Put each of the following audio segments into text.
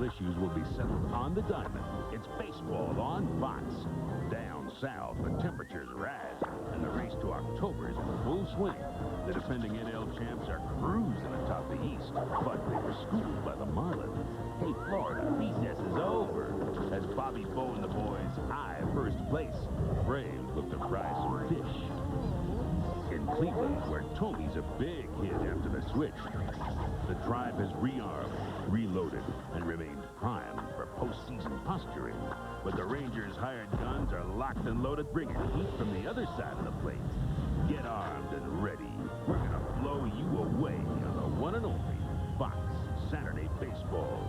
issues will be settled on the diamond. It's baseball on Fox. Down south, the temperatures rise, and the race to October is in full swing. The defending NL champs are cruising atop the East, but they were schooled by the Marlins. Hey, Florida, recess is over. As Bobby Bo and the boys eye first place, Braves look to fry some fish. In Cleveland, where Tony's a big hit after the switch, the Tribe has rearmed, reloaded, and remained primed for postseason posturing. But the Rangers' hired guns are locked and loaded, bringing heat from the other side of the plate. Get armed and ready. We're going to blow you away on the one and only Fox Saturday Baseball.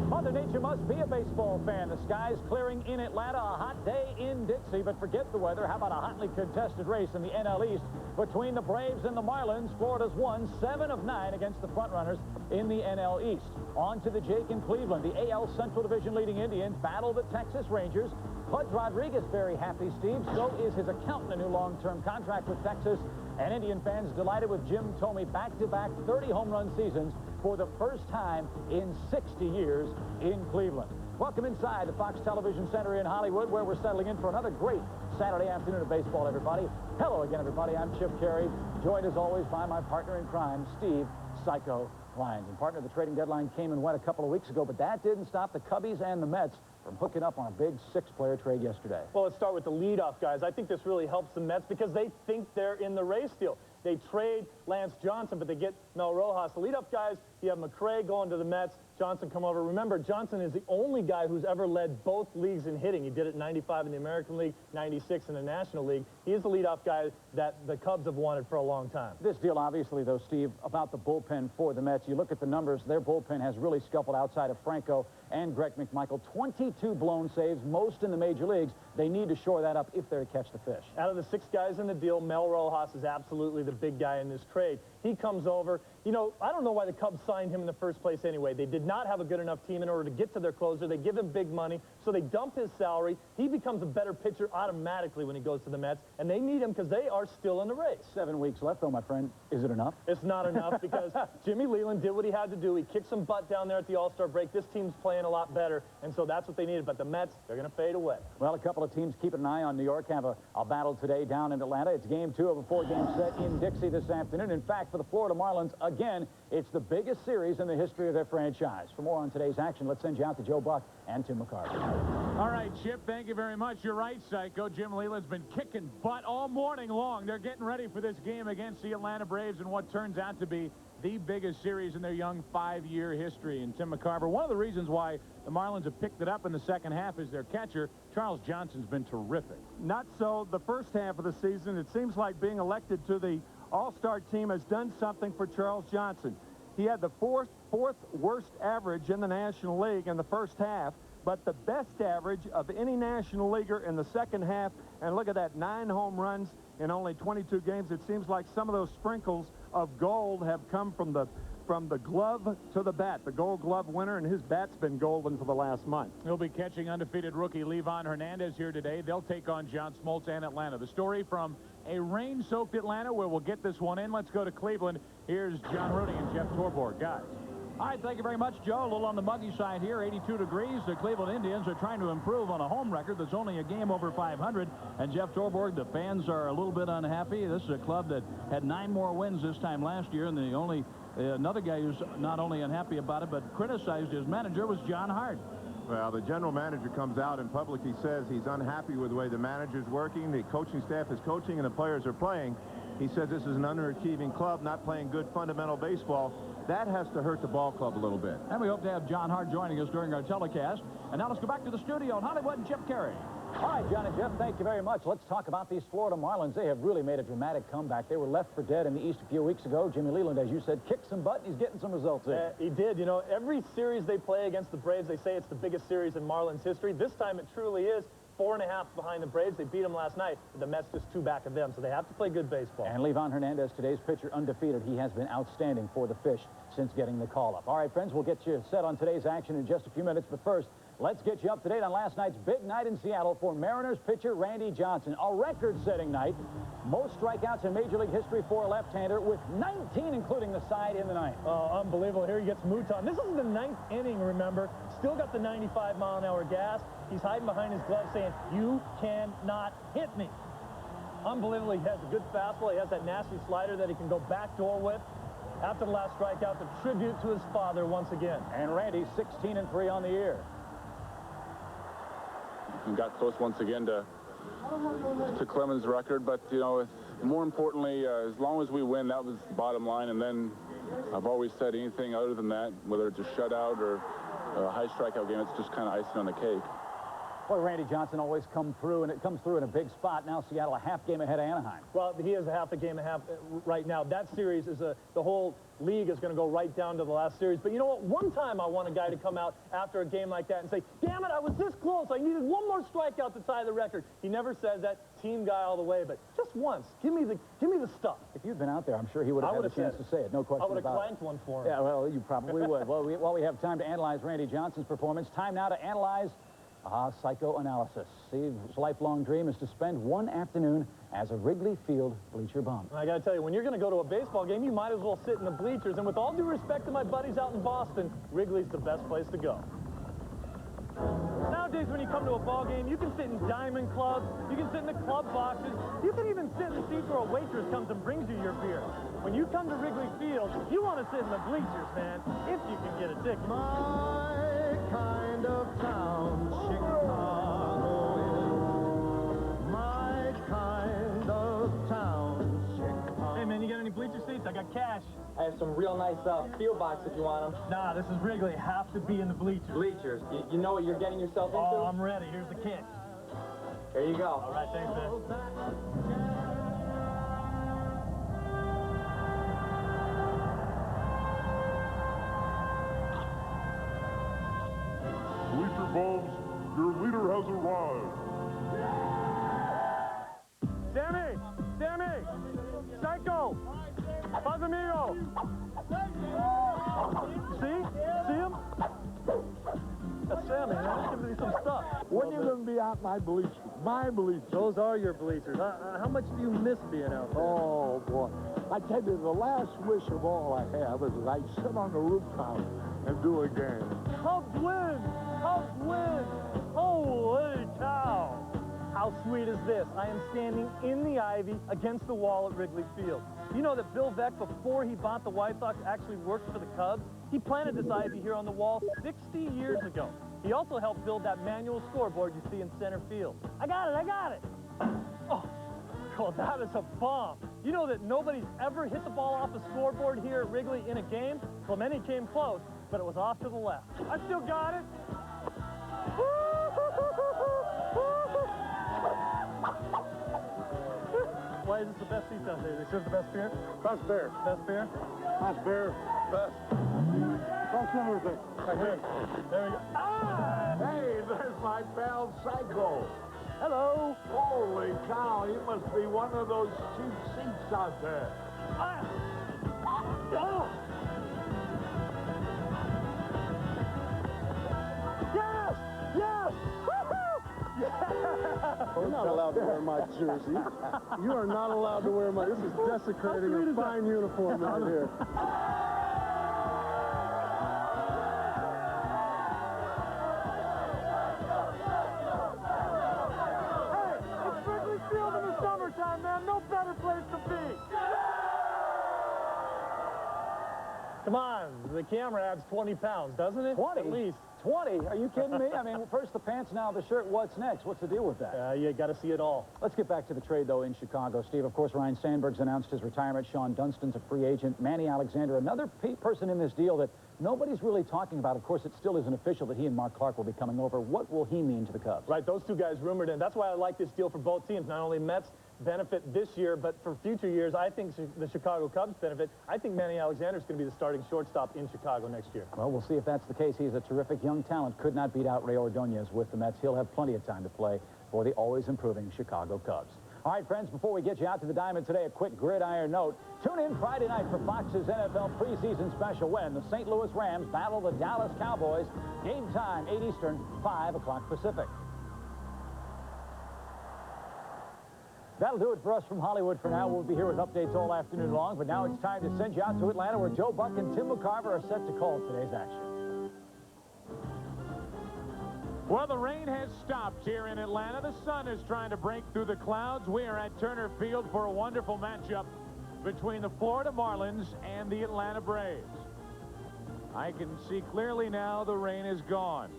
Mother Nature must be a baseball fan. The sky's clearing in Atlanta, a hot day in Dixie, but forget the weather. How about a hotly contested race in the NL East between the Braves and the Marlins? Florida's won 7 of 9 against the frontrunners in the NL East. On to the Jake in Cleveland. The AL Central Division leading Indians battle the Texas Rangers. Pudge Rodriguez very happy, Steve. So is his accountant, a new long-term contract with Texas. And Indian fans delighted with Jim Thome back-to-back 30 home run seasons for the first time in 60 years in Cleveland. Welcome inside the Fox Television Center in Hollywood, where we're settling in for another great Saturday afternoon of baseball, everybody. Hello again, everybody. I'm Chip Carey, joined as always by my partner in crime, Steve Psycho Lyons. And partner, the trading deadline came and went a couple of weeks ago, but that didn't stop the Cubbies and the Mets from hooking up on a big 6-player trade yesterday. Well, let's start with the leadoff guys. I think this really helps the Mets because they think they're in the race deal. They trade Lance Johnson, but they get Mel Rojas. The leadoff guys, you have McCray going to the Mets, Johnson come over. Remember, Johnson is the only guy who's ever led both leagues in hitting. He did it in '95 in the American League, '96 in the National League. He is the leadoff guy that the Cubs have wanted for a long time. This deal, obviously, though, Steve, about the bullpen for the Mets. You look at the numbers, their bullpen has really scuffled outside of Franco and Greg McMichael. 22 blown saves, most in the major leagues. They need to shore that up if they're to catch the fish. Out of the 6 guys in the deal, Mel Rojas is absolutely the big guy in this trade. He comes over. You know, I don't know why the Cubs signed him in the first place anyway. They did not have a good enough team in order to get to their closer. They give him big money, so they dump his salary. He becomes a better pitcher automatically when he goes to the Mets, and they need him because they are still in the race. 7 weeks left, though, my friend. Is it enough? It's not enough because Jimmy Leland did what he had to do. He kicked some butt down there at the All-Star break. This team's playing a lot better, and so that's what they needed. But the Mets, they're going to fade away. Well, a couple of teams keeping an eye on New York have a battle today down in Atlanta. It's game 2 of a 4-game set in Dixie this afternoon. In fact, for the Florida Marlins, again, it's the biggest series in the history of their franchise. For more on today's action, let's send you out to Joe Buck and Tim McCarver. All right, Chip, thank you very much. You're right, Psycho. Jim Leland's been kicking butt all morning long. They're getting ready for this game against the Atlanta Braves in what turns out to be the biggest series in their young 5-year history. And Tim McCarver, one of the reasons why the Marlins have picked it up in the second half is their catcher, Charles Johnson's been terrific. Not so the first half of the season. It seems like being elected to the All-Star team has done something for Charles Johnson. He had the fourth worst average in the National League in the first half, but the best average of any National Leaguer in the second half. And look at that, 9 home runs in only 22 games. It seems like some of those sprinkles of gold have come from the glove to the bat. The Gold Glove winner, and his bat's been golden for the last month. He'll be catching undefeated rookie Livan Hernandez here today. They'll take on John Smoltz and Atlanta. The story from a rain-soaked Atlanta where we'll get this one in. Let's go to Cleveland. Here's John Rooney and Jeff Torborg. Guys. All right, thank you very much, Joe. A little on the muggy side here, 82 degrees. The Cleveland Indians are trying to improve on a home record that's only a game over 500. And Jeff Torborg, the fans are a little bit unhappy. This is a club that had 9 more wins this time last year, and the only another guy who's not only unhappy about it but criticized his manager was John Hart. Well, the general manager comes out in public. He says he's unhappy with the way the manager's working, the coaching staff is coaching, and the players are playing. He says this is an underachieving club, not playing good fundamental baseball. That has to hurt the ball club a little bit. And we hope to have John Hart joining us during our telecast. And now let's go back to the studio in Hollywood and Chip Carey. All right, John and Jeff, thank you very much. Let's talk about these Florida Marlins. They have really made a dramatic comeback. They were left for dead in the East a few weeks ago. Jimmy Leland, as you said, kicked some butt, and he's getting some results in. He did. You know, every series they play against the Braves, they say it's the biggest series in Marlins history. This time it truly is. 4.5 behind the Braves. They beat them last night. The Mets just 2 back of them, so they have to play good baseball. And Livan Hernandez, today's pitcher, undefeated. He has been outstanding for the Fish since getting the call-up. All right, friends, we'll get you set on today's action in just a few minutes, but first, Let's get you up to date on last night's big night in Seattle for Mariners pitcher Randy Johnson. A record-setting night. Most strikeouts in Major League history for a left-hander, with 19 including the side in the ninth. Oh, unbelievable. Here he gets Mouton. This is the 9th inning, remember. Still got the 95-mile-an-hour gas. He's hiding behind his glove saying, "You cannot hit me." Unbelievable. He has a good fastball. He has that nasty slider that he can go backdoor with. After the last strikeout, the tribute to his father once again. And Randy 16-3 on the year. And got close once again to Clemens' record, but you know, more importantly, as long as we win, that was the bottom line. And then I've always said anything other than that, whether it's a shutout or a high strikeout game, it's just kind of icing on the cake. Boy, Randy Johnson always comes through, and it comes through in a big spot. Now Seattle a half game ahead of Anaheim. Well, he is a half a game and a half right now. That series is the whole league is going to go right down to the last series. But you know what? One time I want a guy to come out after a game like that and say, "Damn it, I was this close. I needed one more strikeout to tie the record." He never says that. Team guy all the way, but just once. Give me the stuff. If you'd been out there, I'm sure he would have had a chance to say it. No question about it. I would have clanked one for him. Yeah, well, you probably would. Well, while we have time to analyze Randy Johnson's performance, time now to analyze psychoanalysis. Steve's lifelong dream is to spend one afternoon as a Wrigley Field bleacher bum. I got to tell you, when you're going to go to a baseball game, you might as well sit in the bleachers. And with all due respect to my buddies out in Boston, Wrigley's the best place to go. Nowadays, when you come to a ball game, you can sit in diamond clubs, you can sit in the club boxes, you can even sit in the seats where a waitress comes and brings you your beer. When you come to Wrigley Field, you want to sit in the bleachers, man, if you can get a ticket. My kind of town, Chicago is my kind of town, Chicago. Hey, man, you got any bleacher seats? I got cash. I have some real nice field box if you want them. Nah, this is Wrigley. Have to be in the bleachers. Bleachers. You know what you're getting yourself into? Oh, I'm ready. Here's the kick. Here you go. All right, thanks, man. Bleacher Bums, your leader has arrived. Sammy! Psycho! Pazamigo! See him? That's Sammy, man. Give me some stuff. When are you going to be out my bleachers? My bleachers. Those are your bleachers. How much do you miss being out there? Oh, boy. I tell you, the last wish of all I have is that I sit on the rooftop and do a game. Cubs win! Cubs win! Holy cow! How sweet is this? I am standing in the ivy against the wall at Wrigley Field. You know that Bill Veeck, before he bought the White Sox, actually worked for the Cubs? He planted this ivy here on the wall 60 years ago. He also helped build that manual scoreboard you see in center field. I got it! Oh, that is a bomb. You know that nobody's ever hit the ball off the scoreboard here at Wrigley in a game? Clemente came close, but it was off to the left. I still got it. Why is this the best seats out there? They serve the best beer? Best beer. Best beer? Best beer. Best. Best everything. Right here. There we go. Ah! Hey, there's my pal Psycho. Hello. Holy cow, he must be one of those cheap seats out there. Ah! Oh! Yes! Yes! Woohoo! Yes! You're not allowed to wear my jersey. You are not allowed to wear my... This is desecrating a fine uniform right here. Man, no better place to be. Come on, the camera adds 20 pounds, doesn't it? 20? At least. 20? Are you kidding me? I mean, first the pants, now the shirt. What's next? What's the deal with that? You got to see it all. Let's get back to the trade, though, in Chicago. Steve, of course, Ryan Sandberg's announced his retirement. Sean Dunstan's a free agent. Manny Alexander, another person in this deal that nobody's really talking about. Of course, it still isn't official that he and Mark Clark will be coming over. What will he mean to the Cubs? Right, those two guys rumored, and that's why I like this deal for both teams. Not only Mets benefit this year, but for future years, I think the Chicago Cubs benefit. I think Manny Alexander's going to be the starting shortstop in Chicago next year. Well, we'll see if that's the case. He's a terrific young talent. Could not beat out Ray Ordonez with the Mets. He'll have plenty of time to play for the always improving Chicago Cubs. All right, friends, before we get you out to the diamond today, a quick gridiron note. Tune in Friday night for Fox's NFL preseason special when the St. Louis Rams battle the Dallas Cowboys. Game time, 8 Eastern, 5 o'clock Pacific. That'll do it for us from Hollywood for now. We'll be here with updates all afternoon long, but now it's time to send you out to Atlanta, where Joe Buck and Tim McCarver are set to call today's action. Well, the rain has stopped here in Atlanta. The sun is trying to break through the clouds. We are at Turner Field for a wonderful matchup between the Florida Marlins and the Atlanta Braves. I can see clearly now the rain is gone.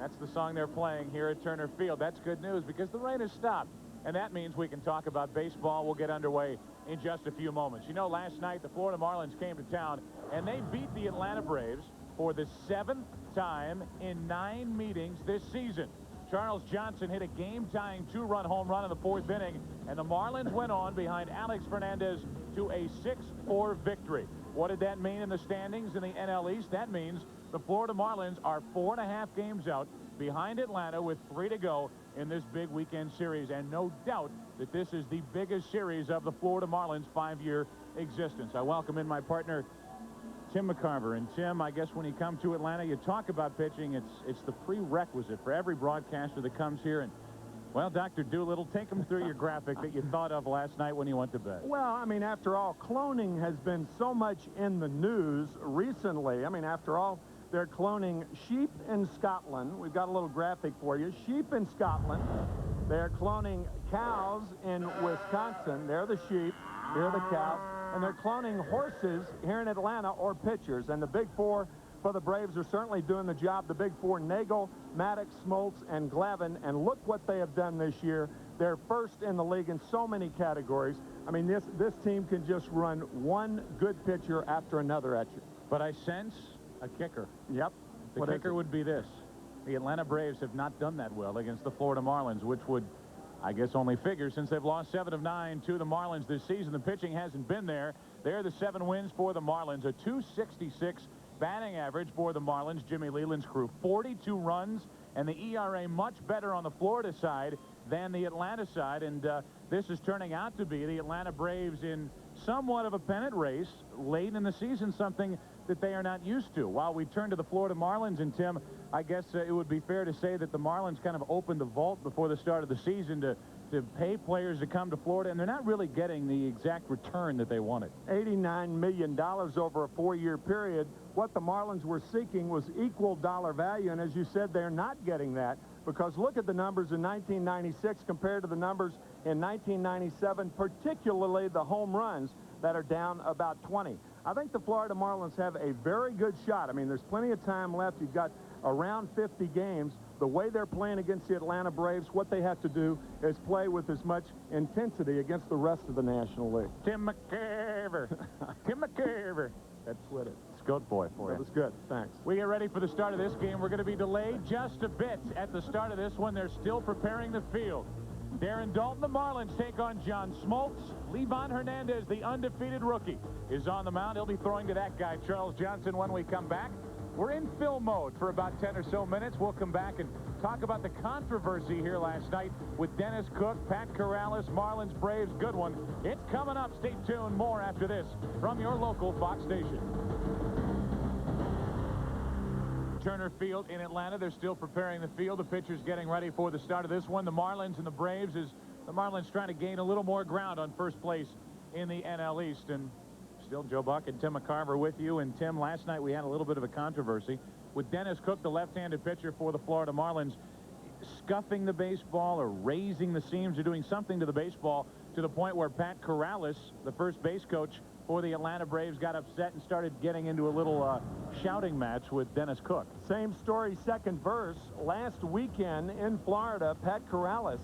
That's the song they're playing here at Turner Field. That's good news because the rain has stopped. And that means we can talk about baseball. We'll get underway in just a few moments. You know, last night the Florida Marlins came to town and they beat the Atlanta Braves for the 7th time in 9 meetings this season. Charles Johnson hit a game-tying 2-run home run in the 4th inning, and the Marlins went on behind Alex Fernandez to a 6-4 victory. What did that mean in the standings in the NL East? That means the Florida Marlins are 4.5 games out behind Atlanta with 3 to go in this big weekend series, and no doubt that this is the biggest series of the Florida Marlins' 5-year existence. I welcome in my partner, Tim McCarver. And Tim, I guess when you come to Atlanta, you talk about pitching. It's the prerequisite for every broadcaster that comes here. And, well, Dr. Doolittle, take them through your graphic that you thought of last night when you went to bed. Well, I mean, after all, cloning has been so much in the news recently. I mean, after all, they're cloning sheep in Scotland. We've got a little graphic for you. Sheep in Scotland. They're cloning cows in Wisconsin. They're the sheep. They're the cows. And they're cloning horses here in Atlanta, or pitchers. And the big four for the Braves are certainly doing the job. The big four: Nagel, Maddox, Smoltz, and Glavine. And look what they have done this year. They're first in the league in so many categories. I mean, this team can just run one good pitcher after another at you. But I sense a kicker. Yep. The kicker would be this. The Atlanta Braves have not done that well against the Florida Marlins, which would, I guess, only figure since they've lost 7 of 9 to the Marlins this season. The pitching hasn't been there. They're the 7 wins for the Marlins, a .266 batting average for the Marlins. Jimmy Leland's crew, 42 runs, and the ERA much better on the Florida side than the Atlanta side. And this is turning out to be the Atlanta Braves in somewhat of a pennant race late in the season, something that they are not used to. While we turn to the Florida Marlins, and Tim, I guess it would be fair to say that the Marlins kind of opened the vault before the start of the season to pay players to come to Florida, and they're not really getting the exact return that they wanted. $89 million over a 4-year period. What the Marlins were seeking was equal dollar value, and as you said, they're not getting that, because look at the numbers in 1996 compared to the numbers in 1997, particularly the home runs that are down about 20. I think the Florida Marlins have a very good shot. I mean, there's plenty of time left. You've got around 50 games. The way they're playing against the Atlanta Braves, what they have to do is play with as much intensity against the rest of the National League. Tim McCarver. Tim McCarver. That's what it's good boy for you. That was good. Thanks. We get ready for the start of this game. We're going to be delayed just a bit at the start of this one. They're still preparing the field. Darren Dalton, the Marlins take on John Smoltz. Levon Hernandez, the undefeated rookie, is on the mound. He'll be throwing to that guy, Charles Johnson, when we come back. We're in film mode for about 10 or so minutes. We'll come back and talk about the controversy here last night with Dennis Cook, Pat Corrales, Marlins, Braves. Good one. It's coming up. Stay tuned. More after this from your local Fox station. Turner Field in Atlanta. They're still preparing the field. The pitcher's getting ready for the start of this one. The Marlins and the Braves, is the Marlins trying to gain a little more ground on first place in the NL East. And still Joe Buck and Tim McCarver with you. And Tim, last night we had a little bit of a controversy with Dennis Cook, the left-handed pitcher for the Florida Marlins, scuffing the baseball or raising the seams or doing something to the baseball to the point where Pat Corrales, the first base coach for the Atlanta Braves, got upset and started getting into a little shouting match with Dennis Cook. Same story, second verse. Last weekend in Florida, Pat Corrales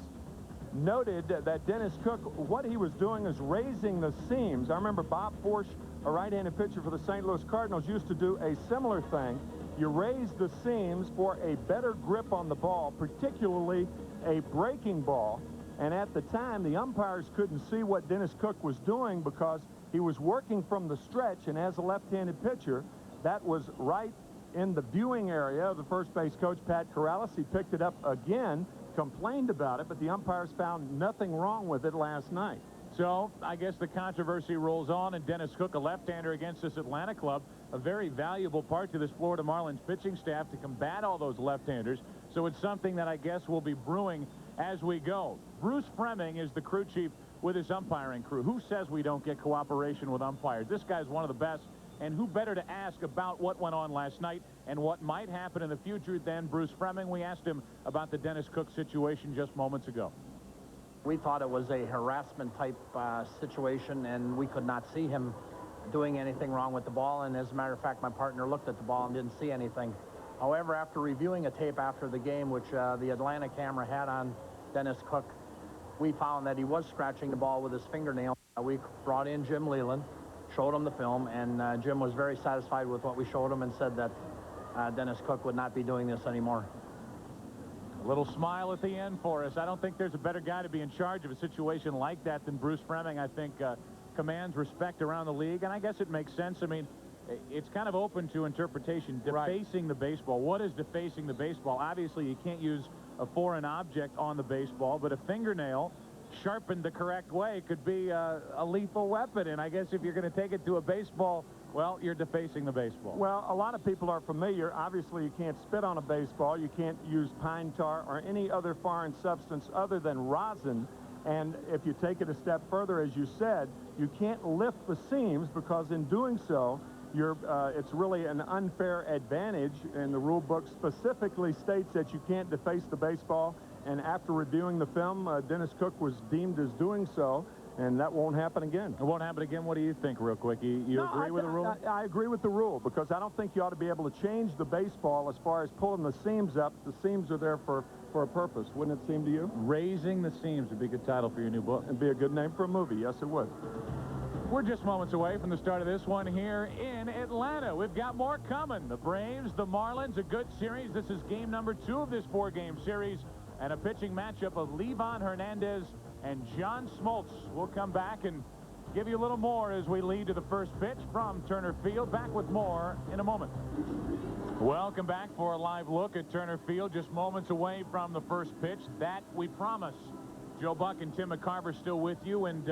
noted that Dennis Cook, what he was doing is raising the seams. I remember Bob Forsch, a right-handed pitcher for the St. Louis Cardinals, used to do a similar thing. You raise the seams for a better grip on the ball, particularly a breaking ball. And at the time, the umpires couldn't see what Dennis Cook was doing because he was working from the stretch, and as a left-handed pitcher, that was right in the viewing area of the first base coach, Pat Corrales. He picked it up again complained about it, but the umpires found nothing wrong with it last night. So I guess the controversy rolls on, and Dennis Cook, a left-hander against this Atlanta club, a very valuable part to this Florida Marlins pitching staff to combat all those left-handers. So it's something that I guess will be brewing as we go. Bruce Fremming is the crew chief with his umpiring crew. Who says we don't get cooperation with umpires? This guy's one of the best, and who better to ask about what went on last night and what might happen in the future than Bruce Fremming? We asked him about the Dennis Cook situation just moments ago. We thought it was a harassment-type situation, and we could not see him doing anything wrong with the ball. And as a matter of fact, my partner looked at the ball and didn't see anything. However, after reviewing a tape after the game, which the Atlanta camera had on Dennis Cook, we found that he was scratching the ball with his fingernail. We brought in Jim Leland, showed him the film, and Jim was very satisfied with what we showed him and said that Dennis Cook would not be doing this anymore. A little smile at the end for us. I don't think there's a better guy to be in charge of a situation like that than Bruce Fremming. I think commands respect around the league, and I guess it makes sense. I mean, it's kind of open to interpretation. Defacing the baseball. What is defacing the baseball? Obviously, you can't use a foreign object on the baseball, but a fingernail sharpened the correct way could be a lethal weapon. And I guess if you're going to take it to a baseball, well, you're defacing the baseball. Well, a lot of people are familiar. Obviously, you can't spit on a baseball. You can't use pine tar or any other foreign substance other than rosin. And if you take it a step further, as you said, you can't lift the seams, because in doing so, it's really an unfair advantage. And the rule book specifically states that you can't deface the baseball. And after reviewing the film, Dennis Cook was deemed as doing so. And that won't happen again. It won't happen again. What do you think, real quick? You agree with the rule? I agree with the rule, because I don't think you ought to be able to change the baseball as far as pulling the seams up. The seams are there for a purpose. Wouldn't it seem to you? Raising the Seams would be a good title for your new book. It'd be a good name for a movie. Yes, it would. We're just moments away from the start of this one here in Atlanta. We've got more coming. The Braves, the Marlins, a good series. This is game number 2 of this 4-game series, and a pitching matchup of Livan Hernandez and John Smoltz. We'll come back and give you a little more as we lead to the first pitch from Turner Field. Back with more in a moment. Welcome back for a live look at Turner Field, just moments away from the first pitch. That we promise. Joe Buck and Tim McCarver still with you, and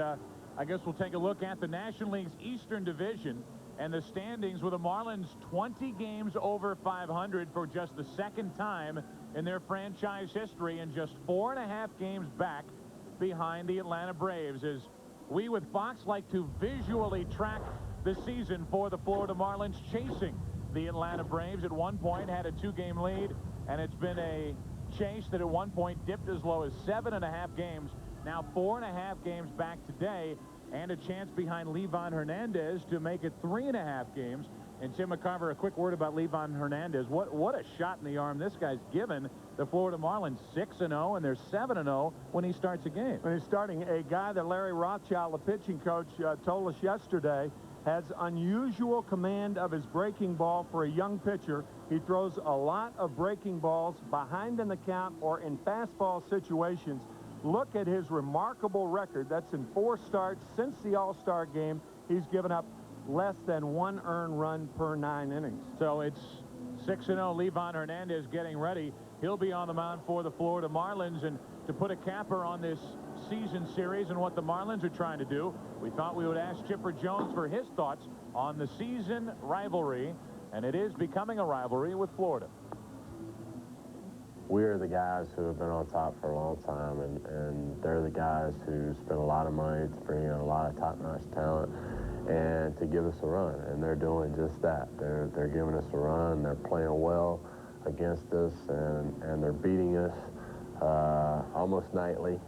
I guess we'll take a look at the National League's Eastern Division and the standings, with the Marlins 20 games over 500 for just the second time in their franchise history, and just 4.5 games back behind the Atlanta Braves, as we with Fox like to visually track the season for the Florida Marlins, chasing the Atlanta Braves. At one point had a 2-game lead, and it's been a chase that at one point dipped as low as 7.5 games. Now 4.5 games back today, and a chance behind Livan Hernandez to make it 3.5 games. And Tim McCarver, a quick word about Livan Hernandez. What a shot in the arm this guy's given the Florida Marlins. 6-0, and they're 7-0 when he starts a game. When he's starting, a guy that Larry Rothschild, the pitching coach, told us yesterday, has unusual command of his breaking ball for a young pitcher. He throws a lot of breaking balls behind in the count or in fastball situations. Look at his remarkable record. That's in 4 starts since the All-Star game. He's given up less than 1 earned run per 9 innings. So it's 6-0. Livan Hernandez getting ready. He'll be on the mound for the Florida Marlins. And to put a capper on this season series and what the Marlins are trying to do, we thought we would ask Chipper Jones for his thoughts on the season rivalry. And it is becoming a rivalry with Florida. We're the guys who have been on top for a long time, and they're the guys who spend a lot of money to bring in a lot of top-notch talent and to give us a run, and they're doing just that. They're giving us a run. They're playing well against us, and they're beating us almost nightly.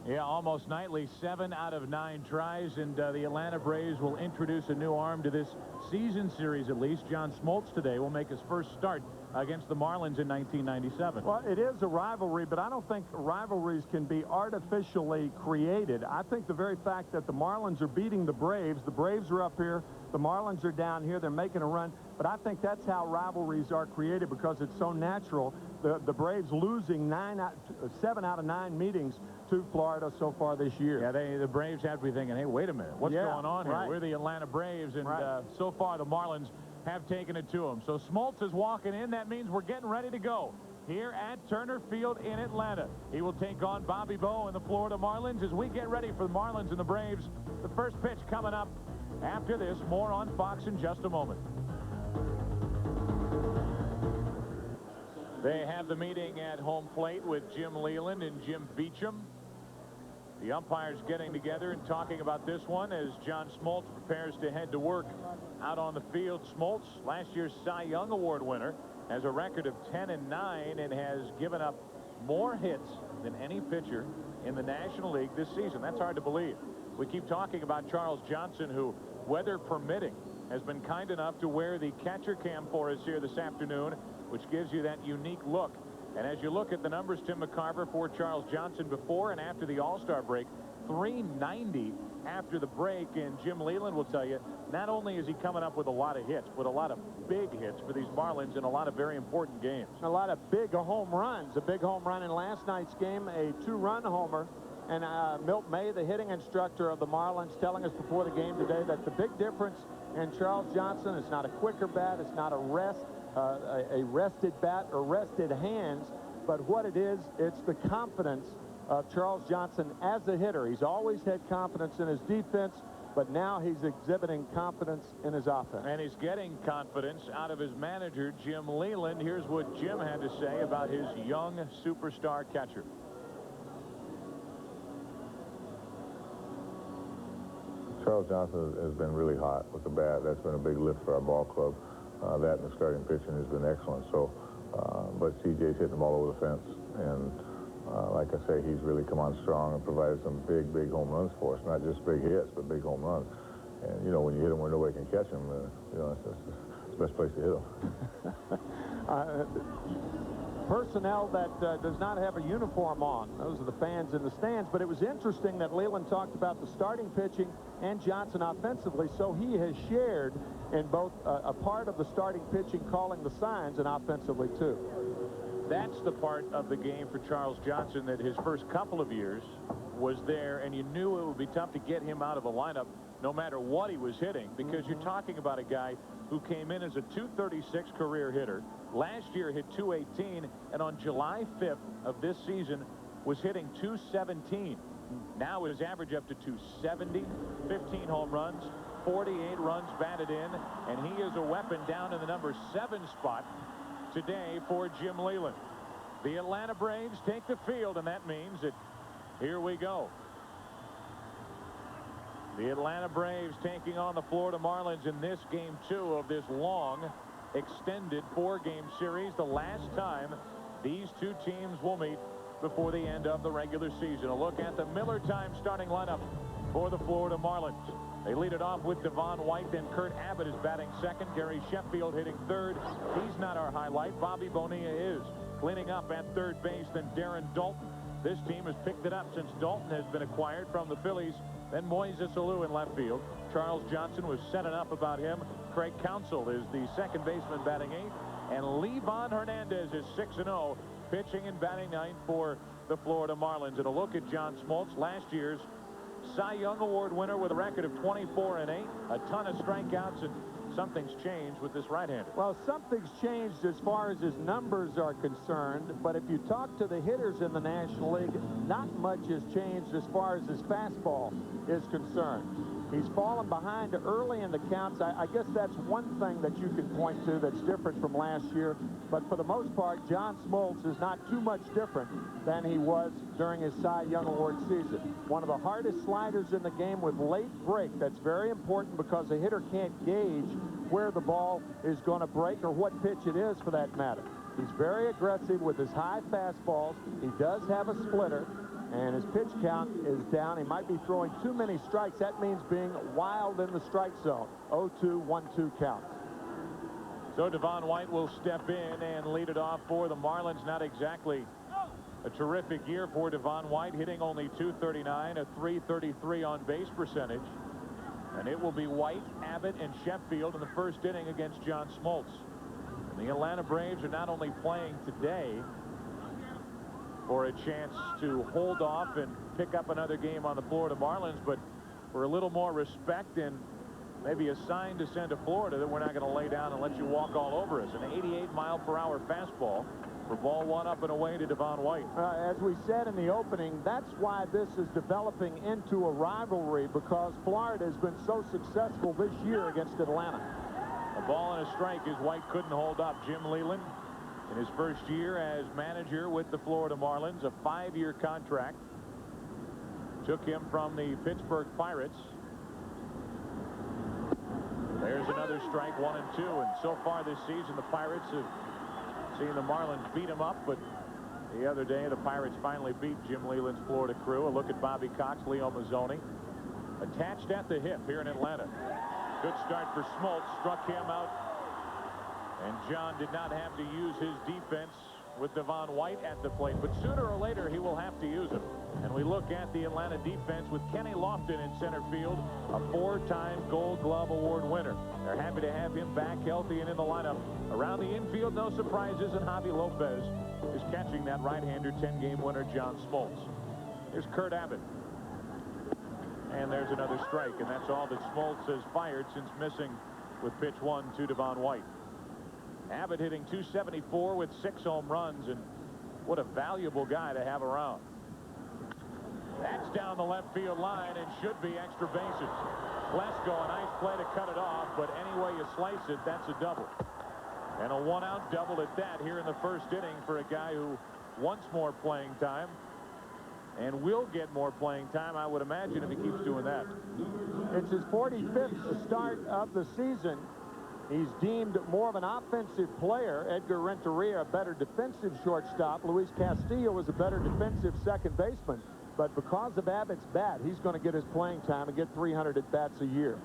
Yeah, almost nightly. 7 out of 9 tries, and the Atlanta Braves will introduce a new arm to this season series, at least. John Smoltz today will make his first start against the Marlins in 1997. Well, it is a rivalry, but I don't think rivalries can be artificially created. I think the very fact that the Marlins are beating the Braves are up here, the Marlins are down here, they're making a run, but I think that's how rivalries are created, because it's so natural. The Braves losing 7 out of 9 meetings to Florida so far this year. Yeah, the Braves have to be thinking, hey, wait a minute, what's going on here? Right. We're the Atlanta Braves, and so far the Marlins have taken it to them. So Smoltz is walking in. That means we're getting ready to go. here at Turner Field in Atlanta. He will take on Bobby Bowe and the Florida Marlins as we get ready for the Marlins and the Braves. The first pitch coming up after this. More on Fox in just a moment. They have the meeting at home plate with Jim Leland and Jim Beecham. The umpires getting together and talking about this one as John Smoltz prepares to head to work out on the field. Smoltz, last year's Cy Young Award winner, has a record of 10-9 and has given up more hits than any pitcher in the National League this season. That's hard to believe. We keep talking about Charles Johnson, who, weather permitting, has been kind enough to wear the catcher cam for us here this afternoon, which gives you that unique look. And as you look at the numbers, Tim McCarver for Charles Johnson before and after the All-Star break, 390 after the break. And Jim Leland will tell you, not only is he coming up with a lot of hits, but a lot of big hits for these Marlins in a lot of very important games. A lot of big home runs. A big home run in last night's game, a 2-run homer. And Milt May, the hitting instructor of the Marlins, telling us before the game today that the big difference in Charles Johnson is not a quicker bat, it's not a rested bat or rested hands, but what it is, it's the confidence of Charles Johnson as a hitter. He's always had confidence in his defense, but now he's exhibiting confidence in his offense. And he's getting confidence out of his manager, Jim Leland. Here's what Jim had to say about his young superstar catcher. Charles Johnson has been really hot with the bat. That's been a big lift for our ball club. That and the starting pitching has been excellent. So, but CJ's hitting the ball over the fence, and like I say, he's really come on strong and provided some big home runs for us. Not just big hits, but big home runs. And you know, when you hit them where nobody can catch them, you know, it's the best place to hit them. Personnel that does not have a uniform on. Those are the fans in the stands. But it was interesting that Leland talked about the starting pitching and Johnson offensively, so he has shared in both a part of the starting pitching calling the signs and offensively too. That's the part of the game for Charles Johnson that his first couple of years was there, and you knew it would be tough to get him out of the lineup no matter what he was hitting, because you're talking about a guy who came in as a .236 career hitter. Last year hit .218, and on July 5th of this season was hitting .217. Now his average up to .270, 15 home runs, 48 runs batted in, and he is a weapon down in the number 7 spot today for Jim Leland. The Atlanta Braves take the field, and that means that here we go. The Atlanta Braves taking on the Florida Marlins in this game 2 of this long, extended 4-game series. The last time these two teams will meet before the end of the regular season. A look at the Miller time starting lineup for the Florida Marlins. They lead it off with Devon White, then Kurt Abbott is batting second. Gary Sheffield hitting third. He's not our highlight. Bobby Bonilla is. Cleaning up at third base, then Darren Dalton. This team has picked it up since Dalton has been acquired from the Phillies. Then Moises Alou in left field. Charles Johnson was said enough about him. Craig Counsell is the second baseman batting 8th. And Livan Hernandez is 6-0, pitching and batting 9th for the Florida Marlins. And a look at John Smoltz, last year's Cy Young Award winner with a record of 24-8, a ton of strikeouts, and something's changed with this right-hander. Well, something's changed as far as his numbers are concerned, but if you talk to the hitters in the National League, not much has changed as far as his fastball is concerned. He's fallen behind early in the counts. I guess that's one thing that you can point to that's different from last year. But for the most part, John Smoltz is not too much different than he was during his Cy Young Award season. One of the hardest sliders in the game with late break. That's very important because a hitter can't gauge where the ball is going to break or what pitch it is for that matter. He's very aggressive with his high fastballs. He does have a splitter. And his pitch count is down. He might be throwing too many strikes. That means being wild in the strike zone. 0-2, 1-2 count. So Devon White will step in and lead it off for the Marlins. Not exactly a terrific year for Devon White, hitting only .239, a .333 on base percentage. And it will be White, Abbott, and Sheffield in the first inning against John Smoltz. And the Atlanta Braves are not only playing today for a chance to hold off and pick up another game on the Florida Marlins, but for a little more respect and maybe a sign to send to Florida that we're not going to lay down and let you walk all over us. An 88-mile-per-hour fastball for ball one up and away to Devon White. As we said in the opening, that's why this is developing into a rivalry, because Florida has been so successful this year against Atlanta. A ball and a strike as White couldn't hold up. Jim Leland, in his first year as manager with the Florida Marlins, a 5-year contract. Took him from the Pittsburgh Pirates. There's another strike, 1-2, and so far this season the Pirates have seen the Marlins beat them up, but the other day the Pirates finally beat Jim Leland's Florida crew. A look at Bobby Cox, Leo Mazzoni, attached at the hip here in Atlanta. Good start for Smoltz, struck him out, and John did not have to use his defense with Devon White at the plate, but sooner or later he will have to use him. And we look at the Atlanta defense with Kenny Lofton in center field, a 4-time Gold Glove Award winner. They're happy to have him back healthy and in the lineup. Around the infield, no surprises, and Javi Lopez is catching that right-hander 10-game winner, John Smoltz. Here's Kurt Abbott. And there's another strike, and that's all that Smoltz has fired since missing with pitch 1 to Devon White. Abbott hitting .274 with 6 home runs, and what a valuable guy to have around. That's down the left field line and should be extra bases. Klesko, a nice play to cut it off, but any way you slice it, that's a double. And a 1-out double at that here in the first inning for a guy who wants more playing time and will get more playing time, I would imagine, if he keeps doing that. It's his 45th start of the season. He's deemed more of an offensive player. Edgar Renteria, a better defensive shortstop. Luis Castillo was a better defensive second baseman. But because of Abbott's bat, he's going to get his playing time and get 300 at-bats a year.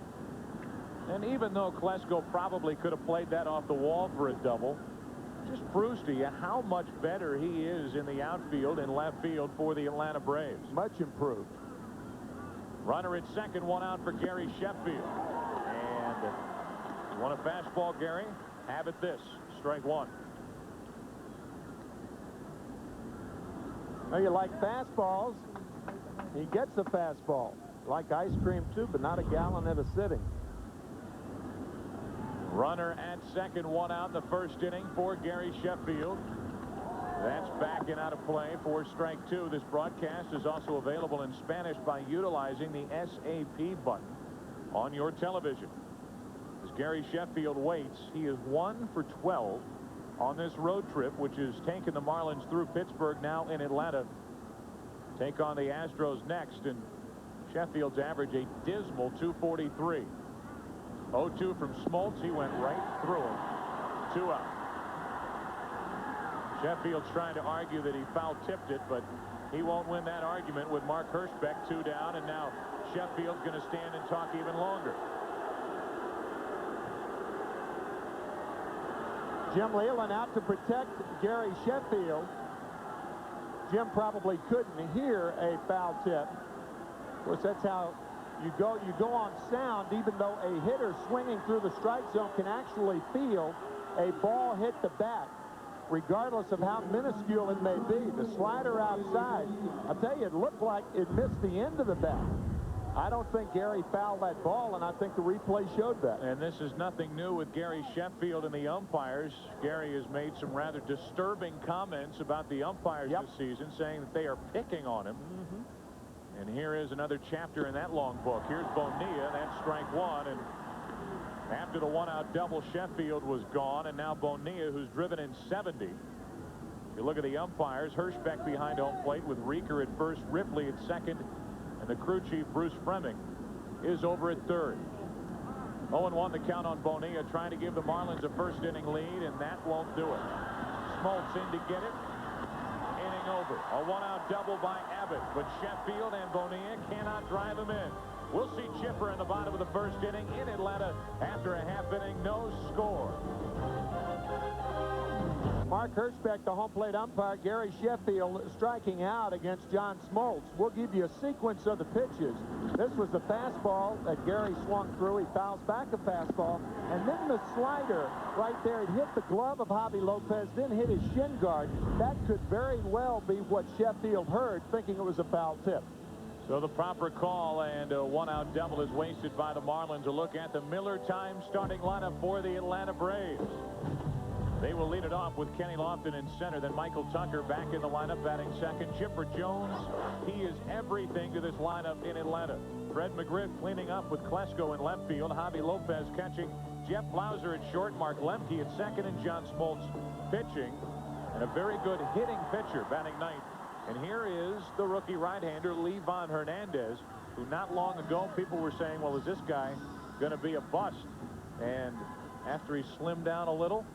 And even though Klesko probably could have played that off the wall for a double, just proves to you how much better he is in the outfield and left field for the Atlanta Braves. Much improved. Runner at second, 1 out for Gary Sheffield. And you want a fastball, Gary? Have it this. Strike 1. Now, you like fastballs. He gets a fastball. Like ice cream, too, but not a gallon at a sitting. Runner at second, 1 out in the first inning for Gary Sheffield. That's back and out of play for strike 2. This broadcast is also available in Spanish by utilizing the SAP button on your television. As Gary Sheffield waits, he is 1 for 12 on this road trip, which has taken the Marlins through Pittsburgh, now in Atlanta. Take on the Astros next, and Sheffield's average a dismal 243. 0-2 from Smoltz. He went right through him. 2 out. Sheffield's trying to argue that he foul-tipped it, but he won't win that argument with Mark Hirschbeck 2 down, and now Sheffield's going to stand and talk even longer. Jim Leland out to protect Gary Sheffield. Jim probably couldn't hear a foul tip. Of course, that's how you go on sound, even though a hitter swinging through the strike zone can actually feel a ball hit the bat, regardless of how minuscule it may be. The slider outside, I'll tell you, it looked like it missed the end of the bat. I don't think Gary fouled that ball, and I think the replay showed that. And this is nothing new with Gary Sheffield and the umpires. Gary has made some rather disturbing comments about the umpires this season, saying that they are picking on him. And here is another chapter in that long book. Here's Bonilla. That's strike 1. And after the 1-out double, Sheffield was gone. And now Bonilla, who's driven in 70. You look at the umpires. Hirschbeck behind home plate with Rieker at first, Ripley at second. And the crew chief, Bruce Fremming, is over at third. 0-1 the count on Bonilla, trying to give the Marlins a first-inning lead, and that won't do it. Smoltz in to get it. Inning over. A 1-out double by Abbott, but Sheffield and Bonilla cannot drive him in. We'll see Chipper in the bottom of the first inning in Atlanta after a half inning, no score. Mark Hirschbeck, the home plate umpire. Gary Sheffield striking out against John Smoltz. We'll give you a sequence of the pitches. This was the fastball that Gary swung through. He fouls back a fastball. And then the slider right there. It hit the glove of Javi Lopez, then hit his shin guard. That could very well be what Sheffield heard, thinking it was a foul tip. So the proper call, and a 1-out double is wasted by the Marlins. A look at the Miller time starting lineup for the Atlanta Braves. They will lead it off with Kenny Lofton in center, then Michael Tucker back in the lineup batting second. Chipper Jones, he is everything to this lineup in Atlanta. Fred McGriff cleaning up with Klesko in left field, Javi Lopez catching, Jeff Blauser at short, Mark Lemke at second, and John Smoltz pitching. And a very good hitting pitcher batting ninth. And here is the rookie right-hander, Livan Hernandez, who not long ago people were saying, well, is this guy going to be a bust? And after he slimmed down a little,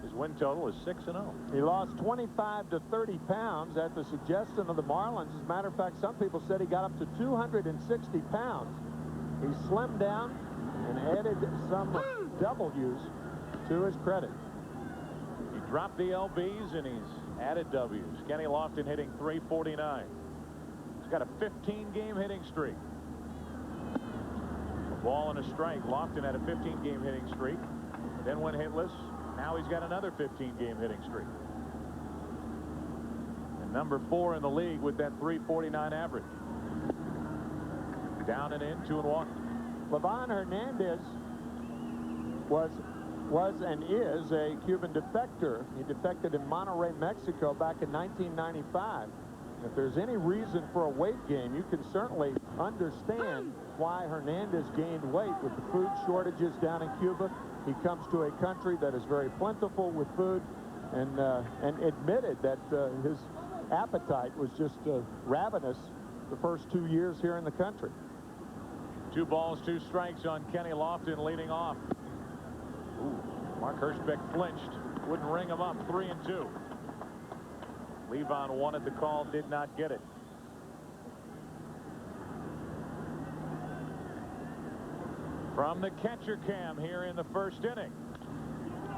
his win total is 6-0. He lost 25 to 30 pounds at the suggestion of the Marlins. As a matter of fact, some people said he got up to 260 pounds. He slimmed down and added some W's to his credit. He dropped the LBs and he's added W's. Kenny Lofton hitting .349. He's got a 15-game hitting streak. A ball and a strike. Lofton had a 15-game hitting streak, then went hitless. Now he's got another 15-game hitting streak. And number 4 in the league with that .349 average. Down and in, 2-1. Livan Hernandez was and is a Cuban defector. He defected in Monterrey, Mexico back in 1995. If there's any reason for a weight gain, you can certainly understand why Hernandez gained weight with the food shortages down in Cuba. He comes to a country that is very plentiful with food, and admitted that his appetite was just ravenous the first 2 years here in the country. 2 balls, 2 strikes on Kenny Lofton leading off. Ooh, Mark Hirschbeck flinched, wouldn't ring him up. 3-2. Livan wanted the call, did not get it. From the catcher cam here in the first inning.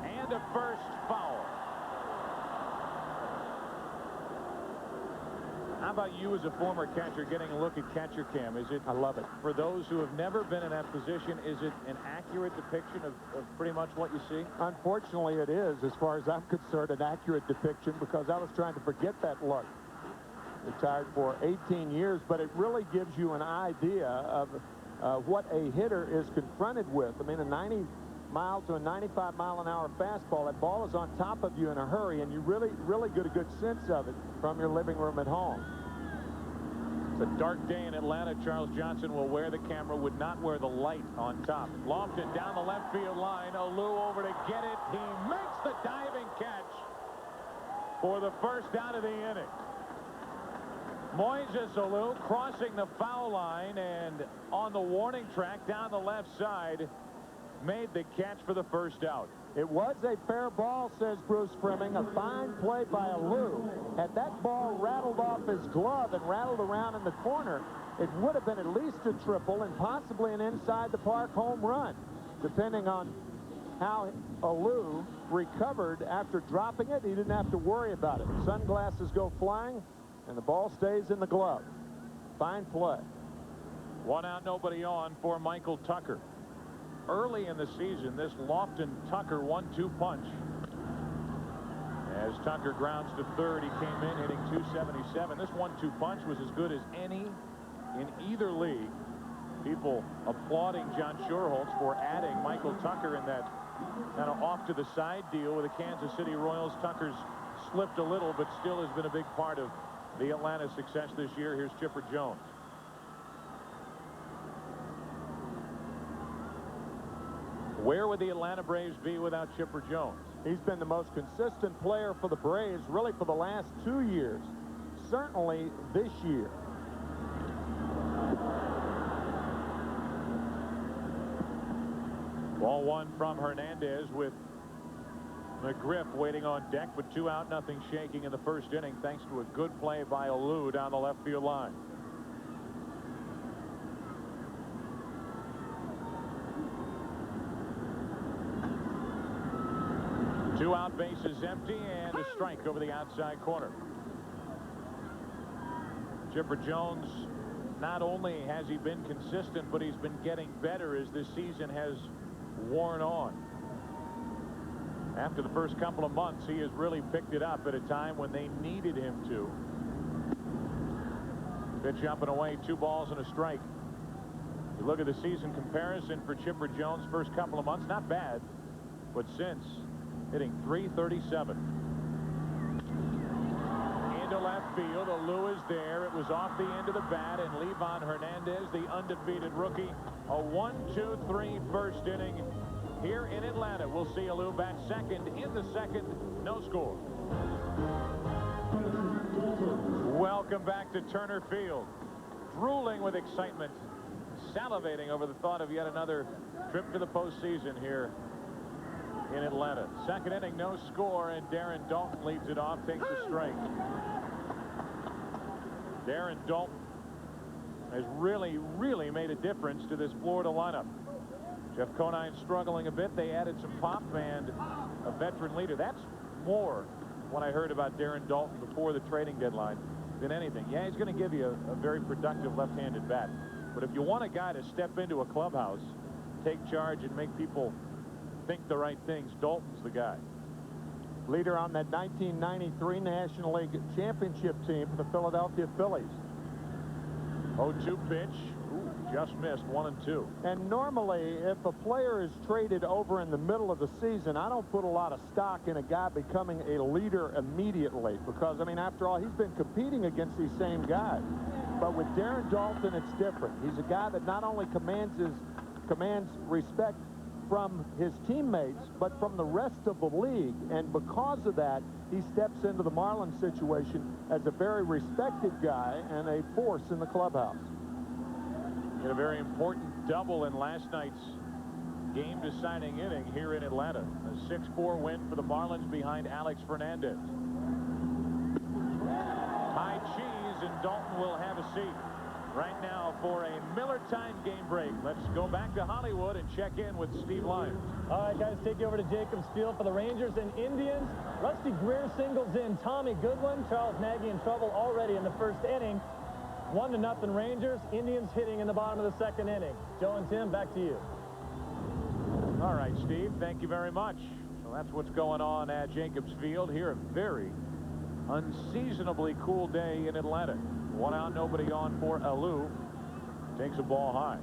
And a first foul. How about you as a former catcher getting a look at catcher cam? Is it? I love it. For those who have never been in that position, is it an accurate depiction of pretty much what you see? Unfortunately, it is, as far as I'm concerned, an accurate depiction, because I was trying to forget that look. Retired for 18 years, but it really gives you an idea of what a hitter is confronted with. I mean, a 90-mile to a 95-mile-an-hour fastball, that ball is on top of you in a hurry, and you really get a good sense of it from your living room at home. It's a dark day in Atlanta. Charles Johnson will wear the camera, would not wear the light on top. Lofton down the left field line. Alou over to get it. He makes the diving catch for the first out of the inning. Moises Alou crossing the foul line and on the warning track down the left side made the catch for the first out. It was a fair ball, says Bruce Fleming. A fine play by Alou. Had that ball rattled off his glove and rattled around in the corner, it would have been at least a triple and possibly an inside the park home run, depending on how Alou recovered after dropping it. He didn't have to worry about it. Sunglasses go flying, and the ball stays in the glove. Fine play. 1 out, nobody on for Michael Tucker. Early in the season, this Lofton-Tucker 1-2 punch. As Tucker grounds to third, he came in hitting .277. This 1-2 punch was as good as any in either league. People applauding John Schuerholz for adding Michael Tucker in that kind of off-to-the-side deal with the Kansas City Royals. Tucker's slipped a little, but still has been a big part of the Atlanta success this year. Here's Chipper Jones. Where would the Atlanta Braves be without Chipper Jones? He's been the most consistent player for the Braves, really, for the last 2 years. Certainly this year. Ball 1 from Hernandez with McGriff waiting on deck, but 2 out, nothing shaking in the first inning, thanks to a good play by Alou down the left field line. Two out, bases empty, and a strike over the outside corner. Chipper Jones, not only has he been consistent, but he's been getting better as this season has worn on. After the first couple of months, he has really picked it up at a time when they needed him to. Pitch up and away, 2 balls and a strike. You look at the season comparison for Chipper Jones' first couple of months, not bad, but since hitting .337. Into left field. Alou is there. It was off the end of the bat, and Levon Hernandez, the undefeated rookie, a 1-2-3 first inning here in Atlanta. We'll see Alou back second in the second. No score. Welcome back to Turner Field. Drooling with excitement, salivating over the thought of yet another trip to the postseason here in Atlanta. Second inning, no score, and Darren Dalton leads it off, takes a strike. Darren Dalton has really made a difference to this Florida lineup. Jeff Conine struggling a bit. They added some pop and a veteran leader. That's more what I heard about Darren Dalton before the trading deadline than anything. Yeah, he's going to give you a very productive left-handed bat. But if you want a guy to step into a clubhouse, take charge, and make people think the right things, Dalton's the guy. Leader on that 1993 National League Championship team for the Philadelphia Phillies. 0-2 pitch. Ooh, just missed. 1-2. And normally, if a player is traded over in the middle of the season, I don't put a lot of stock in a guy becoming a leader immediately, because, I mean, after all, he's been competing against these same guys. But with Darren Dalton, it's different. He's a guy that not only commands respect from his teammates, but from the rest of the league. And because of that, he steps into the Marlins situation as a very respected guy and a force in the clubhouse. Get a very important double in last night's game-deciding inning here in Atlanta. A 6-4 win for the Marlins behind Alex Fernandez. High cheese, and Dalton will have a seat right now for a Miller time game break. Let's go back to Hollywood and check in with Steve Lyons. All right, guys, take you over to Jacobs Field for the Rangers and Indians. Rusty Greer singles in Tommy Goodwin. Charles Nagy in trouble already in the first inning. 1-0 Rangers. Indians hitting in the bottom of the second inning. Joe and Tim, back to you. All right, Steve, thank you very much. So that's what's going on at Jacobs Field here. A very unseasonably cool day in Atlanta. 1 out, nobody on for Alou. Takes a ball high.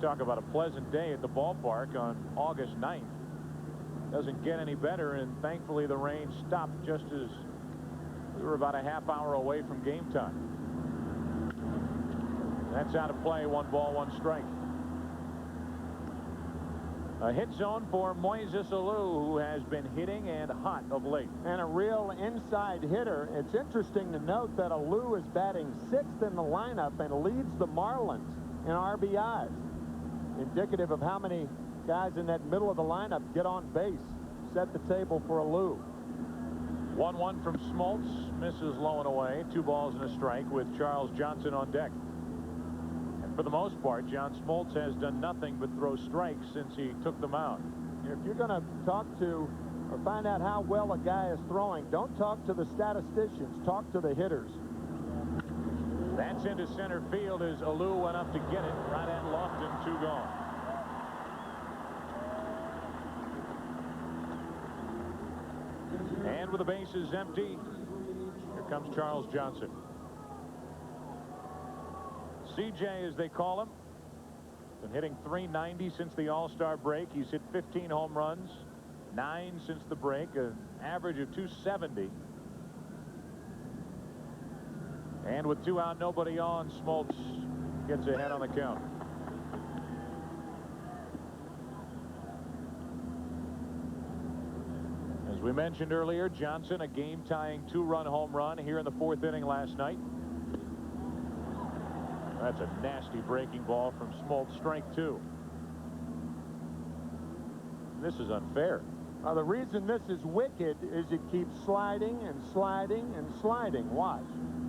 Talk about a pleasant day at the ballpark on August 9th. Doesn't get any better, and thankfully the rain stopped just as we were about a half hour away from game time. That's out of play. 1 ball, 1 strike. A hit zone for Moises Alou, who has been hitting and hot of late. And a real inside hitter. It's interesting to note that Alou is batting 6th in the lineup and leads the Marlins in RBIs. Indicative of how many guys in that middle of the lineup get on base. Set the table for Alou. 1-1 from Smoltz. Misses low and away. 2 balls and a strike with Charles Johnson on deck. For the most part, John Smoltz has done nothing but throw strikes since he took the mound. If you're going to talk to or find out how well a guy is throwing, don't talk to the statisticians. Talk to the hitters. That's into center field as Alou went up to get it. Right at Lofton, 2 gone. And with the bases empty, here comes Charles Johnson. CJ, as they call him, been hitting .390 since the All-Star break. He's hit 15 home runs, 9 since the break, an average of .270. And with 2 out, nobody on, Smoltz gets ahead on the count. As we mentioned earlier, Johnson, a game-tying 2-run home run here in the 4th inning last night. That's a nasty breaking ball from Smoltz, strike 2. This is unfair. The reason this is wicked is it keeps sliding and sliding and sliding. Watch.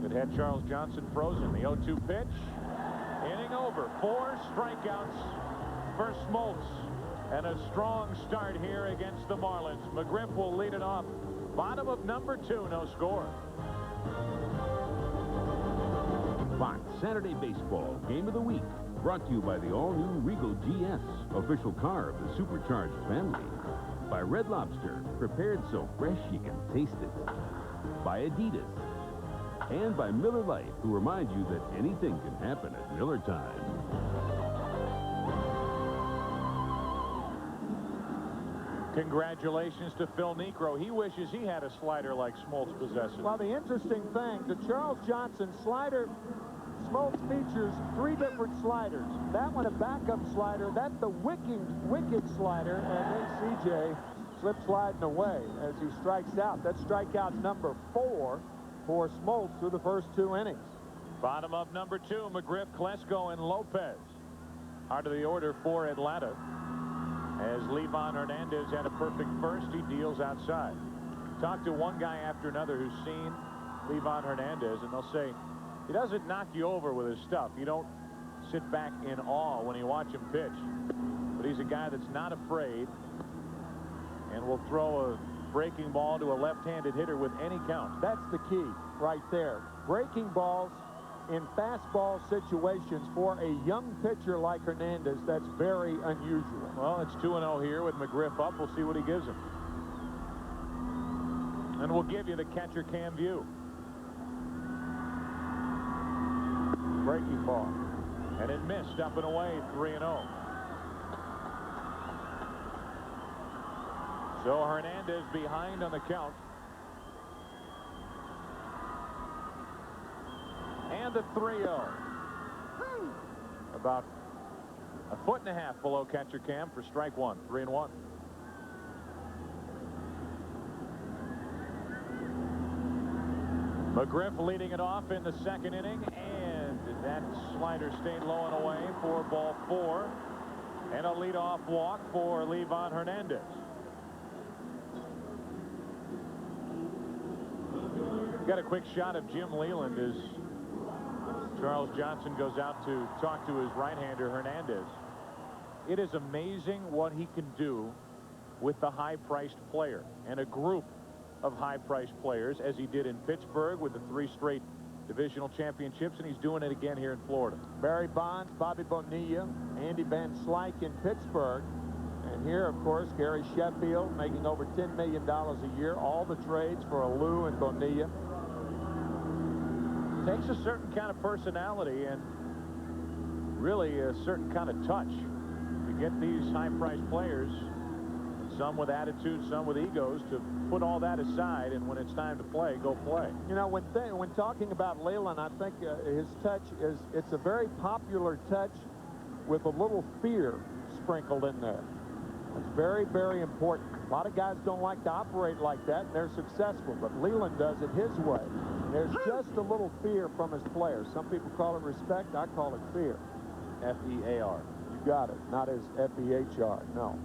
It had Charles Johnson frozen. The 0-2 pitch. Inning over. 4 strikeouts for Smoltz. And a strong start here against the Marlins. McGriff will lead it off. Bottom of number 2, no score. Fox Saturday Baseball Game of the Week, brought to you by the all-new Regal GS, official car of the supercharged family. By Red Lobster, prepared so fresh you can taste it. By Adidas. And by Miller Lite, who remind you that anything can happen at Miller time. Congratulations to Phil Niekro. He wishes he had a slider like Smoltz possesses. Well, the interesting thing, the Charles Johnson slider, Smoltz features 3 different sliders. That one a backup slider. That's the wicked slider. And then CJ slips sliding away as he strikes out. That's strikeout number 4 for Smoltz through the first 2 innings. Bottom of number 2, McGriff, Klesko, and Lopez. Heart of the order for Atlanta. As Levon Hernandez had a perfect first, he deals outside. Talked to one guy after another who's seen Levon Hernandez, and they'll say, he doesn't knock you over with his stuff. You don't sit back in awe when you watch him pitch. But he's a guy that's not afraid and will throw a breaking ball to a left-handed hitter with any count. That's the key right there. Breaking balls in fastball situations for a young pitcher like Hernandez, that's very unusual. Well, it's 2-0 here with McGriff up. We'll see what he gives him. And we'll give you the catcher cam view. Breaking ball. And it missed up and away, 3-0. So Hernandez behind on the count. And the 3-0. About a 1.5 feet below catcher cam for strike 1. 3-1. McGriff leading it off in the second inning, and that slider stayed low and away for ball 4. And a leadoff walk for Levon Hernandez. Got a quick shot of Jim Leland as Charles Johnson goes out to talk to his right-hander Hernandez. It is amazing what he can do with the high-priced player and a group of high-priced players, as he did in Pittsburgh with the 3 straight divisional championships, and he's doing it again here in Florida. Barry Bonds, Bobby Bonilla, Andy Van Slyke in Pittsburgh. And here, of course, Gary Sheffield making over $10 million a year. All the trades for Alou and Bonilla. Takes a certain kind of personality and really a certain kind of touch to get these high-priced players, some with attitude, some with egos, to put all that aside, and when it's time to play, go play. You know, when talking about Leland, I think his touch it's a very popular touch with a little fear sprinkled in there. It's very, very important. A lot of guys don't like to operate like that, and they're successful, but Leland does it his way. There's just a little fear from his players. Some people call it respect. I call it fear. F-E-A-R. You got it. Not as F-E-H-R. No.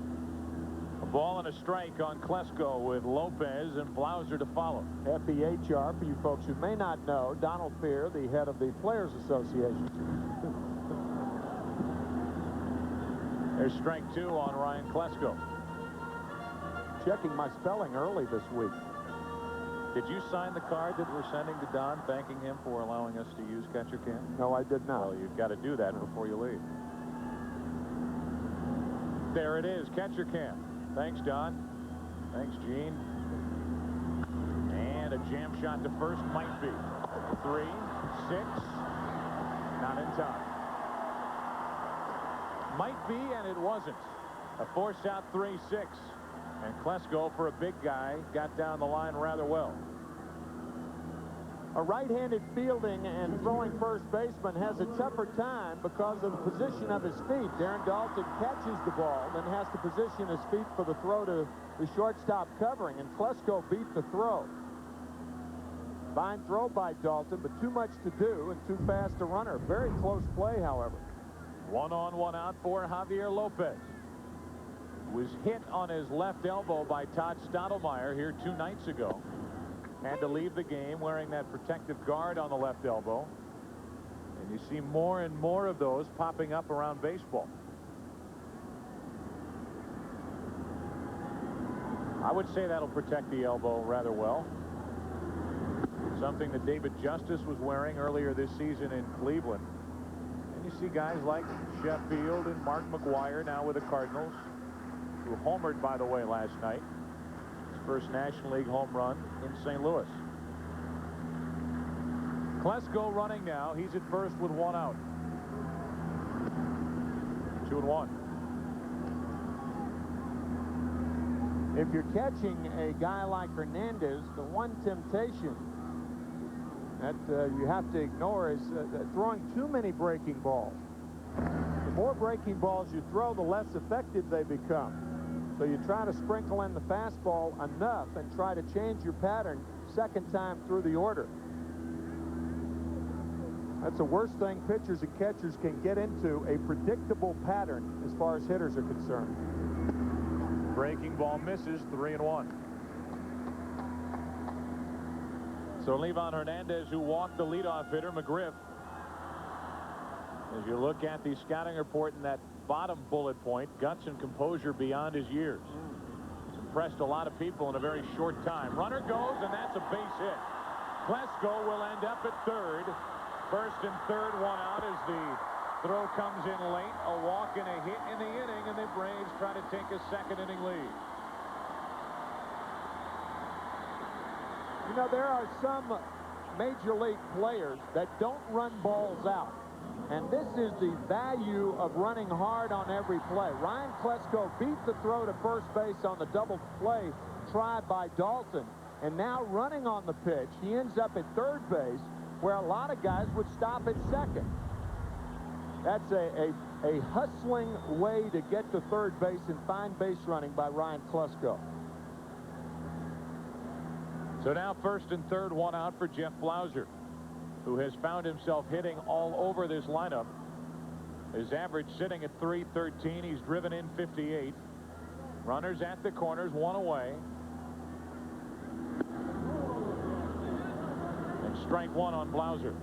A ball and a strike on Klesko with Lopez and Blauser to follow. F-E-H-R, for you folks who may not know, Donald Fear, the head of the Players Association. There's strike 2 on Ryan Klesko. Checking my spelling early this week. Did you sign the card that we're sending to Don thanking him for allowing us to use catcher cam? No, I did not. Well, you've got to do that before you leave. There it is, catcher cam. Thanks, Don. Thanks, Gene. And a jam shot to first might be. 3, 6. Not in time. Might be, and it wasn't. A force out 3-6. And Klesko, for a big guy, got down the line rather well. A right-handed fielding and throwing first baseman has a tougher time because of the position of his feet. Darren Dalton catches the ball, then has to position his feet for the throw to the shortstop covering, and Klesko beat the throw. Fine throw by Dalton, but too much to do and too fast a runner. Very close play, however. 1 on, 1 out for Javier Lopez. Was hit on his left elbow by Todd Stottlemyre here 2 nights ago. Had to leave the game wearing that protective guard on the left elbow. And you see more and more of those popping up around baseball. I would say that'll protect the elbow rather well. Something that David Justice was wearing earlier this season in Cleveland. And you see guys like Sheffield and Mark McGwire now with the Cardinals, who homered, by the way, last night. His first National League home run in St. Louis. Klesko running now. He's at first with 1 out. 2-1. if you're catching a guy like Hernandez, the one temptation that you have to ignore is throwing too many breaking balls. The more breaking balls you throw, the less effective they become. So you try to sprinkle in the fastball enough and try to change your pattern second time through the order. That's the worst thing pitchers and catchers can get into, a predictable pattern as far as hitters are concerned. Breaking ball misses, 3-1. So Levon Hernandez, who walked the leadoff hitter, McGriff. As you look at the scouting report in that bottom bullet point, guts and composure beyond his years. He's impressed a lot of people in a very short time. Runner goes, and that's a base hit. Klesko will end up at third. First and third, one out as the throw comes in late. A walk and a hit in the inning, and the Braves try to take a second inning lead. You know, there are some major league players that don't run balls out. And this is the value of running hard on every play. Ryan Klesko beat the throw to first base on the double play tried by Dalton. And now running on the pitch, he ends up at third base, where a lot of guys would stop at second. That's a hustling way to get to third base and fine base running by Ryan Klesko. So now first and third, one out for Jeff Blauser, who has found himself hitting all over this lineup. His average sitting at .313. He's driven in 58. Runners at the corners, one away. And strike one on Blauser.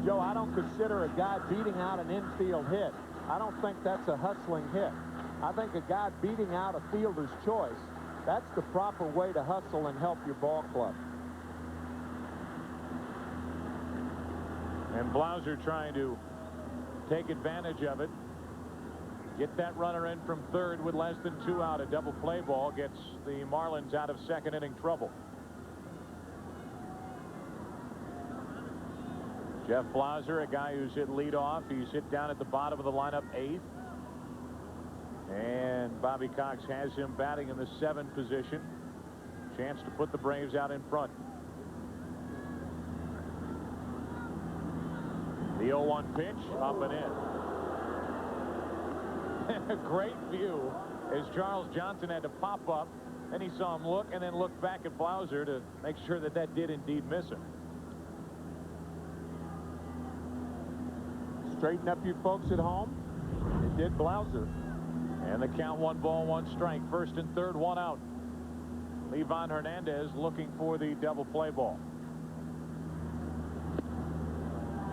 Joe, I don't consider a guy beating out an infield hit. I don't think that's a hustling hit. I think a guy beating out a fielder's choice, that's the proper way to hustle and help your ball club. And Blauser trying to take advantage of it. Get that runner in from third with less than 2 out. A double play ball gets the Marlins out of second inning trouble. Jeff Blauser, a guy who's hit leadoff. He's hit down at the bottom of the lineup, 8th. And Bobby Cox has him batting in the 7th position. Chance to put the Braves out in front. The 0-1 pitch, up and in. A great view as Charles Johnson had to pop up. Then he saw him look and then look back at Blauser to make sure that that did indeed miss him. Straighten up you folks at home. It did Blauser. And the count, 1 ball, 1 strike. First and third, one out. Levon Hernandez looking for the double play ball.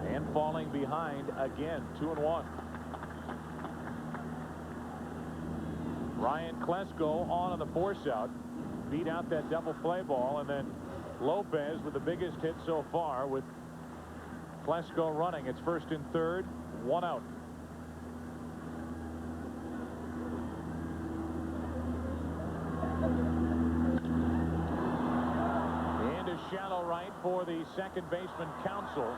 And falling behind again, 2-1. Ryan Klesko on the force out. Beat out that double play ball, and then Lopez with the biggest hit so far with Klesko running. It's first and third, one out. And a shallow right for the second baseman Counsell.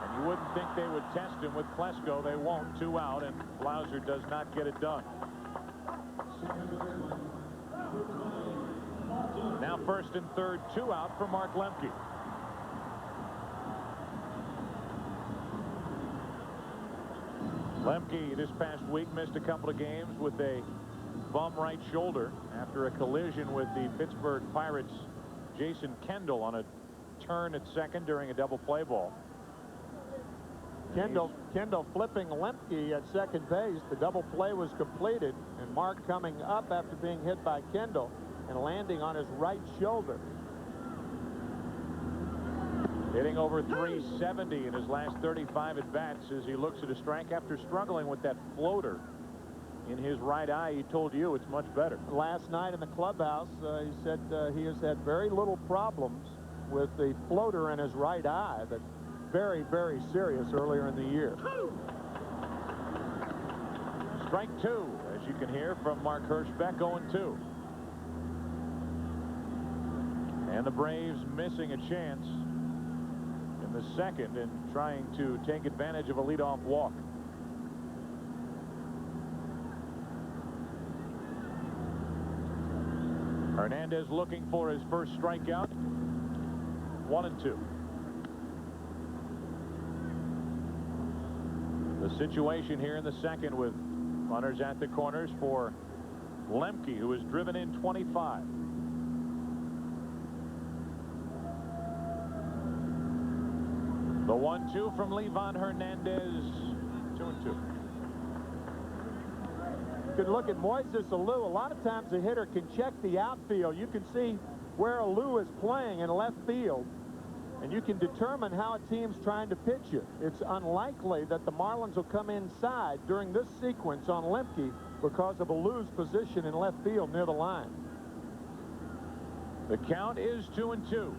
And you wouldn't think they would test him with Klesko. They won't. 2 out, and Blauser does not get it done. Now first and third, 2 out for Mark Lemke. Lemke this past week missed a couple of games with a bum right shoulder after a collision with the Pittsburgh Pirates' Jason Kendall on a turn at second during a double play ball. Kendall flipping Lemke at second base. The double play was completed, and Mark coming up after being hit by Kendall and landing on his right shoulder. Hitting over .370 in his last 35 at-bats as he looks at a strike after struggling with that floater in his right eye. He told you it's much better. Last night in the clubhouse, he said he has had very little problems with the floater in his right eye. That very, very serious earlier in the year. Strike 2, as you can hear from Mark Hirschbeck, 0-2. And the Braves missing a chance in the second and trying to take advantage of a leadoff walk. Hernandez looking for his first strikeout. 1-2. The situation here in the second with runners at the corners for Lemke, who has driven in 25. The 1-2 from Livan Hernandez. 2-2. You can look at Moises Alou. A lot of times a hitter can check the outfield. You can see where Alou is playing in left field, and you can determine how a team's trying to pitch you. It's unlikely that the Marlins will come inside during this sequence on Lemke because of Alou's position in left field near the line. The count is 2-2.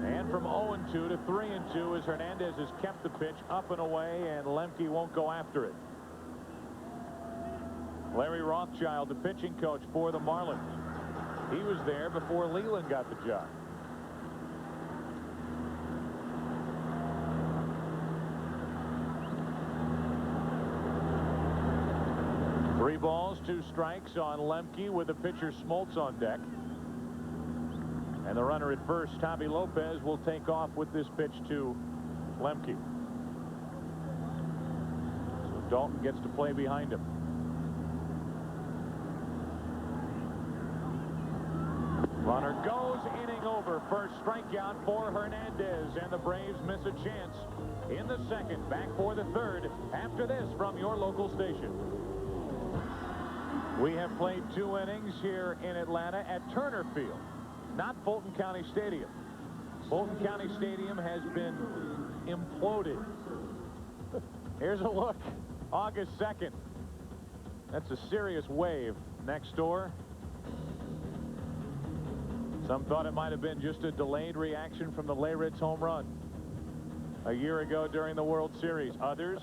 And from 0-2 to 3-2 as Hernandez has kept the pitch up and away, and Lemke won't go after it. Larry Rothschild, the pitching coach for the Marlins. He was there before Leland got the job. Three balls, 2 strikes on Lemke with the pitcher Smoltz on deck. And the runner at first, Javi Lopez, will take off with this pitch to Lemke. So Dalton gets to play behind him. Runner goes, inning over. First strikeout for Hernandez, and the Braves miss a chance in the second. Back for the third after this from your local station. We have played 2 innings here in Atlanta at Turner Field, not Fulton County Stadium. Fulton County Stadium has been imploded. Here's a look. August 2nd. That's a serious wave next door. Some thought it might have been just a delayed reaction from the Leyritz home run a year ago during the World Series. Others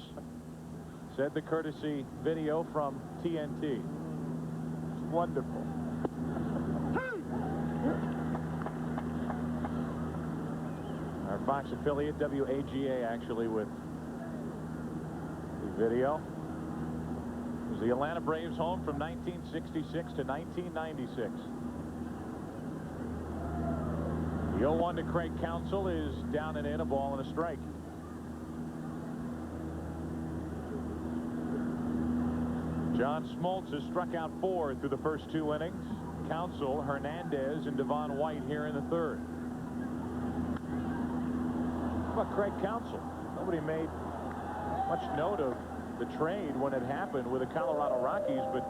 said the courtesy video from TNT. It's wonderful. Our Fox affiliate, WAGA, actually, with the video. It was the Atlanta Braves home from 1966 to 1996. The 0-1 to Craig Counsell is down and in, a ball and a strike. John Smoltz has struck out 4 through the first 2 innings. Counsell, Hernandez, and Devon White here in the third. How about Craig Counsell? Nobody made much note of the trade when it happened with the Colorado Rockies, but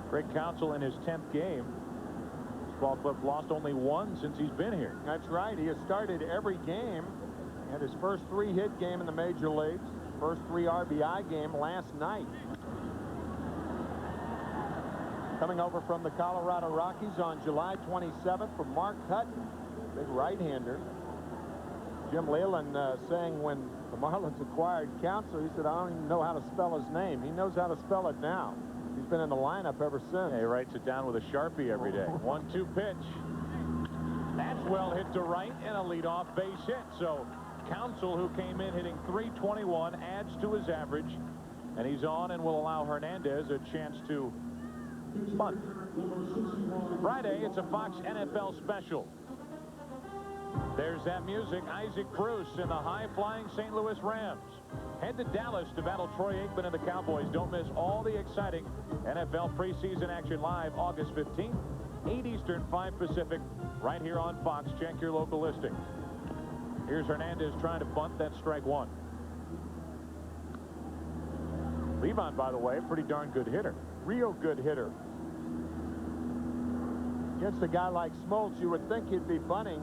Craig Counsell in his 10th game. Ball club lost only 1 since he's been here. That's right. He has started every game. Had his first 3-hit game in the major leagues. First 3 RBI game last night. Coming over from the Colorado Rockies on July 27th from Mark Hutton, big right-hander. Jim Leyland saying when the Marlins acquired Counsell, he said, I don't even know how to spell his name. He knows how to spell it now. He's been in the lineup ever since. Yeah, he writes it down with a Sharpie every day. 1-2 pitch. That's well hit to right and a leadoff base hit. So Counsell, who came in hitting .321, adds to his average, and he's on and will allow Hernandez a chance to bunt. Friday, it's a Fox NFL special. There's that music. Isaac Bruce and the high-flying St. Louis Rams head to Dallas to battle Troy Aikman and the Cowboys. Don't miss all the exciting NFL preseason action live August 15th, 8 Eastern, 5 Pacific, right here on Fox. Check your local listings. Here's Hernandez trying to bunt. That's strike 1. Livan, by the way, pretty darn good hitter. Real good hitter. Against a guy like Smoltz, you would think he'd be bunting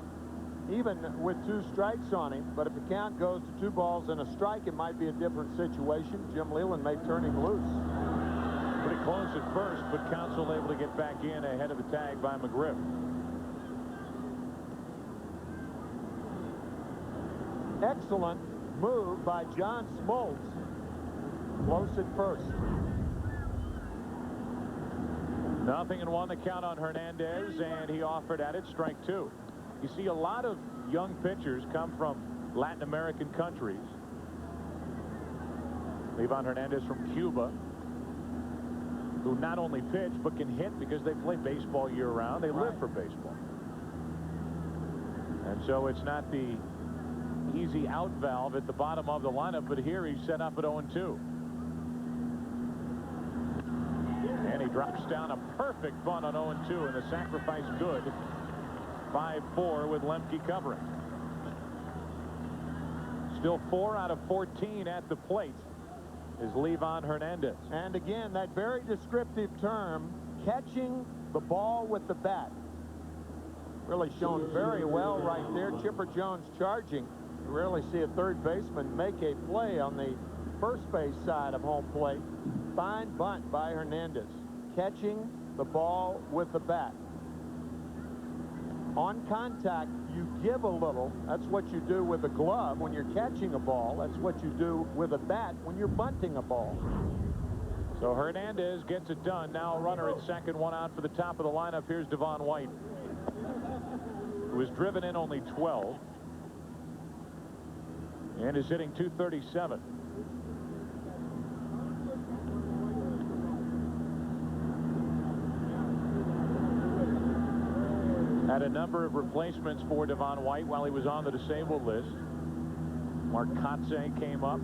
even with 2 strikes on him, but if the count goes to 2 balls and a strike, it might be a different situation. Jim Leyland may turn him loose. Pretty close at first, but Counsell able to get back in ahead of the tag by McGriff. Excellent move by John Smoltz. Close at first. 0-1 the count on Hernandez, and he offered at it, strike 2. You see a lot of young pitchers come from Latin American countries. Livan Hernandez from Cuba. who not only pitch but can hit because they play baseball year-round. They live for baseball. And so it's not the easy out valve at the bottom of the lineup, but here he's set up at 0-2. And he drops down a perfect bunt on 0-2, and the sacrifice good. 5-4 with Lemke covering. Still 4 out of 14 at the plate is Livan Hernandez. And again, that very descriptive term, catching the ball with the bat. Really shown very well right there. Chipper Jones charging. You rarely see a third baseman make a play on the first base side of home plate. Fine bunt by Hernandez. Catching the ball with the bat. On contact, you give a little. That's what you do with a glove when you're catching a ball. That's what you do with a bat when you're bunting a ball. So Hernandez gets it done. Now a runner at second, 1 out for the top of the lineup. Here's Devon White, who has driven in only 12 and is hitting .237. Had a number of replacements for Devon White while he was on the disabled list. Mark Kotze came up,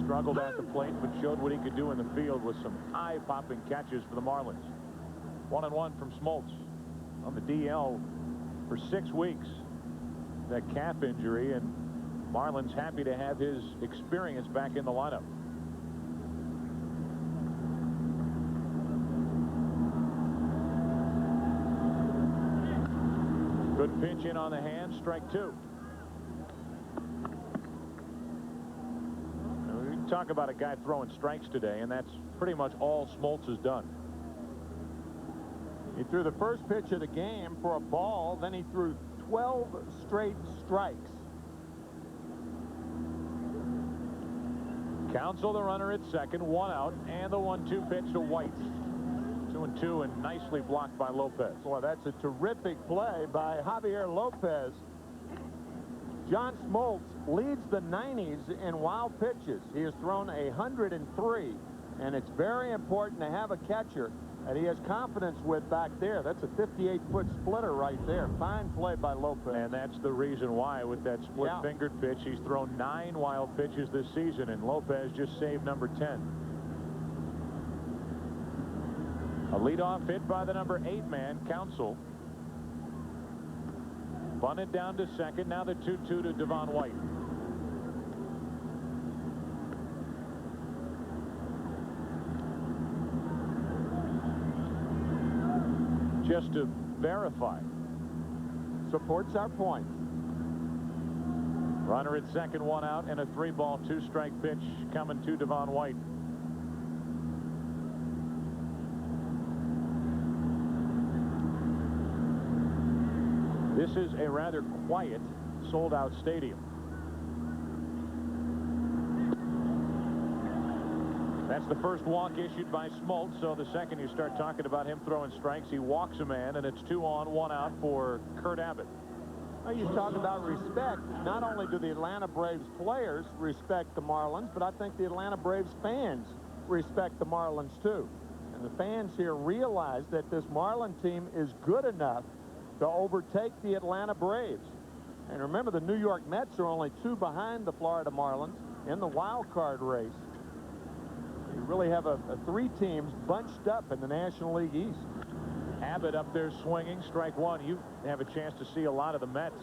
struggled at the plate, but showed what he could do in the field with some eye-popping catches for the Marlins. 1-1 from Smoltz on the DL for 6 weeks. That calf injury, and Marlins happy to have his experience back in the lineup. Good pitch in on the hand, strike 2. We talk about a guy throwing strikes today, and that's pretty much all Smoltz has done. He threw the first pitch of the game for a ball, then he threw 12 straight strikes. Counsell, the runner at second, 1 out, and the 1-2 pitch to White. 2-2, and nicely blocked by Lopez. Boy, that's a terrific play by Javier Lopez. John Smoltz leads the 90s in wild pitches. He has thrown 103, and it's very important to have a catcher that he has confidence with back there. That's a 58-foot splitter right there. Fine play by Lopez. And that's the reason why, with that split-fingered pitch, he's thrown 9 wild pitches this season, and Lopez just saved number 10. A leadoff hit by the number 8 man, Counsell. Bunted down to second. Now the 2-2 to Devon White. Just to verify. Supports our point. Runner at second, 1 out, and a 3-ball, 2-strike pitch coming to Devon White. This is a rather quiet, sold-out stadium. That's the first walk issued by Smoltz, so the second you start talking about him throwing strikes, he walks a man, and it's 2 on, 1 out for Kurt Abbott. Well, you talk about respect. Not only do the Atlanta Braves players respect the Marlins, but I think the Atlanta Braves fans respect the Marlins, too. And the fans here realize that this Marlin team is good enough to overtake the Atlanta Braves. And remember, the New York Mets are only 2 behind the Florida Marlins in the wild card race. You really have a 3 teams bunched up in the National League East. Abbott up there swinging, strike 1. You have a chance to see a lot of the Mets.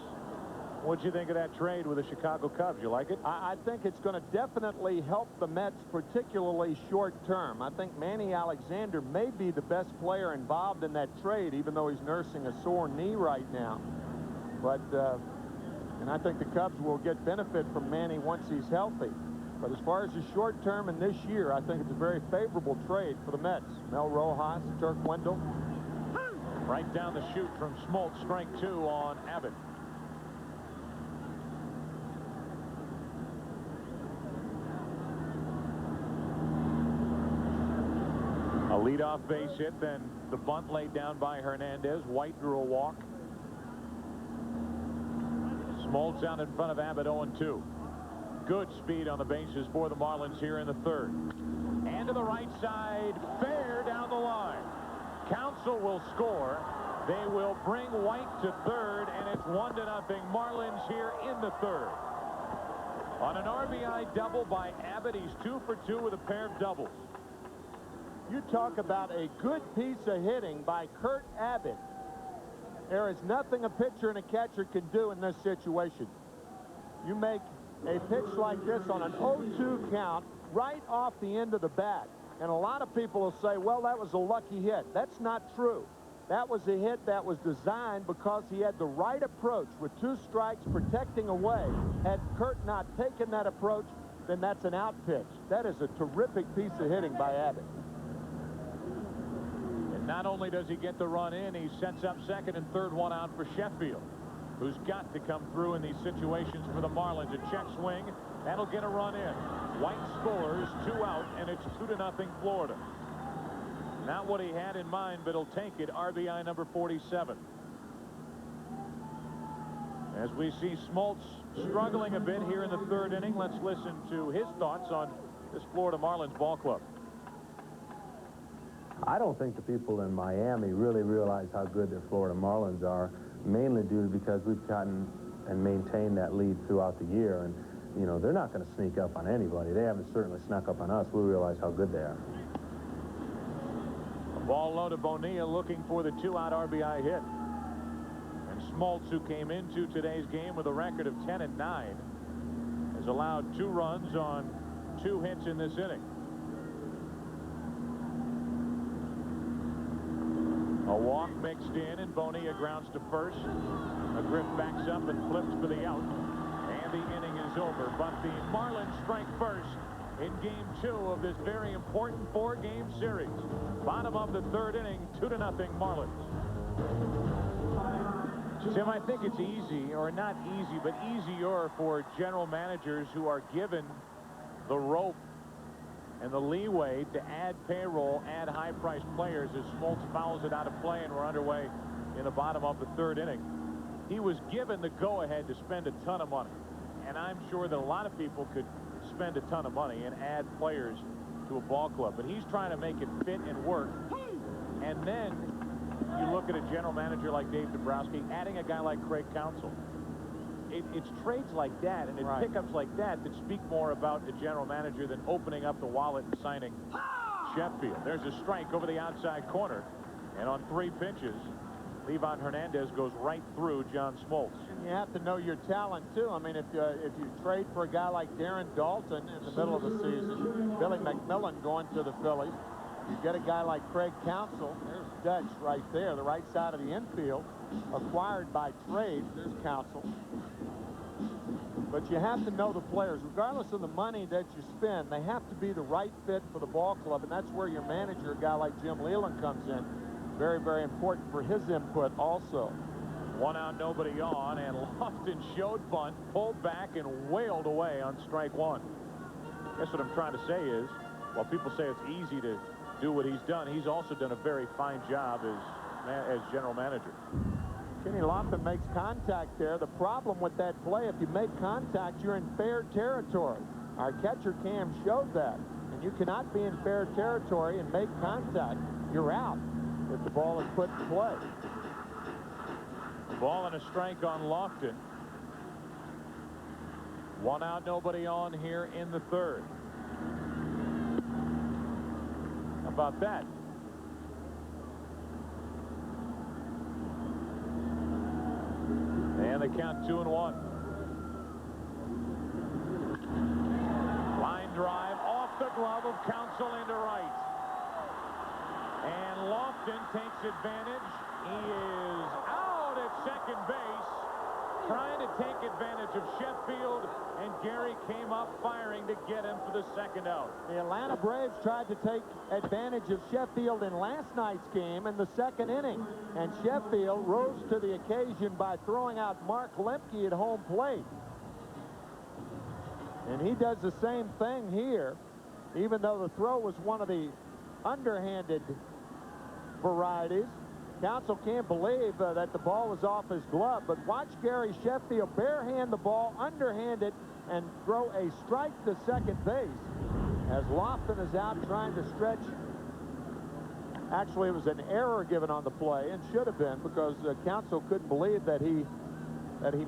What'd you think of that trade with the Chicago Cubs? You like it? I think it's going to definitely help the Mets, particularly short term. I think Manny Alexander may be the best player involved in that trade, even though he's nursing a sore knee right now. But, and I think the Cubs will get benefit from Manny once he's healthy. But as far as the short term and this year, I think it's a very favorable trade for the Mets. Mel Rojas, Turk Wendell. Right down the chute from Smoltz, strike 2 on Abbott. A leadoff base hit, then the bunt laid down by Hernandez. White drew a walk. Smoltz out in front of Abbott, 0-2. Good speed on the bases for the Marlins here in the third. And to the right side, fair down line. Council will score. They will bring White to third, and it's 1-0 Marlins here in the third. On an RBI double by Abbott, he's 2 for 2 with a pair of doubles. You talk about a good piece of hitting by Kurt Abbott. There is nothing a pitcher and a catcher can do in this situation. You make a pitch like this on an 0-2 count right off the end of the bat. And a lot of people will say, well, that was a lucky hit. That's not true. That was a hit that was designed because he had the right approach with 2 strikes protecting away. Had Kurt not taken that approach, then that's an out pitch. That is a terrific piece of hitting by Abbott. And not only does he get the run in, he sets up second and third, one out for Sheffield, who's got to come through in these situations for the Marlins. A check swing, that'll get a run in. White scores, 2 out, and it's 2-0 Florida. Not what he had in mind, but he'll take it. RBI number 47. As we see Smoltz struggling a bit here in the third inning, let's listen to his thoughts on this Florida Marlins ball club. I don't think the people in Miami really realize how good the Florida Marlins are, mainly due because we've gotten and maintained that lead throughout the year. And, you know, they're not going to sneak up on anybody. They haven't certainly snuck up on us. We realize how good they are. Ball low to Bonilla, looking for the 2-out RBI hit. And Smoltz, who came into today's game with a record of 10-9, has allowed 2 runs on 2 hits in this inning. A walk mixed in, and Bonilla grounds to first. McGriff backs up and flips for the out. And the inning is over. But the Marlins strike first in Game 2 of this very important 4-game series. Bottom of the third inning, 2-0 Marlins. Tim, I think it's easy, or not easy, but easier for general managers who are given the rope and the leeway to add payroll, add high-priced players as Smoltz fouls it out of play, and we're underway in the bottom of the third inning. He was given the go-ahead to spend a ton of money, and I'm sure that a lot of people could spend a ton of money and add players to a ball club, but he's trying to make it fit and work. And then you look at a general manager like Dave Dombrowski adding a guy like Craig Counsell. It's trades like that and it's pickups like that that speak more about the general manager than opening up the wallet and signing Sheffield. There's a strike over the outside corner, and on 3 pitches, Livan Hernandez goes right through John Smoltz. And you have to know your talent, too. I mean, if you trade for a guy like Darren Dalton in the middle of the season, Billy McMillan going to the Phillies, you get a guy like Craig Counsell. There's Dutch right there, the right side of the infield, acquired by trade. There's Counsell. But you have to know the players. Regardless of the money that you spend, they have to be the right fit for the ball club, and that's where your manager, a guy like Jim Leland, comes in. Very, very important for his input also. 1 out, nobody on, and Lofton showed bunt, pulled back, and wailed away on strike 1. I guess what I'm trying to say is, while people say it's easy to do what he's done, he's also done a very fine job as general manager. Kenny Lofton makes contact there. The problem with that play, if you make contact, you're in fair territory. Our catcher Cam showed that. And you cannot be in fair territory and make contact. You're out if the ball is put in play. Ball and a strike on Lofton. 1 out, nobody on here in the third. How about that? And they count 2-1. Line drive off the glove of Counsell into right. And Lofton takes advantage. He is out at second base, trying to take advantage of Sheffield, and Gary came up firing to get him for the second out. The Atlanta Braves tried to take advantage of Sheffield in last night's game in the second inning, and Sheffield rose to the occasion by throwing out Mark Lemke at home plate. And he does the same thing here, even though the throw was one of the underhanded varieties. Counsell can't believe that the ball was off his glove, but watch Gary Sheffield barehand the ball, underhand it, and throw a strike to second base as Lofton is out trying to stretch Actually, it was an error given on the play, and should have been, because counsel couldn't believe that he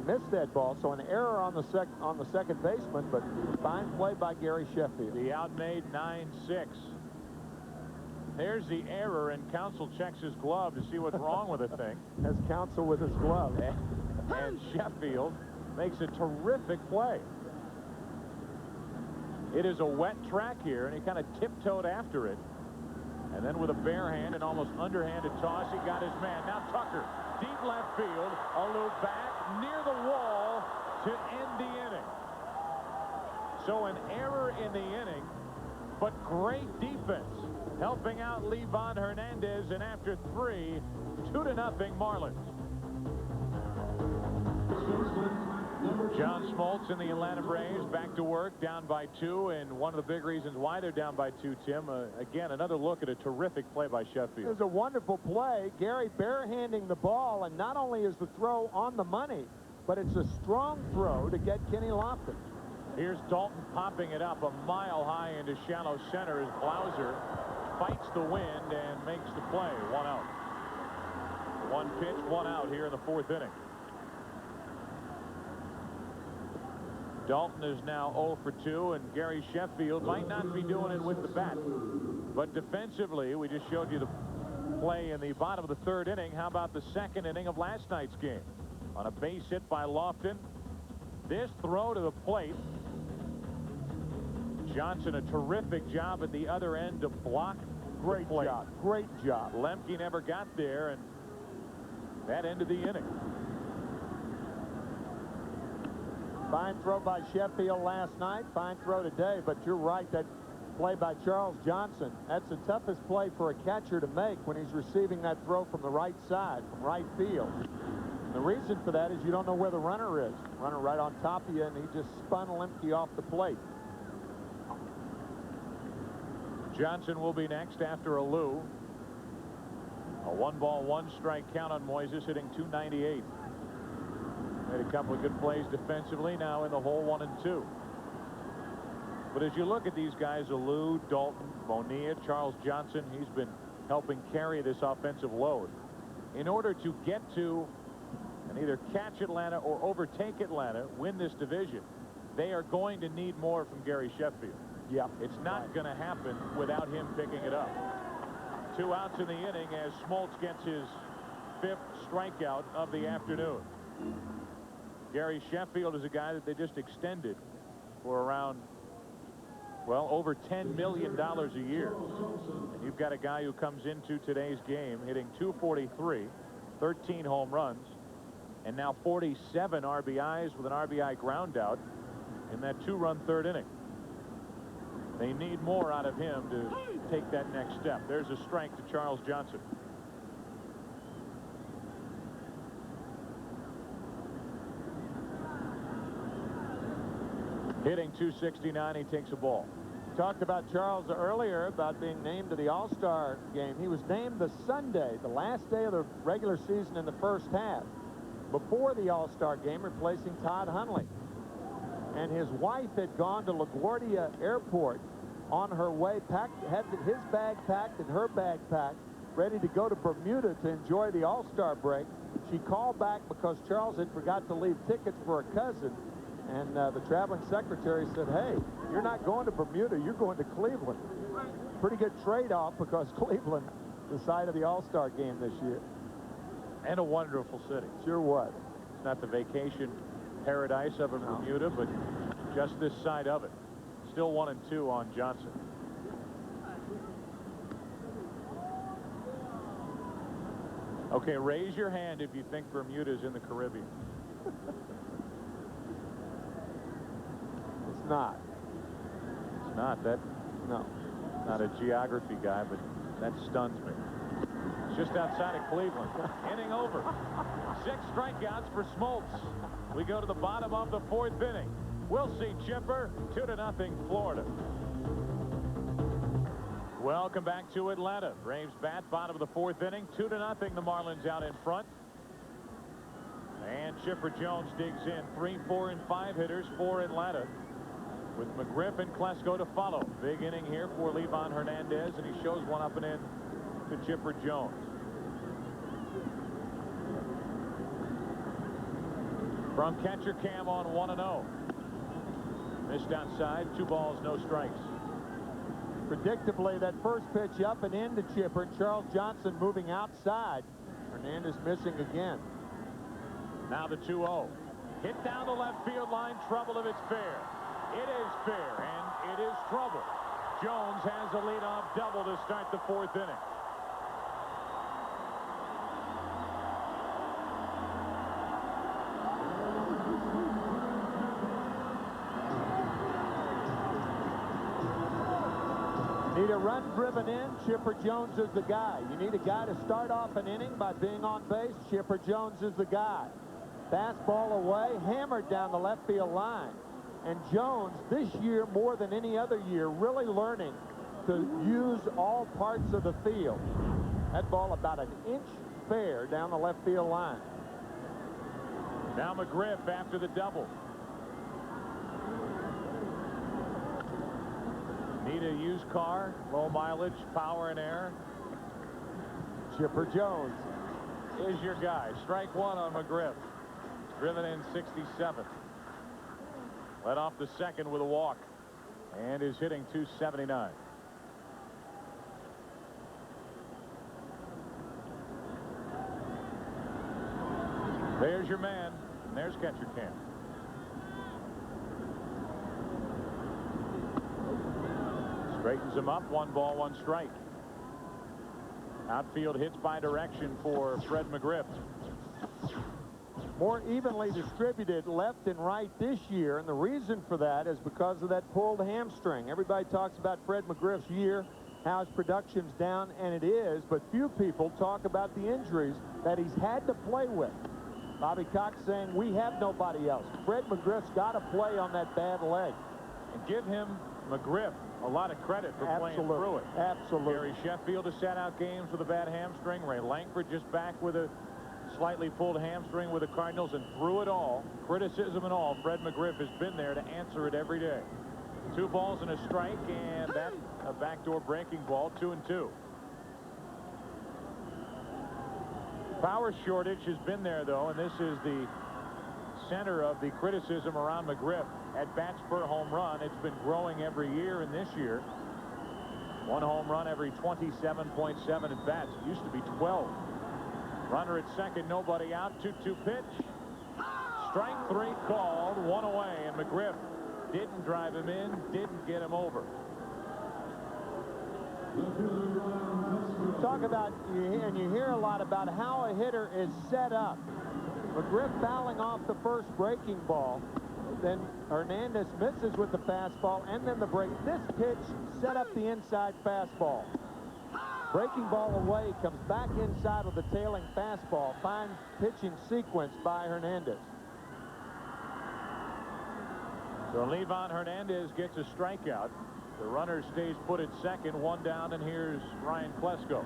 missed that ball. So an error on the second baseman, but fine play by Gary Sheffield. The out made 9-6. There's the error, and counsel checks his glove to see what's wrong with the thing. As counsel with his glove. And Sheffield makes a terrific play. It is a wet track here, and he kind of tiptoed after it. And then with a bare hand and almost underhanded toss, he got his man. Now Tucker, deep left field, a loop back near the wall to end the inning. So an error in the inning, but great defense, helping out Levon Hernandez, and after 3, 2-0 Marlins. John Smoltz and the Atlanta Braves back to work, down by 2, and one of the big reasons why they're down by 2, Tim, again, another look at a terrific play by Sheffield. It was a wonderful play. Gary barehanding the ball, and not only is the throw on the money, but it's a strong throw to get Kenny Lofton. Here's Dalton popping it up a mile high into shallow center as Blauser fights the wind and makes the play. 1 out. 1 pitch, 1 out here in the 4th inning. Dalton is now 0 for 2, and Gary Sheffield might not be doing it with the bat. But defensively, we just showed you the play in the bottom of the 3rd inning. How about the 2nd inning of last night's game? On a base hit by Lofton. This throw to the plate. Johnson, a terrific job at the other end to block. Great job. Great job. Lemke never got there, and that ended the inning. Fine throw by Sheffield last night. Fine throw today, but you're right, that play by Charles Johnson, that's the toughest play for a catcher to make when he's receiving that throw from the right side, from right field. And the reason for that is you don't know where the runner is. Runner right on top of you, and he just spun Lemke off the plate. Johnson will be next after a Lou. A 1-ball, 1-strike count on Moises, hitting .298. Made a couple of good plays defensively, now in the hole 1 and 2. But as you look at these guys, Alou, Dalton, Bonilla, Charles Johnson, he's been helping carry this offensive load. In order to get to and either catch Atlanta or overtake Atlanta, win this division, they are going to need more from Gary Sheffield. Yeah, it's not going to happen without him picking it up. 2 outs in the inning as Smoltz gets his 5th strikeout of the afternoon. Gary Sheffield is a guy that they just extended for around, well, over $10 million a year. And you've got a guy who comes into today's game hitting .243, 13 home runs, and now 47 RBIs with an RBI ground out in that 2-run 3rd inning. They need more out of him to take that next step. There's a strike to Charles Johnson. Hitting .269, he takes a ball. Talked about Charles earlier about being named to the All-Star game. He was named the Sunday, the last day of the regular season in the first half, before the All-Star game, replacing Todd Hundley. And his wife had gone to LaGuardia Airport on her way, had his bag packed and her bag packed, ready to go to Bermuda to enjoy the All-Star break. She called back because Charles had forgot to leave tickets for a cousin. And the traveling secretary said, hey, you're not going to Bermuda, you're going to Cleveland. Pretty good trade-off, because Cleveland, the site of the All-Star game this year. And a wonderful city. Sure was. It's not the vacation paradise of Bermuda, but just this side of it. Still 1 and 2 on Johnson. Okay, raise your hand if you think Bermuda's in the Caribbean. It's not. It's not. That, no. Not a geography guy, but that stuns me. It's just outside of Cleveland. Inning over. 6 strikeouts for Smoltz. We go to the bottom of the 4th inning. We'll see, Chipper. 2-0 Florida. Welcome back to Atlanta. Braves bat, bottom of the 4th inning. 2-0, the Marlins out in front. And Chipper Jones digs in. 3, 4, and 5 hitters for Atlanta, with McGriff and Klesko to follow. Big inning here for Levon Hernandez, and he shows one up and in to Chipper Jones. From catcher Cam on 1-0. Missed outside, 2 balls, no strikes. Predictably, that first pitch up and into Chipper. Charles Johnson moving outside. Hernandez missing again. Now the 2-0. Hit down the left field line. Trouble if it's fair. It is fair, and it is trouble. Jones has a leadoff double to start the 4th inning. Need a run driven in, Chipper Jones is the guy. You need a guy to start off an inning by being on base. Chipper Jones is the guy. Fastball away, hammered down the left field line. And Jones, this year more than any other year, really learning to use all parts of the field. That ball about an inch fair down the left field line. Now McGriff after the double. Need a used car, low mileage, power and air. Chipper Jones is your guy. Strike 1 on McGriff. Driven in 67. Led off the 2nd with a walk and is hitting .279. There's your man. And there's catcher Cam. Straightens him up. 1 ball, 1 strike. Outfield hits by direction for Fred McGriff. More evenly distributed left and right this year, and the reason for that is because of that pulled hamstring. Everybody talks about Fred McGriff's year, how his production's down, and it is, but few people talk about the injuries that he's had to play with. Bobby Cox saying, we have nobody else. Fred McGriff's got to play on that bad leg. And give him, McGriff, a lot of credit for playing through it. Absolutely. Gary Sheffield has sat out games with a bad hamstring. Ray Langford just back with a slightly pulled hamstring with the Cardinals, and through it all, criticism and all, Fred McGriff has been there to answer it every day. 2 balls and a strike, and that a backdoor breaking ball, 2-2. Power shortage has been there, though, and this is the center of the criticism around McGriff. At bats per home run, it's been growing every year, and this year, 1 home run every 27.7 at bats. It used to be 12. Runner at second, nobody out. 2-2 pitch. Strike 3 called, 1 away, and McGriff didn't drive him in, didn't get him over. Talk about, and you hear a lot about how a hitter is set up. McGriff fouling off the first breaking ball. Then Hernandez misses with the fastball, and then the break. This pitch set up the inside fastball. Breaking ball away, comes back inside of the tailing fastball. Fine pitching sequence by Hernandez. So Levon Hernandez gets a strikeout. The runner stays put at second, 1 down, and here's Ryan Klesko.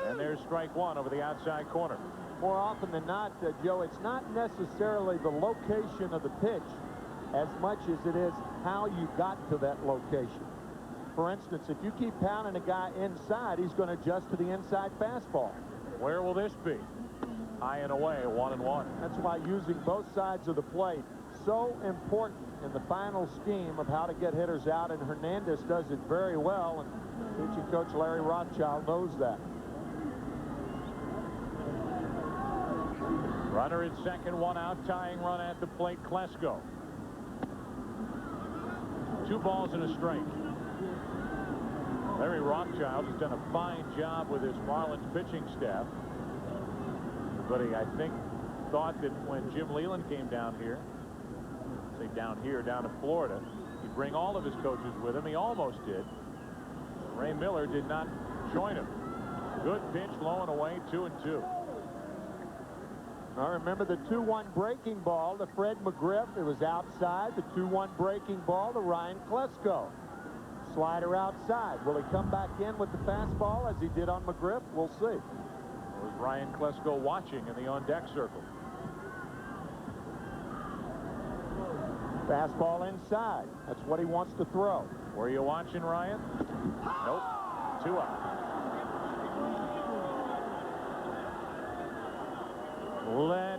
And there's strike 1 over the outside corner. More often than not, Joe, it's not necessarily the location of the pitch as much as it is how you got to that location. For instance, if you keep pounding a guy inside, he's going to adjust to the inside fastball. Where will this be? High and away, 1-1. That's why using both sides of the plate so important in the final scheme of how to get hitters out, and Hernandez does it very well, and pitching coach Larry Rothschild knows that. Runner at second, 1 out, tying run at the plate, Klesko. 2 balls and a strike. Larry Rothschild has done a fine job with his Marlins pitching staff. But he, I think, thought that when Jim Leland came down here, say down to Florida, he'd bring all of his coaches with him. He almost did. Ray Miller did not join him. Good pitch, low and away, 2-2. I remember the 2-1 breaking ball to Fred McGriff. It was outside. The 2-1 breaking ball to Ryan Klesko. Slider outside. Will he come back in with the fastball as he did on McGriff? We'll see. It was Ryan Klesko watching in the on-deck circle. Fastball inside. That's what he wants to throw. Were you watching, Ryan? Nope. 2 out.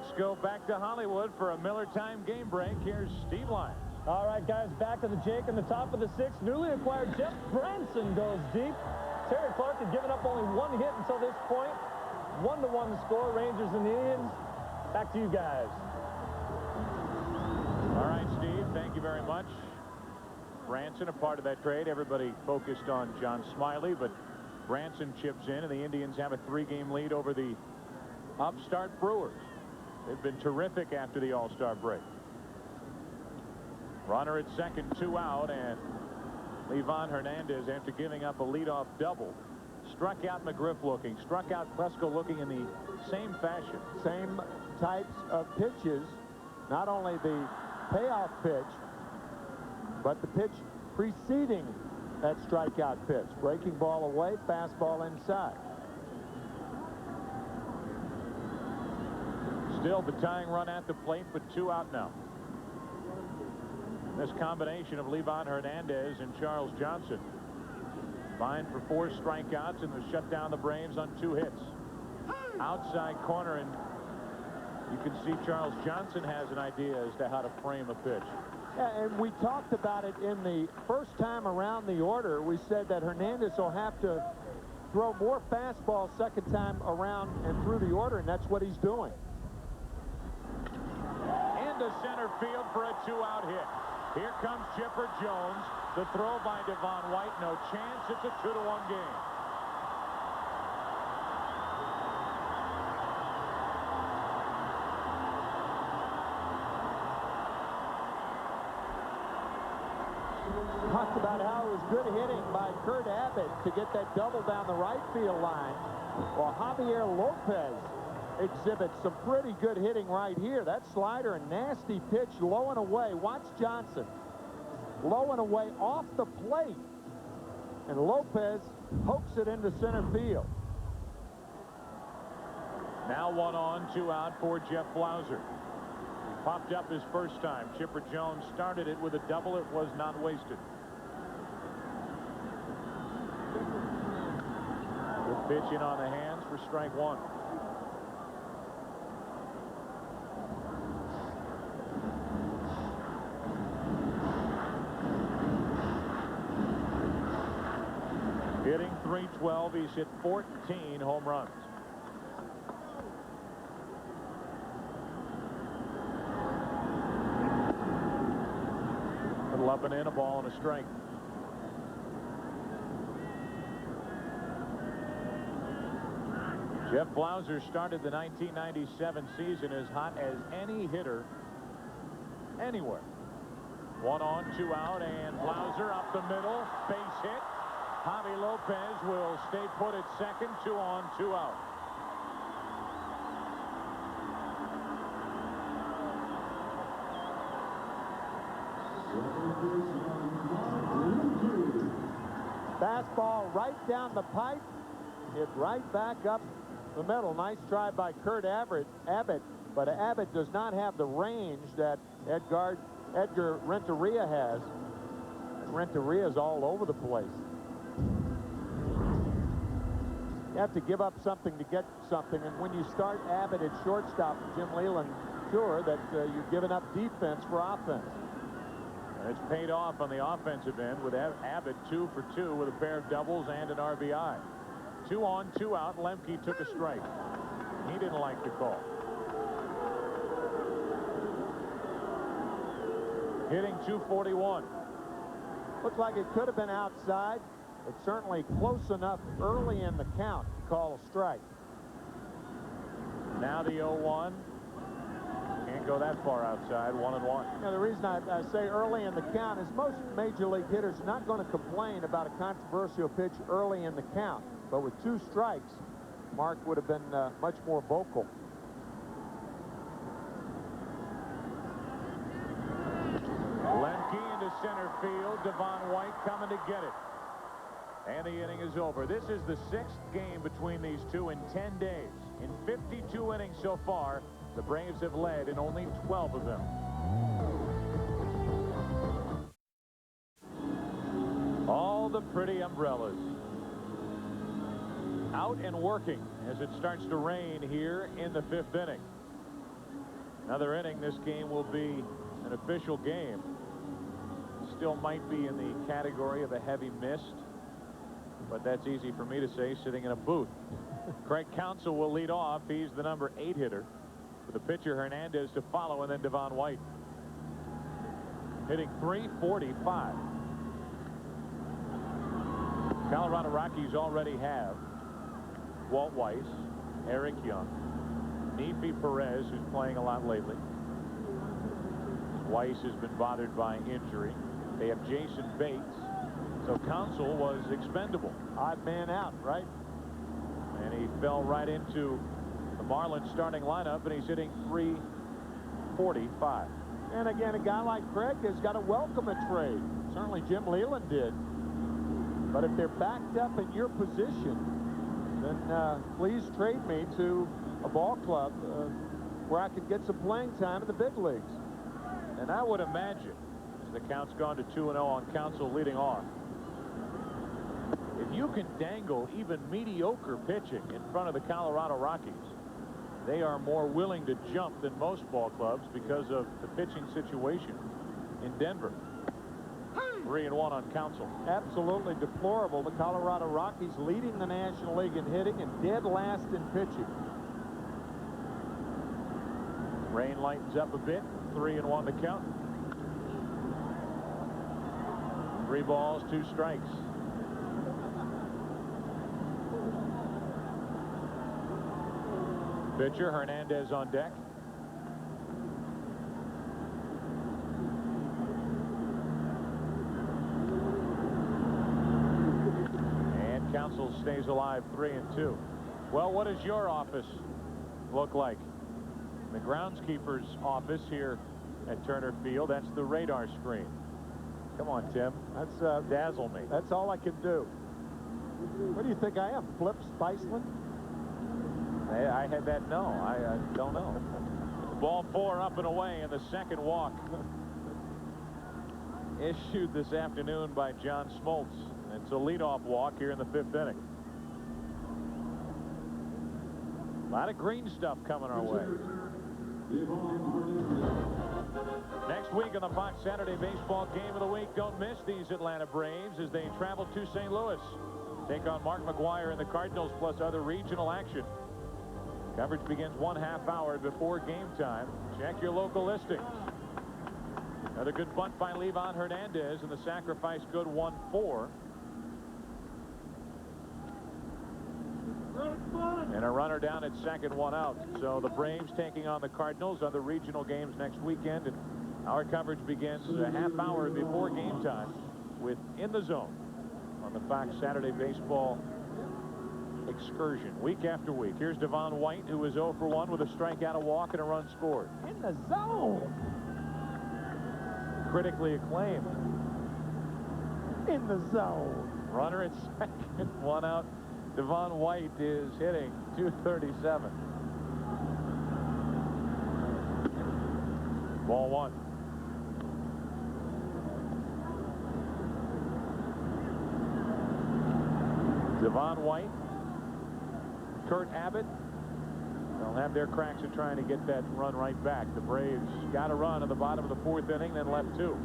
Let's go back to Hollywood for a Miller Time game break. Here's Steve Lyons. All right, guys, back to the Jake in the top of the sixth. Newly acquired Jeff Branson goes deep. Terry Clark had given up only one hit until this point. 1-1 the score, Rangers and the Indians. Back to you guys. All right, Steve, thank you very much. Branson, a part of that trade. Everybody focused on John Smiley, but Branson chips in, and the Indians have a 3-game lead over the upstart Brewers. They've been terrific after the All-Star break. Runner at second, 2 out, and Livan Hernandez, after giving up a leadoff double, struck out McGriff looking, struck out Klesko looking in the same fashion. Same types of pitches, not only the payoff pitch, but the pitch preceding that strikeout pitch. Breaking ball away, fastball inside. Still the tying run at the plate, but 2 out now. This combination of Livan Hernandez and Charles Johnson combined for 4 strikeouts and has shut down the Braves on 2 hits. Outside corner, and you can see Charles Johnson has an idea as to how to frame a pitch. Yeah, and we talked about it in the first time around the order. We said that Hernandez will have to throw more fastballs second time around and through the order, and that's what he's doing. Into center field for a 2-out hit. Here comes Chipper Jones. The throw by Devon White, no chance. It's a 2-1 game. Talked about how it was good hitting by Kurt Abbott to get that double down the right field line. Well, Javier Lopez exhibits some pretty good hitting right here. That slider, a nasty pitch, low and away. Watch Johnson. Low and away off the plate. And Lopez pokes it into center field. Now 1 on, 2 out for Jeff Blauser. He popped up his first time. Chipper Jones started it with a double. It was not wasted. Good pitch in on the hands for strike 1. Hitting .312. He's hit 14 home runs. Little up and in, a ball and a strike. Jeff Blauser started the 1997 season as hot as any hitter anywhere. 1 on, 2 out, and Blauser up the middle, base hit. Javi Lopez will stay put at second. 2 on, 2 out. Fastball right down the pipe. Hit right back up the middle. Nice try by Kurt Abbott, but Abbott does not have the range that Edgar Renteria has. Renteria's all over the place. You have to give up something to get something, and when you start Abbott at shortstop, Jim Leland, sure that you're giving up defense for offense. And it's paid off on the offensive end with Abbott 2 for 2 with a pair of doubles and an RBI. 2 on, 2 out. Lemke took a strike. He didn't like the call. Hitting .241. Looks like it could have been outside. It's certainly close enough early in the count to call a strike. Now the 0-1. Can't go that far outside. 1-1. Now, the reason I say early in the count is most major league hitters are not going to complain about a controversial pitch early in the count. But with 2 strikes, Mark would have been much more vocal. Lemke into center field. Devon White coming to get it. And the inning is over. This is the 6th game between these two in 10 days. In 52 innings so far, the Braves have led in only 12 of them. All the pretty umbrellas out and working as it starts to rain here in the 5th inning. Another inning, this game will be an official game. Still might be in the category of a heavy mist, but that's easy for me to say sitting in a booth. Craig Counsell will lead off. He's the number 8 hitter. With the pitcher Hernandez to follow, and then Devon White. Hitting .345. Colorado Rockies already have Walt Weiss, Eric Young, Nefi Perez, who's playing a lot lately. Weiss has been bothered by injury. They have Jason Bates. So Counsell was expendable. Odd man out, right? And he fell right into the Marlins starting lineup, and he's hitting .345. And again, a guy like Craig has got to welcome a trade. Certainly Jim Leland did. But if they're backed up in your position, then please trade me to a ball club where I could get some playing time in the big leagues. And I would imagine, as the count's gone to 2-0 on Counsell leading off, if you can dangle even mediocre pitching in front of the Colorado Rockies, they are more willing to jump than most ball clubs because of the pitching situation in Denver. 3-1 on Counsell. Absolutely deplorable. The Colorado Rockies leading the National League in hitting and dead last in pitching. Rain lightens up a bit. 3-1 the count. 3 balls, 2 strikes. Pitcher Hernandez on deck. And Counsell stays alive, 3-2. Well, what does your office look like? The groundskeeper's office here at Turner Field, that's the radar screen. Come on, Tim. That's dazzle me. That's all I can do. What do you think I am, Flip Spiceland? I had that no. I don't know. Ball 4 up and away in the second walk. Issued this afternoon by John Smoltz. It's a leadoff walk here in the 5th inning. A lot of green stuff coming our way. Next week on the Fox Saturday Baseball Game of the Week, don't miss these Atlanta Braves as they travel to St. Louis. Take on Mark McGwire and the Cardinals, plus other regional action. Coverage begins 1/2 hour before game time. Check your local listings. Another good bunt by Levon Hernandez, and the sacrifice good 1-4. And a runner down at second, 1 out. So the Braves taking on the Cardinals, other regional games next weekend. And our coverage begins a 1/2 hour before game time with In the Zone on the Fox Saturday Baseball excursion week after week. Here's Devon White, who is 0 for 1 with a strikeout, a walk, and a run scored. In the zone. Critically acclaimed. In the zone. Runner at second, 1 out. Devon White is hitting .237. Ball 1. Devon White, Kurt Abbott, they'll have their cracks at trying to get that run right back. The Braves got a run at the bottom of the 4th inning, then left 2.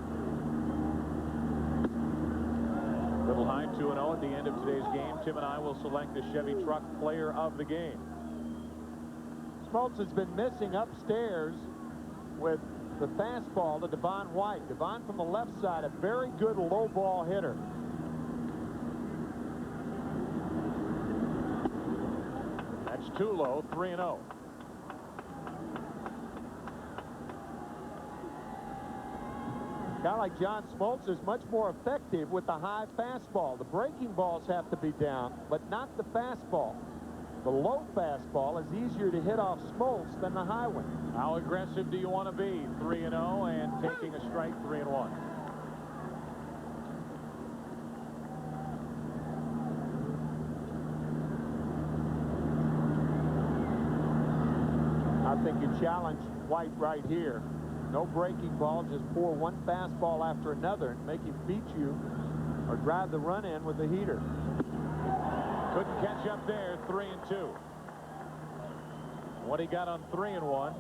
Little high, 2-0 at the end of today's game. Tim and I will select the Chevy Truck Player of the Game. Smoltz has been missing upstairs with the fastball to Devon White. Devon from the left side, a very good low ball hitter. That's too low, 3-0. A guy like John Smoltz is much more effective with the high fastball. The breaking balls have to be down, but not the fastball. The low fastball is easier to hit off Smoltz than the high one. How aggressive do you want to be? 3-0 and taking a strike, 3-1. I think you challenge White right here. No breaking ball, just pour one fastball after another and make him beat you or drive the run in with the heater. Couldn't catch up there, 3-2. What he got on 3-1,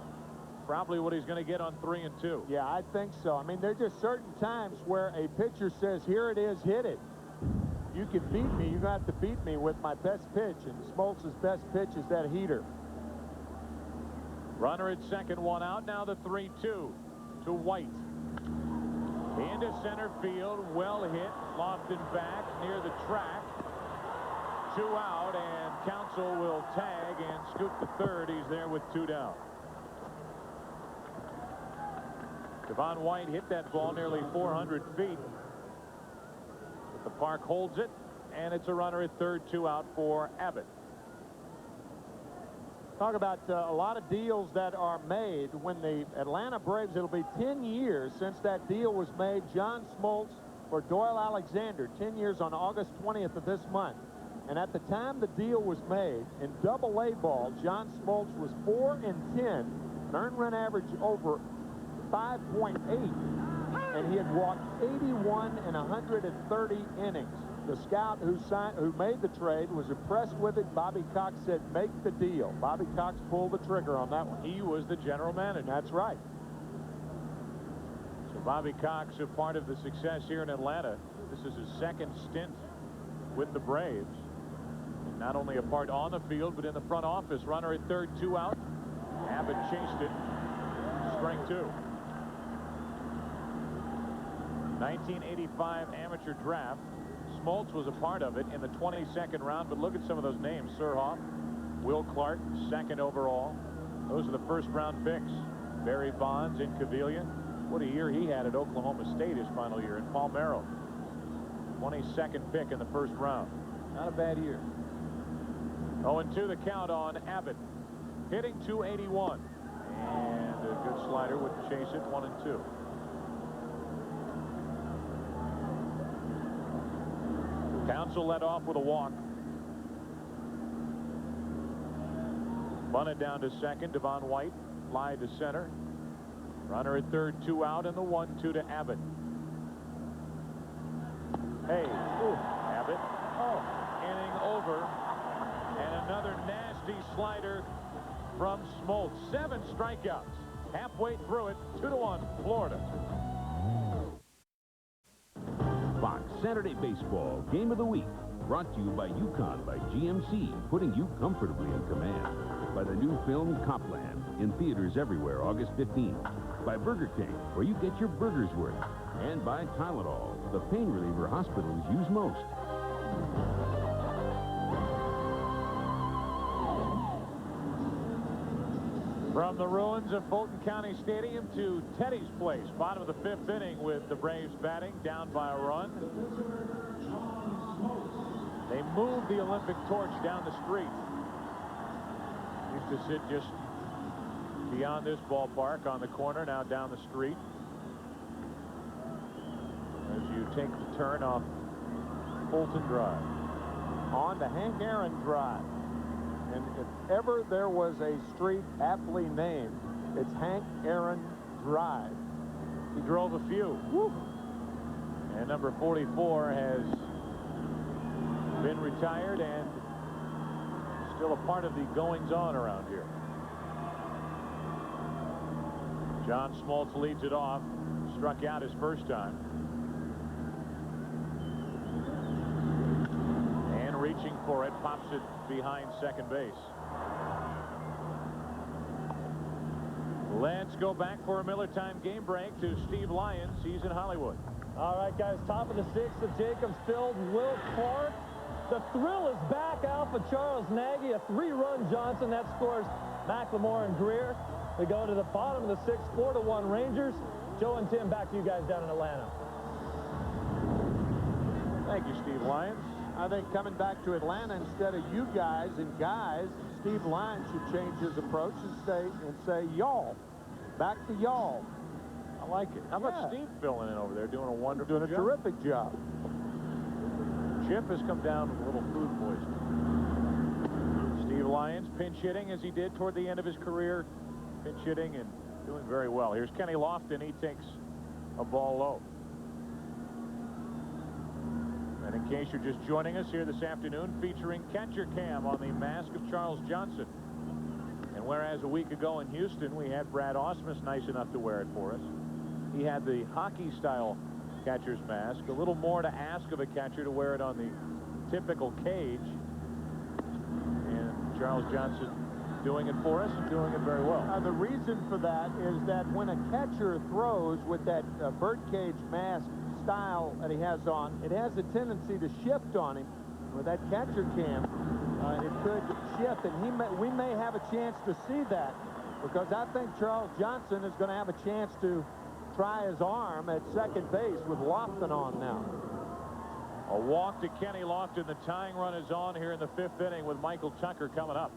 Probably what he's going to get on 3 and 2. Yeah, I think so. I mean, there's just certain times where a pitcher says, here it is, hit it. You can beat me. You have to beat me with my best pitch, and Smoltz' best pitch is that heater. Runner at second, 1 out. Now the 3-2 to White. Into center field, well hit, lofted back near the track. 2 out, and Counsell will tag and scoot to third. He's there with 2 down. Devon White hit that ball nearly 400 feet. But the park holds it, and it's a runner at third, 2 out for Abbott. Talk about a lot of deals that are made. When the Atlanta Braves, it'll be 10 years since that deal was made. John Smoltz for Doyle Alexander, 10 years on August 20th of this month. And at the time the deal was made, in Double-A ball, John Smoltz was 4 and 10, an earned run average over 5.8, and he had walked 81 in 130 innings. The scout who made the trade was impressed with it. Bobby Cox said, make the deal. Bobby Cox pulled the trigger on that one. He was the general manager. That's right. So Bobby Cox, a part of the success here in Atlanta. This is his second stint with the Braves. And not only a part on the field, but in the front office. Runner at third, 2 out. Abbott chased it. Strike 2. 1985 amateur draft. Smoltz was a part of it in the 22nd round, but look at some of those names. Surhoff, Will Clark, 2nd overall. Those are the first-round picks. Barry Bonds, Incaviglia. What a year he had at Oklahoma State his final year. And Palmeiro, 22nd pick in the first round. Not a bad year. 0-2 the count on Abbott. Hitting .281. And a good slider would chase it, 1-2. Counsell led off with a walk. Bunted down to second. Devon White fly to center. Runner at third, 2 out, and the 1-2 to Abbott. Hey, Abbott. Inning over. And another nasty slider from Smoltz. 7 strikeouts. Halfway through it, 2-1, Florida. Fox Saturday Baseball Game of the Week. Brought to you by Yukon by GMC, putting you comfortably in command. By the new film Copland, in theaters everywhere August 15th. By Burger King, where you get your burger's worth. And by Tylenol, the pain reliever hospitals use most. From the ruins of Fulton County Stadium to Teddy's Place, bottom of the 5th inning with the Braves batting, down by a run. They moved the Olympic torch down the street. Used to sit just beyond this ballpark on the corner, now down the street. As you take the turn off Fulton Drive. On to Hank Aaron Drive. And if ever there was a street aptly named, it's Hank Aaron Drive. He drove a few. Woo. And number 44 has been retired and still a part of the goings-on around here. John Smoltz leads it off. Struck out his first time. And reaching for it, pops it behind second base. Let's go back for a Miller Time game break to Steve Lyons. He's in Hollywood. All right, guys, top of the 6th at Jacobs Field, Will Clark. The thrill is back out for Charles Nagy. A 3-run Johnson that scores McLemore and Greer. We go to the bottom of the 6th, 4-1 Rangers. Joe and Tim, back to you guys down in Atlanta. Thank you, Steve Lyons. I think coming back to Atlanta, instead of you guys and guys, Steve Lyons should change his approach and say y'all. Back to y'all. I like it. How about Steve filling in over there, doing a wonderful job? Doing a terrific job. Chip has come down with a little food poisoning. Steve Lyons pinch hitting as he did toward the end of his career. Pinch hitting and doing very well. Here's Kenny Lofton. He takes a ball low. And in case you're just joining us here this afternoon, featuring Catcher Cam on the mask of Charles Johnson. And And whereas a week ago in Houston, we had Brad Ausmus nice enough to wear it for us. He had the hockey-style catcher's mask. A little more to ask of a catcher to wear it on the typical cage. And Charles Johnson doing it for us and doing it very well. The reason for that is that when a catcher throws with that birdcage mask style that he has on, it has a tendency to shift on him. With that catcher cam, it could shift, and we may have a chance to see that, because I think Charles Johnson is going to have a chance to try his arm at second base with Lofton on now. A walk to Kenny Lofton. The tying run is on here in the 5th inning with Michael Tucker coming up.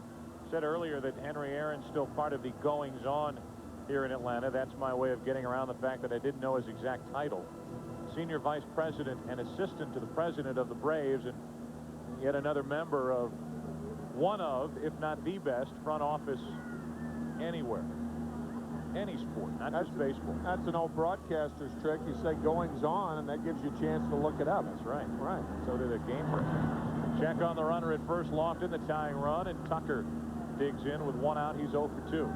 Said earlier that Henry Aaron's still part of the goings-on here in Atlanta. That's my way of getting around the fact that I didn't know his exact title. Senior Vice President and Assistant to the President of the Braves, and yet another member of one of, if not the best, front office anywhere. Any sport, not just baseball. That's an old broadcaster's trick. You say goings on, and that gives you a chance to look it up. That's right. Right. So did a game breaker. Check on the runner at first, Lofton, the tying run, and Tucker digs in with 1 out. He's 0 for 2.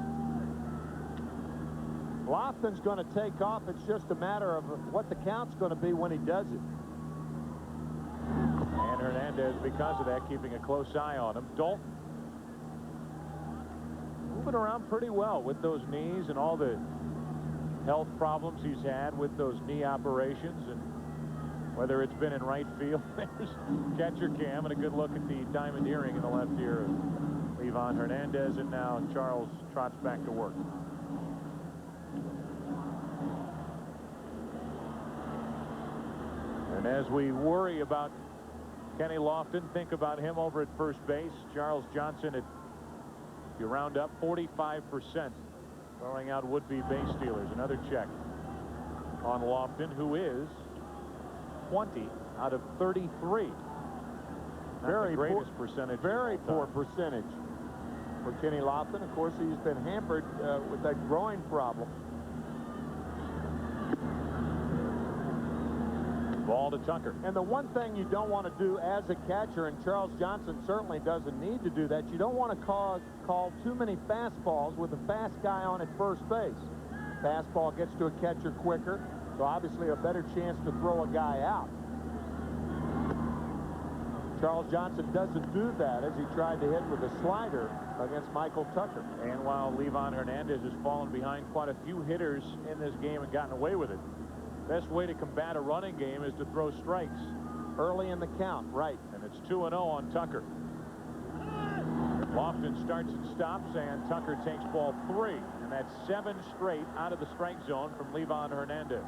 Lofton's going to take off. It's just a matter of what the count's going to be when he does it. And Hernandez, because of that, keeping a close eye on him. Dalton moving around pretty well with those knees and all the health problems he's had with those knee operations, and whether it's been in right field. There's catcher cam and a good look at the diamond earring in the left ear of Livan Hernandez, and now Charles trots back to work. And as we worry about Kenny Lofton, think about him over at first base. Charles Johnson at, if you round up, 45%, throwing out would-be base stealers. Another check on Lofton, who is 20 out of 33. Not the greatest percentage. Very poor percentage for Kenny Lofton. Of course, he's been hampered with that groin problem. Ball to Tucker. And the one thing you don't want to do as a catcher, and Charles Johnson certainly doesn't need to do that, you don't want to call too many fastballs with a fast guy on at first base. Fastball gets to a catcher quicker, so obviously a better chance to throw a guy out. Charles Johnson doesn't do that, as he tried to hit with a slider against Michael Tucker. And while Livan Hernandez has fallen behind quite a few hitters in this game and gotten away with it, best way to combat a running game is to throw strikes early in the count, right? And it's 2-0 on Tucker. Lofton starts and stops, and Tucker takes ball 3, and that's 7 straight out of the strike zone from Livan Hernandez.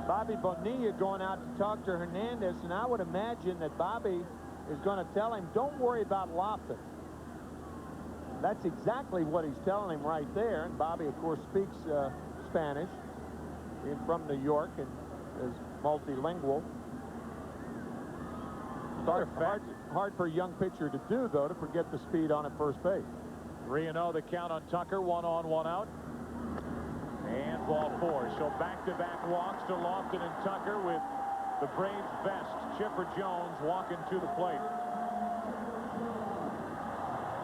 Bobby Bonilla going out to talk to Hernandez, and I would imagine that Bobby is going to tell him, don't worry about Lofton. That's exactly what he's telling him right there. And Bobby, of course, speaks Spanish, being from New York, and is multilingual. Hard for a young pitcher to do, though, to forget the speed on at first base. 3-0 the count on Tucker. 1 on, 1 out. And ball 4. So back-to-back walks to Lofton and Tucker, with the Braves' best, Chipper Jones, walking to the plate.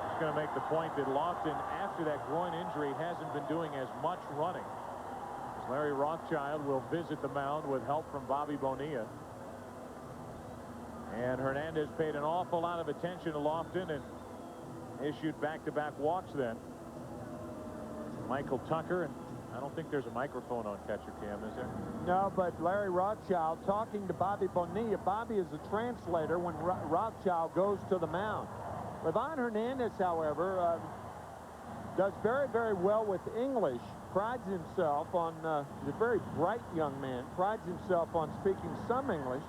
Just going to make the point that Lofton, after that groin injury, hasn't been doing as much running. As Larry Rothschild will visit the mound with help from Bobby Bonilla. And Hernandez paid an awful lot of attention to Lofton and issued back-to-back walks then. Michael Tucker, and I don't think there's a microphone on catcher cam, is there? No, but Larry Rothschild talking to Bobby Bonilla. Bobby is the translator when Rothschild goes to the mound. Livan Hernandez, however, does very, very well with English. Prides himself on, he's a very bright young man, prides himself on speaking some English.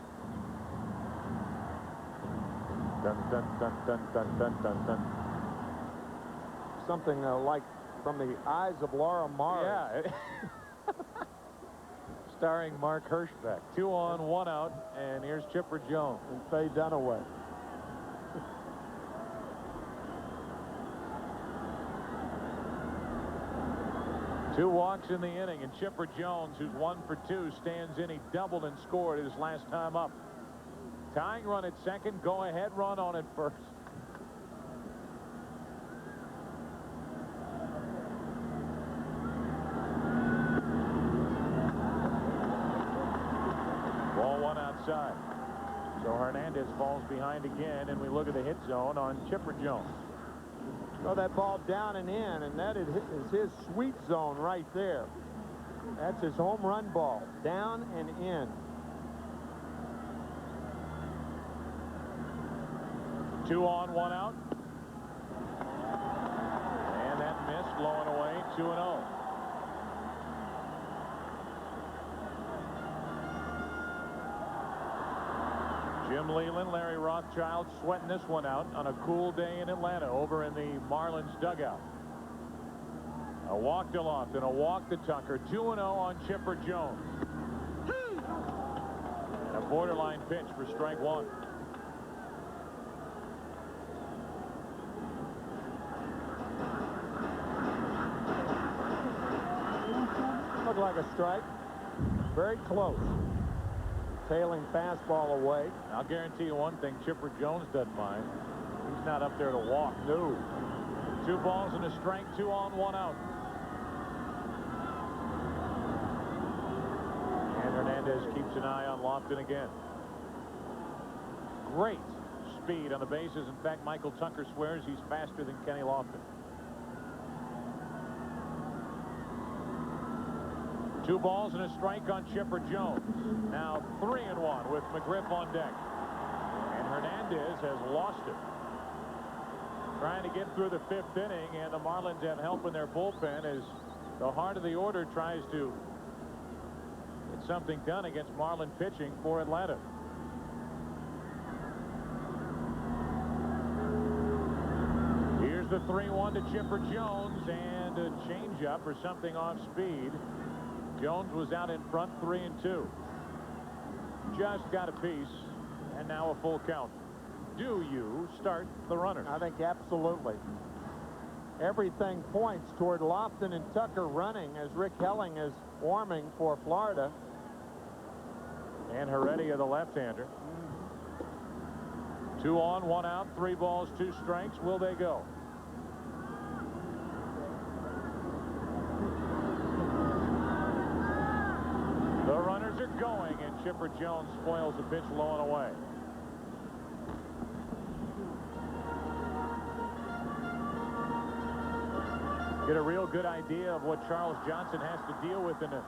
Dun, dun, dun, dun, dun, dun, dun, dun. Something like From the Eyes of Laura Mars. Yeah. Starring Mark Hirschbeck. 2 on, 1 out, and here's Chipper Jones. And Faye Dunaway. Two walks in the inning, and Chipper Jones, who's 1 for 2, stands in. He doubled and scored his last time up. Tying run at second, go-ahead run on at first. Hernandez falls behind again, and we look at the hit zone on Chipper Jones. Throw that ball down and in, and that is his sweet zone right there. That's his home run ball, down and in. 2 on, 1 out. And that miss blowing away, 2-0. Jim Leland, Larry Rothschild sweating this one out on a cool day in Atlanta over in the Marlins dugout. A walk to Lofton and a walk to Tucker. 2-0 on Chipper Jones. And a borderline pitch for strike one. Looked like a strike. Very close. Tailing fastball away. I'll guarantee you one thing, Chipper Jones doesn't mind. He's not up there to walk. No. 2 balls and a strike, 2 on, 1 out. And Hernandez keeps an eye on Lofton again. Great speed on the bases. In fact, Michael Tucker swears he's faster than Kenny Lofton. 2 balls and a strike on Chipper Jones. Now 3-1 with McGriff on deck. And Hernandez has lost it. Trying to get through the 5th inning, and the Marlins have help in their bullpen as the heart of the order tries to get something done against Marlin pitching for Atlanta. Here's the 3-1 to Chipper Jones, and a changeup or something off speed. Jones was out in front, 3-2. Just got a piece, and now a full count. Do you start the runner? I think absolutely. Everything points toward Lofton and Tucker running as Rick Helling is warming for Florida. And Heredia, the left-hander. 2 on, 1 out, 3 balls, 2 strikes. Will they go? The runners are going, and Chipper Jones spoils the pitch low and away. Get a real good idea of what Charles Johnson has to deal with, in a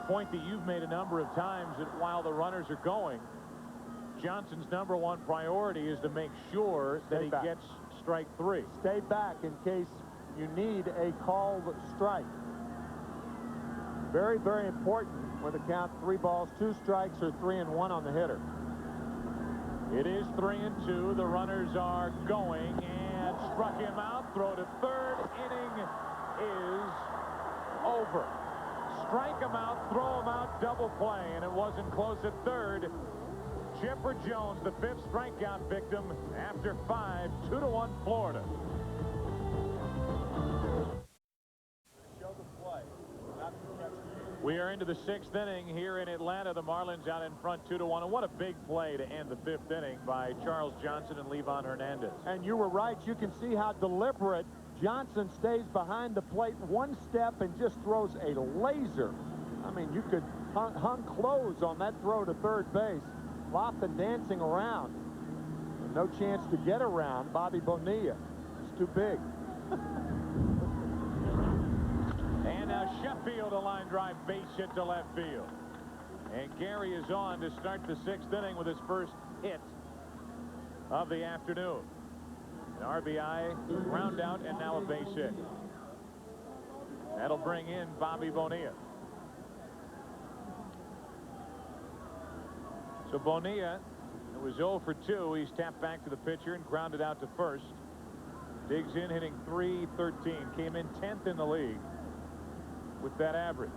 point that you've made a number of times, that while the runners are going, Johnson's #1 priority is to make sure that he gets strike 3. Stay back in case you need a called strike. Very, very important with a count 3 balls, 2 strikes, or 3-1 on the hitter. It is 3-2. The runners are going, and struck him out. Throw to third. Inning is over. Strike him out, throw him out, double play, and it wasn't close at third. Chipper Jones, the 5th strikeout victim after 5, 2-1 Florida. We are into the 6th inning here in Atlanta. The Marlins out in front 2-1. And what a big play to end the 5th inning by Charles Johnson and Levon Hernandez. And you were right. You can see how deliberate Johnson stays behind the plate 1 step and just throws a laser. I mean, you could hung close on that throw to third base. Lofton dancing around. And no chance to get around Bobby Bonilla. It's too big. And now Sheffield, a line drive base hit to left field. And Gary is on to start the 6th inning with his first hit of the afternoon. An RBI, ground out, and now a base hit. That'll bring in Bobby Bonilla. So Bonilla, it was 0 for 2. He's tapped back to the pitcher and grounded out to first. Digs in, hitting .313. Came in 10th in the league with that average.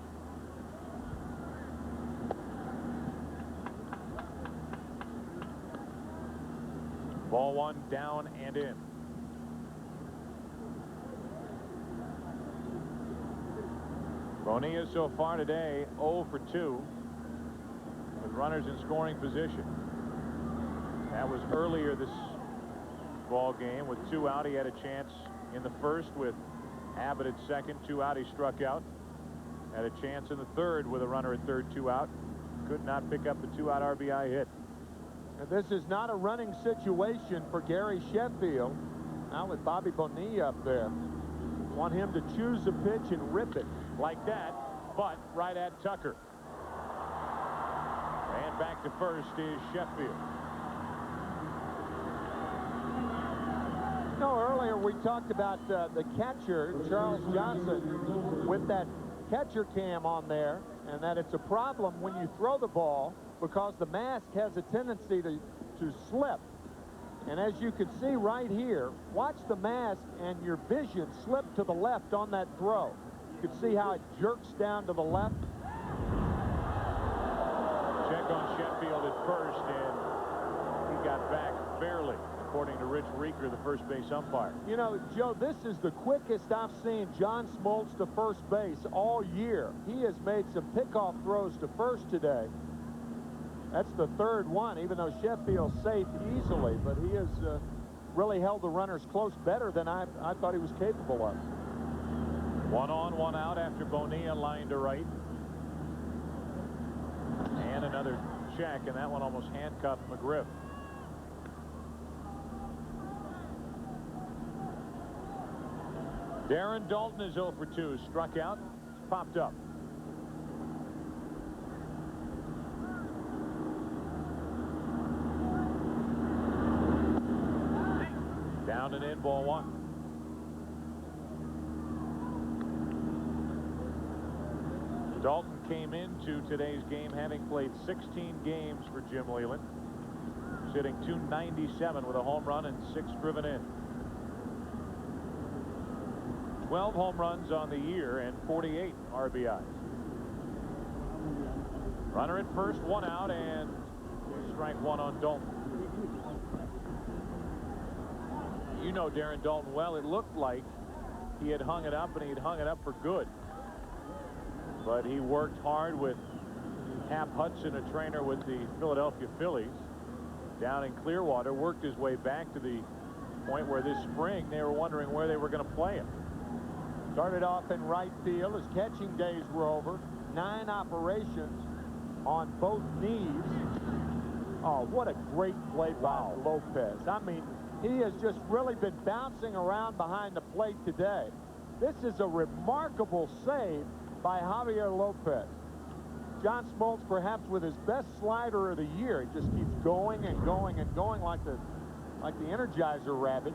Ball 1 down and in. Bonilla so far today 0 for 2 with runners in scoring position. That was earlier this ball game with 2 out. He had a chance in the first with Abbott at second, 2 out. He struck out. Had a chance in the third with a runner at third, 2 out. Could not pick up the 2-out RBI hit. And this is not a running situation for Gary Sheffield. Now with Bobby Bonilla up there. Want him to choose a pitch and rip it. Like that, but right at Tucker. And back to first is Sheffield. You know, earlier we talked about the catcher, Charles Johnson, with that catcher cam on there, and that it's a problem when you throw the ball because the mask has a tendency to slip. And as you can see right here, watch the mask and your vision slip to the left on that throw. You can see how it jerks down to the left. Check on Sheffield at first, and he got back barely, according to Rich Reeker, the first base umpire. You know, Joe, this is the quickest I've seen John Smoltz to first base all year. He has made some pickoff throws to first today. That's the third one, even though Sheffield's safe easily, but he has really held the runners close better than I thought he was capable of. 1 on, 1 out after Bonilla lined to right. And another check, and that one almost handcuffed McGriff. Darren Dalton is 0 for 2, struck out, popped up. Down and in, ball 1. Dalton came into today's game having played 16 games for Jim Leyland, sitting .297 with a home run and 6 driven in. 12 home runs on the year and 48 RBIs. Runner at first, 1 out, and strike 1 on Dalton. You know Darren Dalton well. It looked like he had hung it up, and he had hung it up for good. But he worked hard with Hap Hudson, a trainer with the Philadelphia Phillies, down in Clearwater, worked his way back to the point where this spring they were wondering where they were going to play him. Started off in right field. His catching days were over. 9 operations on both knees. Oh, what a great play by Lopez. I mean, he has just really been bouncing around behind the plate today. This is a remarkable save by Javier Lopez. John Smoltz perhaps with his best slider of the year. He just keeps going and going and going like the Energizer rabbit.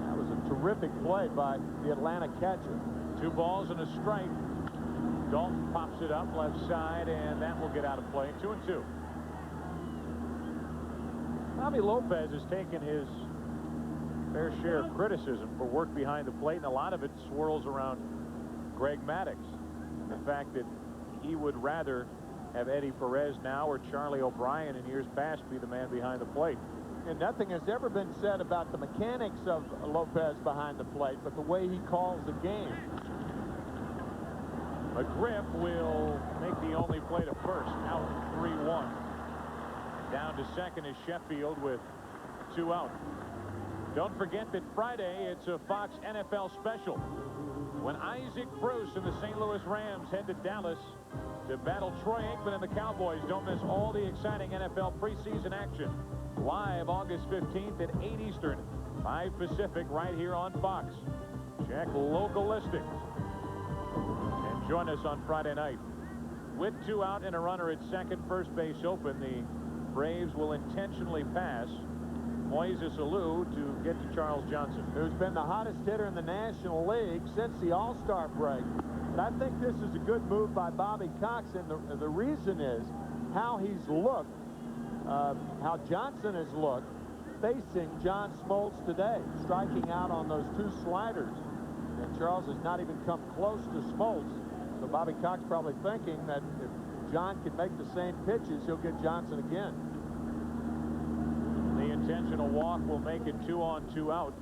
That was a terrific play by the Atlanta catcher. 2 balls and a strike. Dalton pops it up left side, and that will get out of play. 2-2. Javi Lopez has taken his fair share of criticism for work behind the plate, and a lot of it swirls around Greg Maddux. The fact that he would rather have Eddie Perez now or Charlie O'Brien in years past be the man behind the plate. And nothing has ever been said about the mechanics of Lopez behind the plate, but the way he calls the game. McGriff will make the only play to first. Out 3-1. Down to second is Sheffield with 2 out. Don't forget that Friday it's a Fox NFL special when Isaac Bruce and the St. Louis Rams head to Dallas to battle Troy Aikman and the Cowboys. Don't miss all the exciting NFL preseason action live August 15th at 8 Eastern, 5 Pacific, right here on Fox. Check local listings and join us on Friday night. With 2 out and a runner at second, first base open, the Braves will intentionally pass Moises Alou to get to Charles Johnson, who's been the hottest hitter in the National League since the All-Star break. But I think this is a good move by Bobby Cox, and the reason is how he's looked, how Johnson has looked facing John Smoltz today, striking out on those 2 sliders. And Charles has not even come close to Smoltz. So Bobby Cox probably thinking that if John can make the same pitches, he'll get Johnson again. The intentional walk will make it 2 on, 2 out.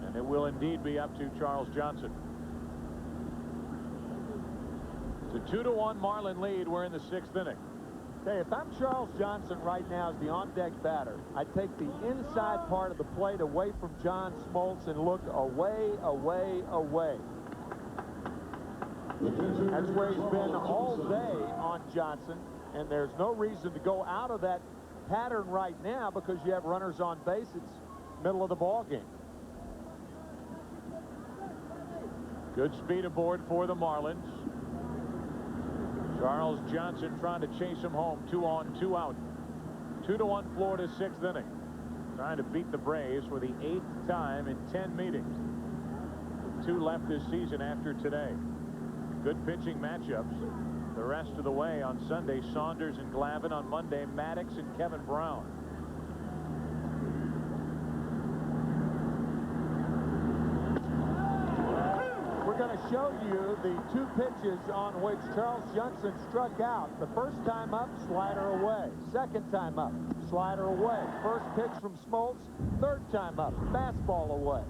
And it will indeed be up to Charles Johnson. It's a 2-1 Marlin lead. We're in the 6th inning. Hey, if I'm Charles Johnson right now as the on-deck batter, I take the inside part of the plate away from John Smoltz and look away, away, away. That's where he's been all day on Johnson. and there's no reason to go out of that pattern right now because you have runners on base. It's middle of the ball game. Good speed aboard for the Marlins. Charles Johnson trying to chase him home. 2 on, 2 out. 2-1 Florida, 6th inning. Trying to beat the Braves for the 8th time in 10 meetings. 2 left this season after today. Good pitching matchups the rest of the way. On Sunday, Saunders and Glavine. On Monday, Maddox and Kevin Brown. We're going to show you the 2 pitches on which Charles Johnson struck out. The first time up, slider away. Second time up, slider away. First pitch from Smoltz, third time up, fastball away.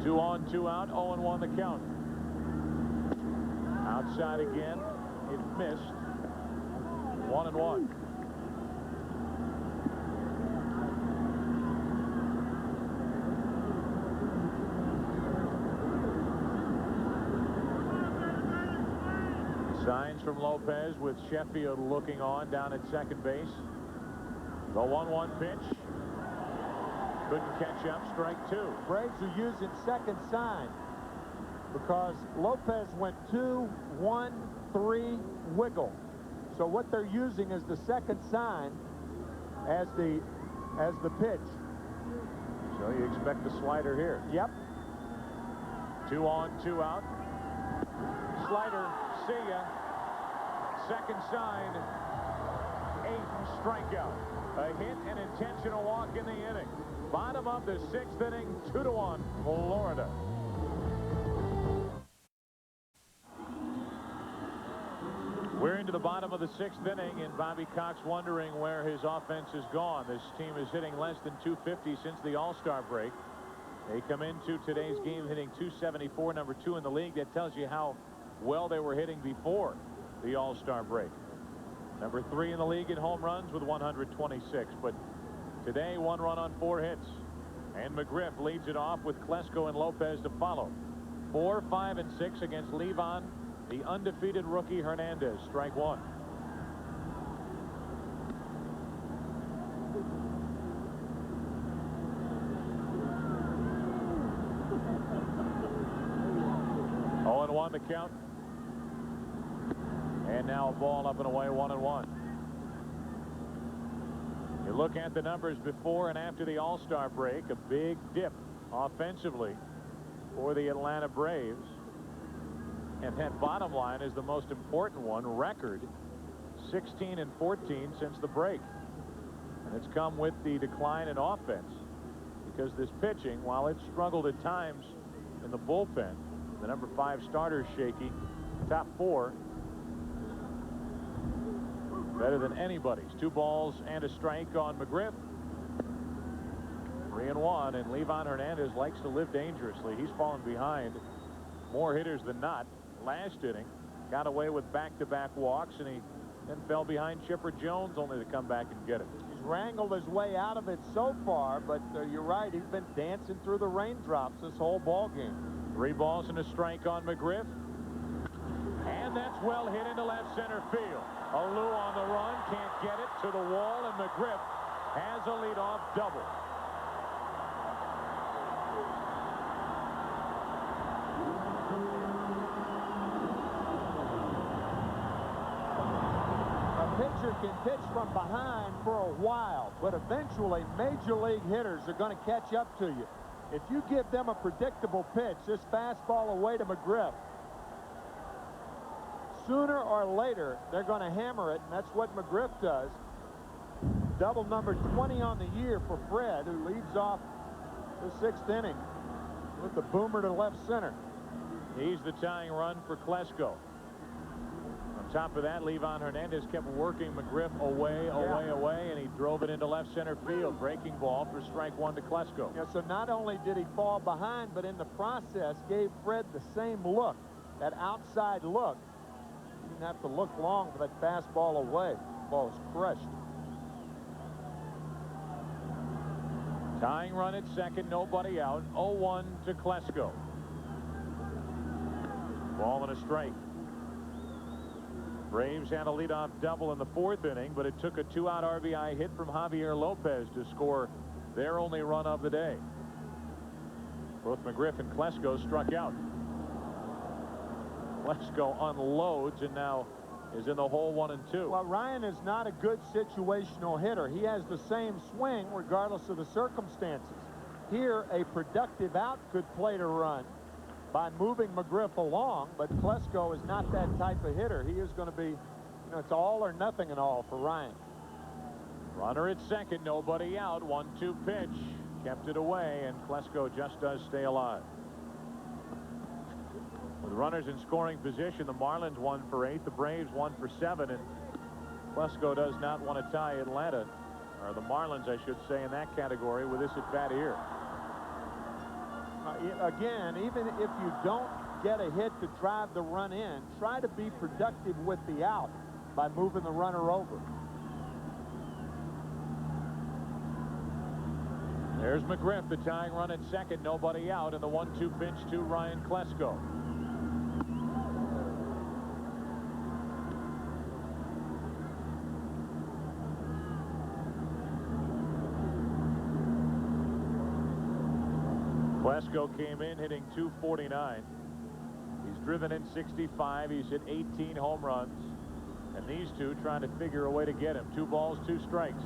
2 on, 2 out, 0-1 the count. Outside again, it missed. 1-1. Signs from Lopez with Sheffield looking on down at second base. The 1-1 pitch. Couldn't catch up. Strike 2. Braves are using second sign because Lopez went 2-1-3 wiggle. So what they're using is the second sign as the pitch. So you expect the slider here. Yep. 2 on, 2 out. Slider, see ya. Second sign, 8th strikeout. A hit and intentional walk in the inning. Bottom of the 6th inning, 2-1 Florida. We're into the bottom of the 6th inning, and Bobby Cox wondering where his offense has gone. This team is hitting less than 250 since the All-Star break. They come into today's game hitting 274, number 2 in the league. That tells you how well they were hitting before the All-Star break. Number 3 in the league in home runs with 126. But today, 1 run on 4 hits. And McGriff leads it off with Klesko and Lopez to follow. 4, 5, and 6 against Levon. The undefeated rookie Hernandez. Strike 1. Oh, and 1 to count. And now a ball up and away, 1-1. You look at the numbers before and after the All-Star break, a big dip offensively for the Atlanta Braves. And that bottom line is the most important one, record 16 and 14 since the break. And it's come with the decline in offense because this pitching, while it struggled at times in the bullpen, the number 5 starter shaky, top 4 better than anybody's. 2 balls and a strike on McGriff. 3-1, and Levon Hernandez likes to live dangerously. He's fallen behind more hitters than not. Last inning, got away with back-to-back walks, and he then fell behind Chipper Jones only to come back and get it. He's wrangled his way out of it so far, but you're right, he's been dancing through the raindrops this whole ball game. 3 balls and a strike on McGriff. And that's well hit into left center field. Alou on the run, can't get it to the wall, and McGriff has a leadoff double. A pitcher can pitch from behind for a while, but eventually major league hitters are going to catch up to you. If you give them a predictable pitch, this fastball away to McGriff, sooner or later, they're going to hammer it, and that's what McGriff does. Double number 20 on the year for Fred, who leads off the 6th inning with the boomer to left center. He's the tying run for Klesko. On top of that, Levon Hernandez kept working McGriff away, and he drove it into left center field. Breaking ball for strike 1 to Klesko. Yeah, so not only did he fall behind, but in the process gave Fred the same look, that outside look. He didn't have to look long for that fastball away. The ball was crushed. Tying run at second, nobody out. 0-1 to Klesko. Ball and a strike. Braves had a leadoff double in the 4th inning, but it took a 2-out RBI hit from Javier Lopez to score their only run of the day. Both McGriff and Klesko struck out. Klesko unloads and now is in the hole 1-2. Well, Ryan is not a good situational hitter. He has the same swing regardless of the circumstances. Here, a productive out could play to run by moving McGriff along, but Klesko is not that type of hitter. He is going to be, it's all or nothing and all for Ryan. Runner at second, nobody out. 1-2 pitch. Kept it away, and Klesko just does stay alive. With runners in scoring position, the Marlins 1 for 8, the Braves 1 for 7, and Klesko does not want to tie Atlanta, or the Marlins, I should say, in that category with this at bat here. Again, even if you don't get a hit to drive the run in, try to be productive with the out by moving the runner over. There's McGriff, the tying run at second, nobody out, and the 1-2 pitch to Ryan Klesko. Klesko came in hitting .249. He's driven in 65. He's hit 18 home runs. And these two trying to figure a way to get him. 2 balls, 2 strikes.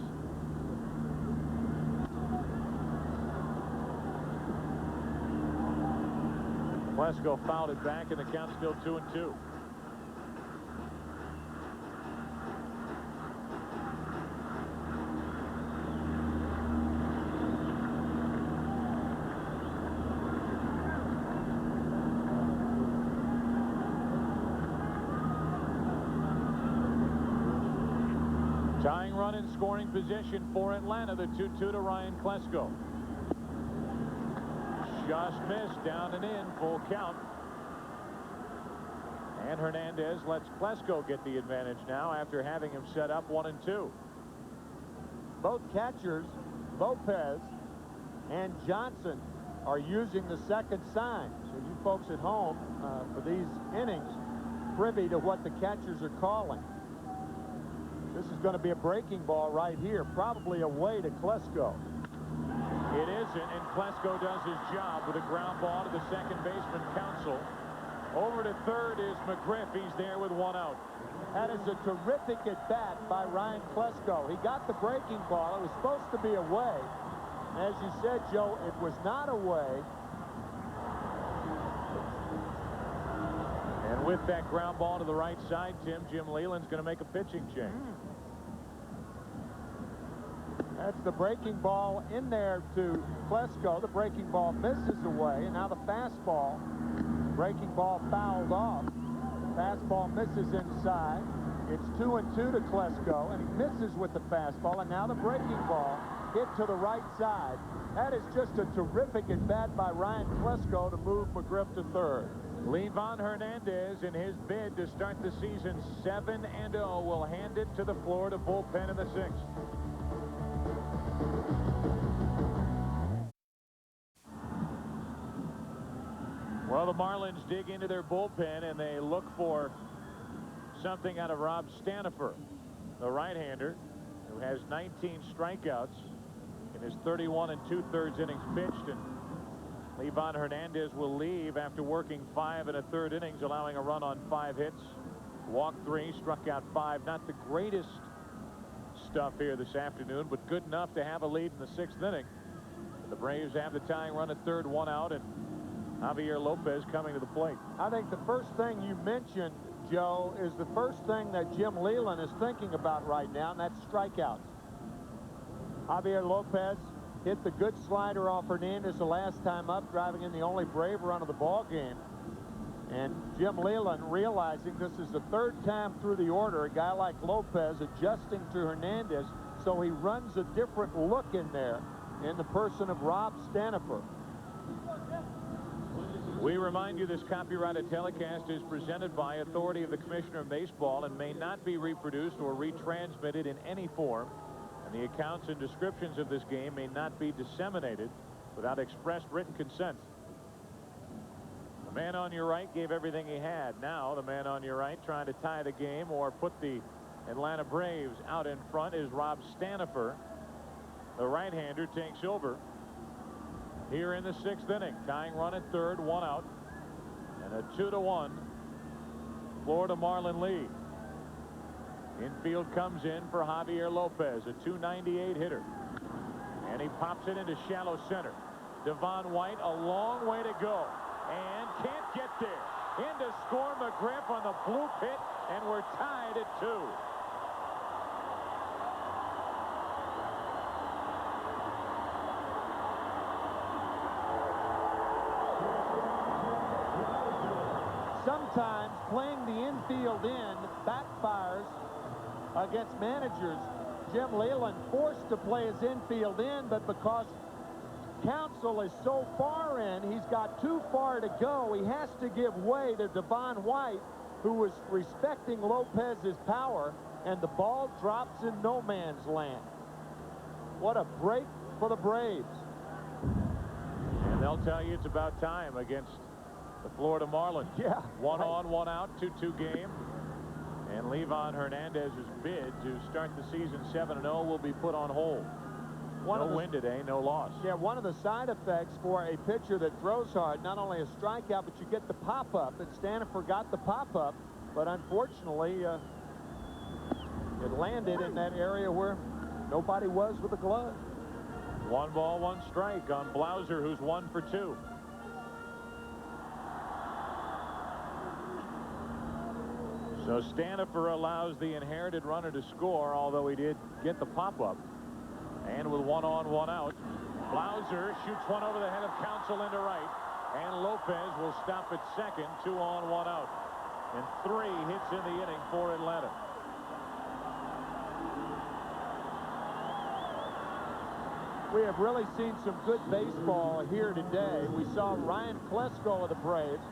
Klesko fouled it back, and the count's still 2-2. Tying run in scoring position for Atlanta, the 2-2 to Ryan Klesko. Just missed, down and in, full count. And Hernandez lets Klesko get the advantage now after having him set up 1-2. Both catchers, Lopez and Johnson, are using the second sign. So you folks at home, for these innings, privy to what the catchers are calling. This is going to be a breaking ball right here, probably away to Klesko. It isn't, and Klesko does his job with a ground ball to the second baseman Counsell. Over to third is McGriff. He's there with 1 out. That is a terrific at bat by Ryan Klesko. He got the breaking ball. It was supposed to be away. As you said, Joe, it was not away. And with that ground ball to the right side, Jim Leland's going to make a pitching change. That's the breaking ball in there to Klesko. The breaking ball misses away, and now the fastball. Breaking ball fouled off. Fastball misses inside. It's 2-2 to Klesko, and he misses with the fastball, and now the breaking ball hit to the right side. That is just a terrific at bat by Ryan Klesko to move McGriff to third. Livan Hernandez, in his bid to start the season 7-0, will hand it to the Florida bullpen in the 6th. Well, the Marlins dig into their bullpen and they look for something out of Rob Stanifer, the right-hander, who has 19 strikeouts in his 31 2/3 innings pitched. And Livan Hernandez will leave after working 5 1/3 innings, allowing a run on 5 hits, walked 3, struck out 5. Not the greatest stuff here this afternoon, but good enough to have a lead in the 6th inning. The Braves have the tying run at third, 1 out, and Javier Lopez coming to the plate. I think the first thing you mentioned, Joe, is the first thing that Jim Leland is thinking about right now, and that's strikeouts. Javier Lopez hit the good slider off Hernandez the last time up, driving in the only Brave run of the ball game. And Jim Leland, realizing this is the 3rd time through the order, a guy like Lopez adjusting to Hernandez, so he runs a different look in there in the person of Rob Stanifer. We remind you this copyrighted telecast is presented by authority of the Commissioner of Baseball and may not be reproduced or retransmitted in any form. And the accounts and descriptions of this game may not be disseminated without express written consent. The Man on your right gave everything he had. Now the man on your right trying to tie the game or put the Atlanta Braves out in front is Rob Stanifer. The right-hander takes over here in the 6th inning. Tying run at third, 1 out, and a 2-1 Florida Marlin lead. Infield comes in for Javier Lopez, a .298 hitter, and he pops it into shallow center. Devon White, a long way to go, and can't get there. In to score McGriff on the blue pit, and we're tied at 2. Sometimes playing the infield in backfires against managers. Jim Leyland forced to play his infield in, but because Counsell is so far in, he's got too far to go. He has to give way to Devon White, who was respecting Lopez's power, and the ball drops in no man's land. What a break for the Braves. And they'll tell you it's about time against the Florida Marlins. Yeah. 1 on, 1 out, 2-2 game. And Levon Hernandez's bid to start the season 7-0 will be put on hold. No win today, no loss. Yeah, one of the side effects for a pitcher that throws hard, not only a strikeout, but you get the pop-up. And Stanifer got the pop-up, but unfortunately, it landed in that area where nobody was with a glove. 1 ball, 1 strike on Blauser, who's 1 for 2. So Stanifer allows the inherited runner to score, although he did get the pop-up. And with 1 on, 1 out, Blauser shoots one over the head of Counsell into right. And Lopez will stop at second, 2 on, 1 out. And 3 hits in the inning for Atlanta. We have really seen some good baseball here today. We saw Ryan Klesko of the Braves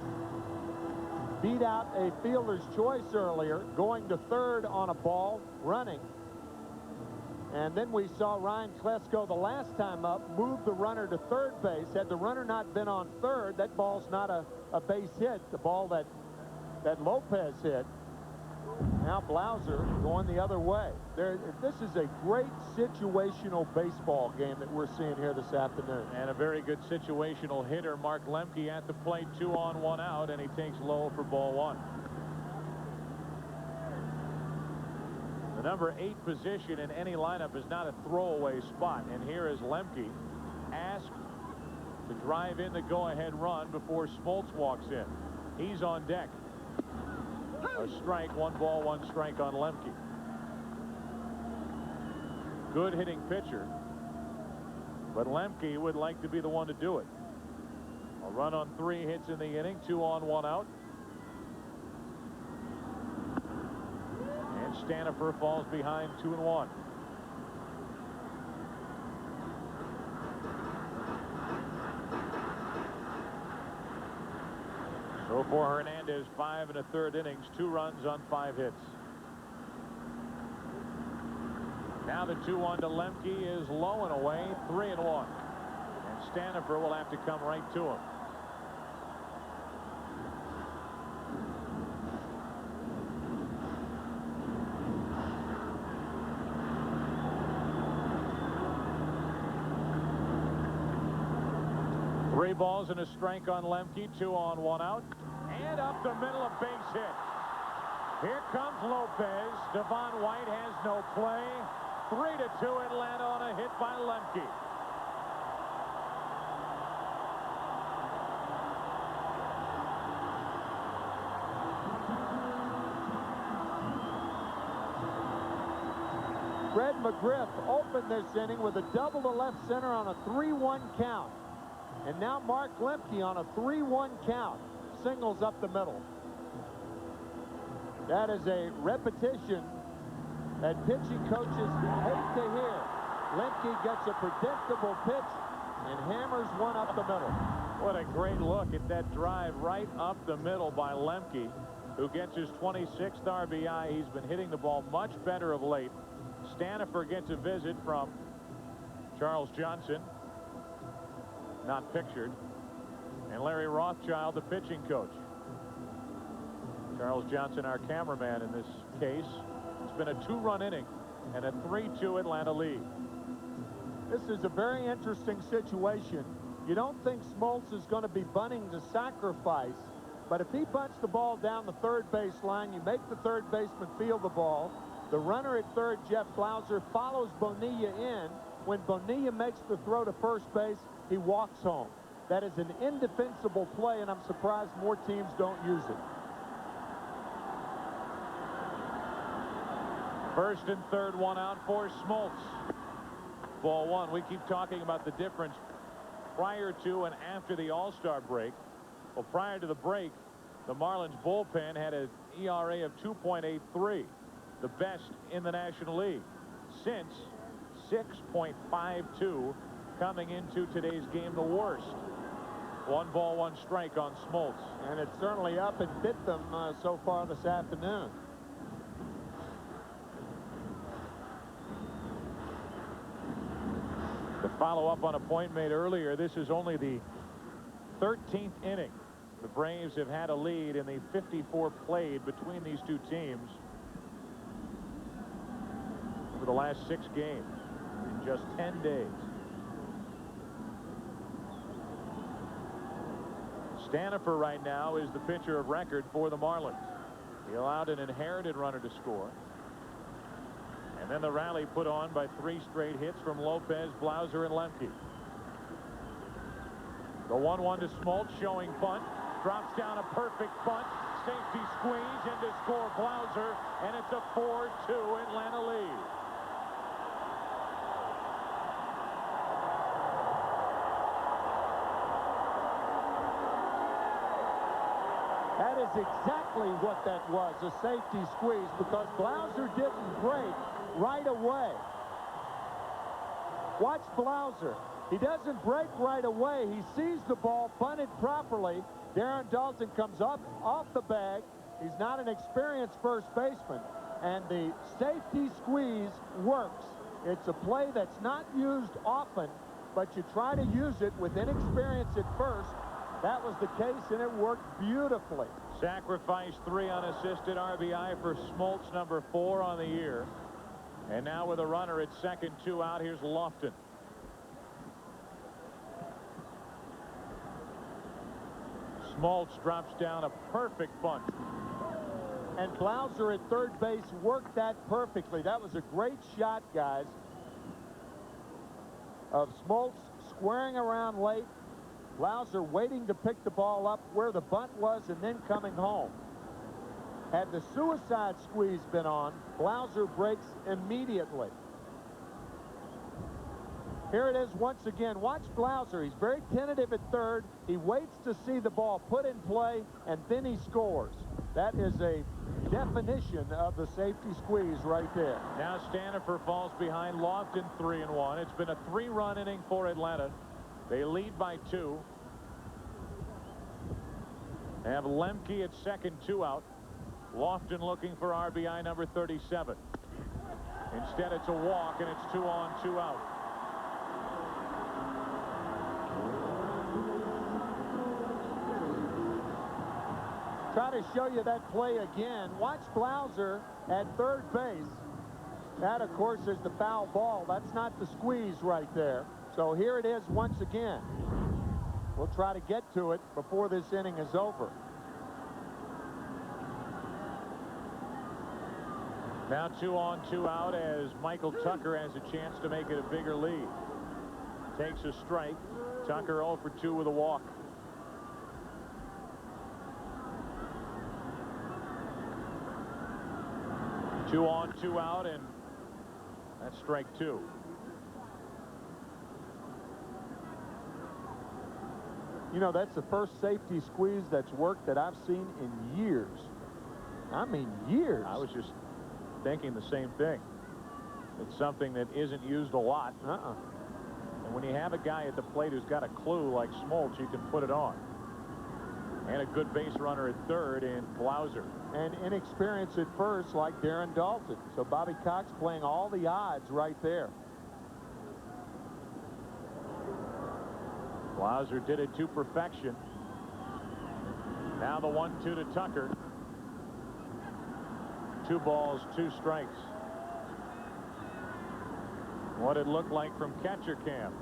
beat out a fielder's choice earlier, going to third on a ball, running. And then we saw Ryan Klesko the last time up move the runner to third base. Had the runner not been on third, that ball's not a base hit, the ball that Lopez hit. Now Blauser going the other way. This is a great situational baseball game that we're seeing here this afternoon. And a very good situational hitter, Mark Lemke, at the plate, 2 on, 1 out, and he takes low for ball 1. The number 8 position in any lineup is not a throwaway spot, and here is Lemke asked to drive in the go-ahead run before Smoltz walks in. He's on deck. A strike, 1 ball, 1 strike on Lemke. Good hitting pitcher, but Lemke would like to be the one to do it. A run on 3 hits in the inning, 2 on, 1 out. And Stanifer falls behind 2-1. So for Hernandez, 5 1/3 innings, 2 runs on 5 hits. Now the 2-1 to Lemke is low and away, 3-1. And Stanifer will have to come right to him. Three balls and a strike on Lemke, 2 on, 1 out. And up the middle, a base hit. Here comes Lopez. Devon White has no play. 3-2 Atlanta on a hit by Lemke. Fred McGriff opened this inning with a double to left center on a 3-1 count. And now Mark Lemke on a 3-1 count. Singles up the middle. That is a repetition that pitching coaches hate to hear. Lemke gets a predictable pitch and hammers one up the middle. What a great look at that drive right up the middle by Lemke, who gets his 26th RBI. He's been hitting the ball much better of late. Stanifer gets a visit from Charles Johnson. Not pictured. And Larry Rothschild, the pitching coach. Charles Johnson, our cameraman in this case. It's been a 2-run inning and a 3-2 Atlanta lead. This is a very interesting situation. You don't think Smoltz is going to be bunting to sacrifice, but if he bunts the ball down the third base line, you make the third baseman field the ball. The runner at third, Jeff Blauser, follows Bonilla in. When Bonilla makes the throw to first base, he walks home. That is an indefensible play, and I'm surprised more teams don't use it. First and third, one out for Smoltz. Ball one. We keep talking about the difference prior to and after the All-Star break. Well, prior to the break, the Marlins bullpen had an ERA of 2.83, the best in the National League. Since 6.52 coming into today's game, the worst. 1 ball, 1 strike on Smoltz. And it's certainly up and bit them so far this afternoon. To follow up on a point made earlier, this is only the 13th inning. The Braves have had a lead in the 54 played between these two teams over the last 6 games in just 10 days. Stanifer right now is the pitcher of record for the Marlins. He allowed an inherited runner to score. And then the rally put on by 3 straight hits from Lopez, Blauser, and Lemke. The 1-1 to Smoltz, showing bunt. Drops down a perfect bunt. Safety squeeze in to score Blauser, and it's a 4-2 Atlanta lead. That is exactly what that was, a safety squeeze, because Blauser didn't break right away. Watch Blauser. He doesn't break right away. He sees the ball bunted properly. Darren Dalton comes up off the bag. He's not an experienced first baseman, and the safety squeeze works. It's a play that's not used often, but you try to use it with inexperience at first. That was the case, and it worked beautifully. Sacrifice 3 unassisted RBI for Smoltz, number 4 on the year. And now with a runner at second, 2 out, here's Lofton. Smoltz drops down a perfect bunt. And Blauser at third base worked that perfectly. That was a great shot, guys, of Smoltz squaring around late. Blauser waiting to pick the ball up where the bunt was and then coming home. Had the suicide squeeze been on, Blauser breaks immediately. Here it is once again. Watch Blauser. He's very tentative at third. He waits to see the ball put in play, and then he scores. That is a definition of the safety squeeze right there. Now Stanifer falls behind Lofton, 3-1. It's been a 3-run inning for Atlanta. They lead by 2. They have Lemke at second, 2 out. Lofton looking for RBI number 37. Instead, it's a walk, and it's 2 on, 2 out. Try to show you that play again. Watch Blauser at third base. That, of course, is the foul ball. That's not the squeeze right there. So here it is once again. We'll try to get to it before this inning is over. Now 2 on, 2 out as Michael Tucker has a chance to make it a bigger lead. Takes a strike. Tucker 0 for 2 with a walk. Two on, 2 out, and that's strike 2. You know, that's the first safety squeeze that's worked that I've seen in years. I mean, years. I was just thinking the same thing. It's something that isn't used a lot. And when you have a guy at the plate who's got a clue like Smoltz, you can put it on. And a good base runner at third in Blauser. And inexperienced at first like Darren Dalton. So Bobby Cox playing all the odds right there. Blauser did it to perfection. Now the 1-2 to Tucker. 2 balls, 2 strikes. What it looked like from catcher cam.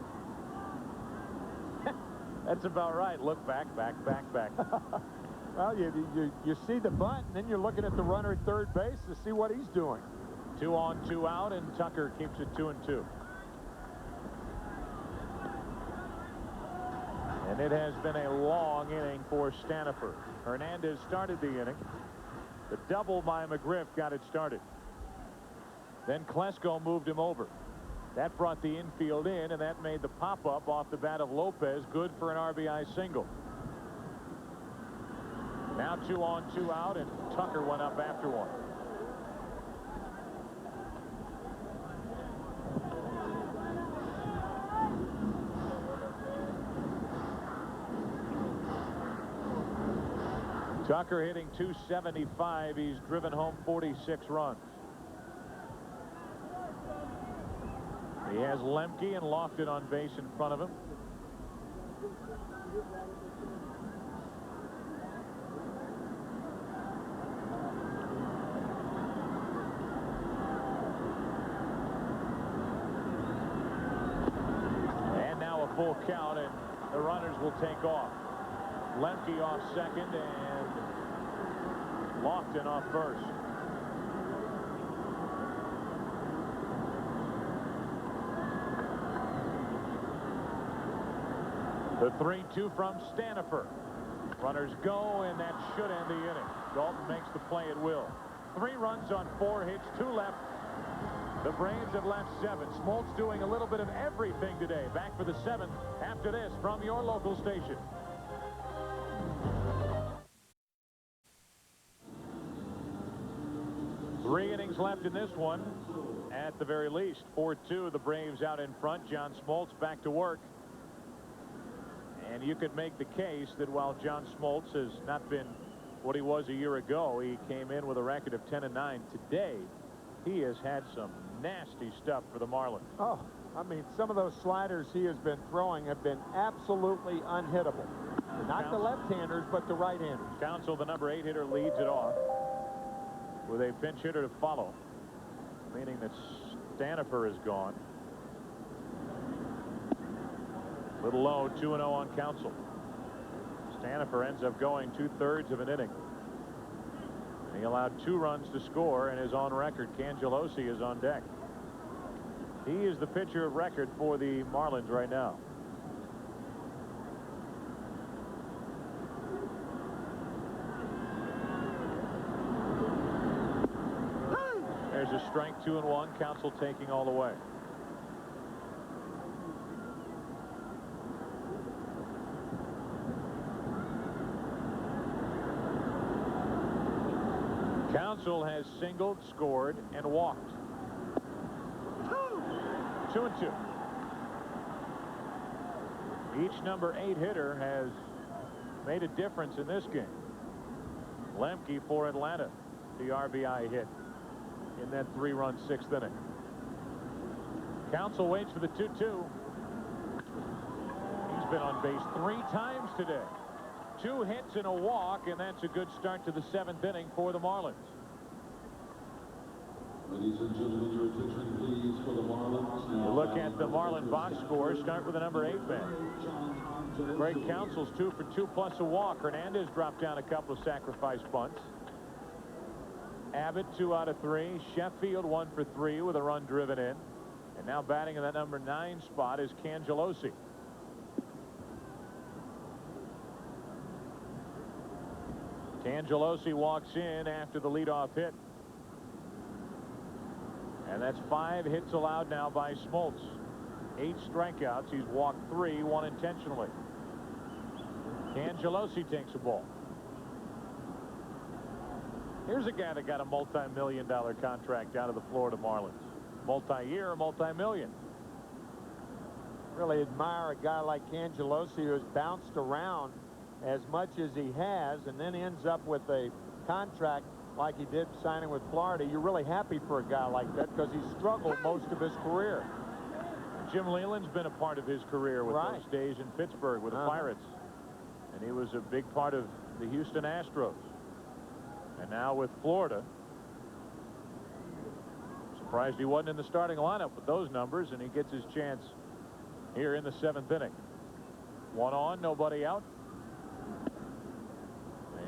That's about right. Look back. Well, you see the bunt, and then you're looking at the runner at third base to see what he's doing. 2 on, 2 out, and Tucker keeps it 2-2. And it has been a long inning for Stanifer. Hernandez started the inning. The double by McGriff got it started. Then Klesko moved him over. That brought the infield in, and that made the pop-up off the bat of Lopez good for an RBI single. Now 2 on, 2 out, and Tucker went up after one. Tucker hitting .275. He's driven home 46 runs. He has Lemke and Lofton on base in front of him. And now a full count, and the runners will take off. Lemke off second and Lofton off first. The 3-2 from Stanifer. Runners go, and that should end the inning. Dalton makes the play at will. 3 runs on 4 hits, 2 left. The Braves have left 7. Smoltz doing a little bit of everything today. Back for the 7th after this from your local station. Three innings left in this one. At the very least, 4-2. The Braves out in front. John Smoltz back to work. And you could make the case that while John Smoltz has not been what he was a year ago, he came in with a record of 10-9. Today, he has had some nasty stuff for the Marlins. Oh, I mean, some of those sliders he has been throwing have been absolutely unhittable. Not the left-handers, but the right-handers. Counsell, the number 8 hitter, leads it off with a pinch hitter to follow, meaning that Stanifer is gone. Little low, 2-0 on Counsell. Stanifer ends up going 2/3 of an inning. He allowed 2 runs to score and is on record. Cangelosi is on deck. He is the pitcher of record for the Marlins right now. There's a strike, 2-1. Counsell taking all the way. Counsell has singled, scored, and walked. 2-2. Each number 8 hitter has made a difference in this game. Lemke for Atlanta, the RBI hit in that 3-run 6th inning. Counsell waits for the 2-2. He's been on base 3 times today. 2 hits and a walk, and that's a good start to the 7th inning for the Marlins. Ladies and gentlemen, your attention please for the Marlins. We'll look at the Marlin box score. Start with the number 8 man. Greg Counsell's 2 for 2 plus a walk. Hernandez dropped down a couple of sacrifice bunts. Abbott 2 out of 3. Sheffield 1 for 3 with a run driven in. And now batting in that number 9 spot is Cangelosi. Cangelosi walks in after the leadoff hit. And that's 5 hits allowed now by Smoltz. 8 strikeouts. He's walked 3, 1 intentionally. Cangelosi takes a ball. Here's a guy that got a multi-million-dollar contract out of the Florida Marlins. Multi-year or multi-million. Really admire a guy like Cangelosi who has bounced around as much as he has and then ends up with a contract like he did signing with Florida. You're really happy for a guy like that because he's struggled most of his career. Jim Leyland's been a part of his career with those days in Pittsburgh with the Pirates. And he was a big part of the Houston Astros. And now with Florida. Surprised he wasn't in the starting lineup with those numbers, and he gets his chance here in the 7th inning. 1 on, nobody out.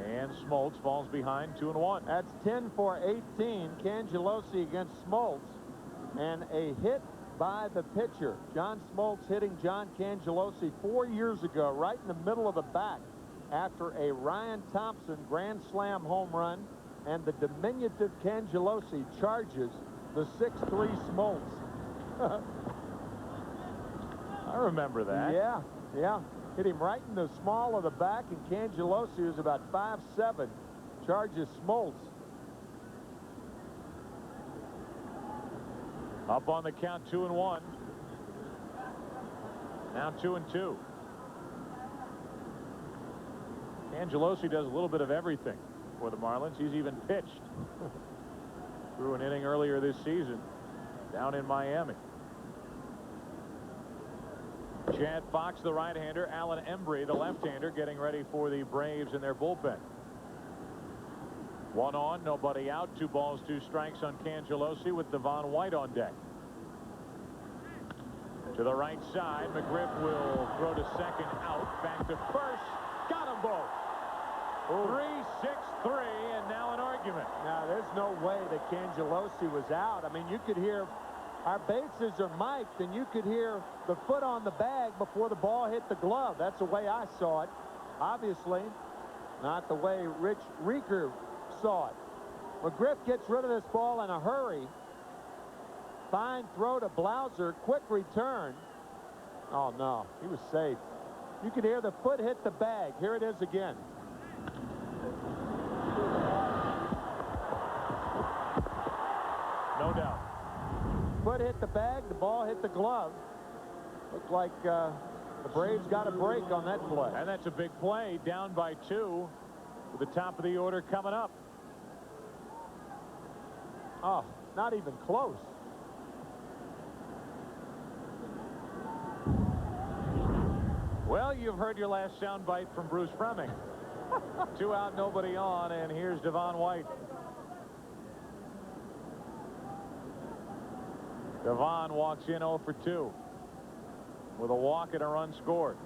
And Smoltz falls behind 2-1. That's 10 for 18. Cangelosi against Smoltz. And a hit by the pitcher. John Smoltz hitting John Cangelosi 4 years ago, right in the middle of the back, after a Ryan Thompson grand slam home run. And the diminutive Cangelosi charges the 6'3" Smoltz. I remember that. Yeah, yeah. Hit him right in the small of the back, and Cangelosi, who's about 5'7", charges Smoltz. Up on the count, 2-1. Now 2-2. Cangelosi does a little bit of everything for the Marlins. He's even pitched through an inning earlier this season down in Miami. Chad Fox, the right-hander. Alan Embry, the left-hander, getting ready for the Braves in their bullpen. 1 on, nobody out. 2 balls, 2 strikes on Cangelosi with Devon White on deck. To the right side, McGriff will throw to second, out. Back to first. Got them both. 3-6-3, and now an argument. Now, there's no way that Cangelosi was out. I mean, you could hear our bases are mic'd, and you could hear the foot on the bag before the ball hit the glove. That's the way I saw it. Obviously, not the way Rich Rieker saw it. McGriff gets rid of this ball in a hurry. Fine throw to Blauser. Quick return. Oh, no. He was safe. You could hear the foot hit the bag. Here it is again. No doubt. Foot hit the bag, the ball hit the glove. Looked like the Braves got a break on that play. And that's a big play, down by 2 with the top of the order coming up. Oh, not even close. Well, you've heard your last soundbite from Bruce Fremming. 2 out, nobody on, and here's Devon White. Devon walks in 0 for 2 with a walk and a run scored.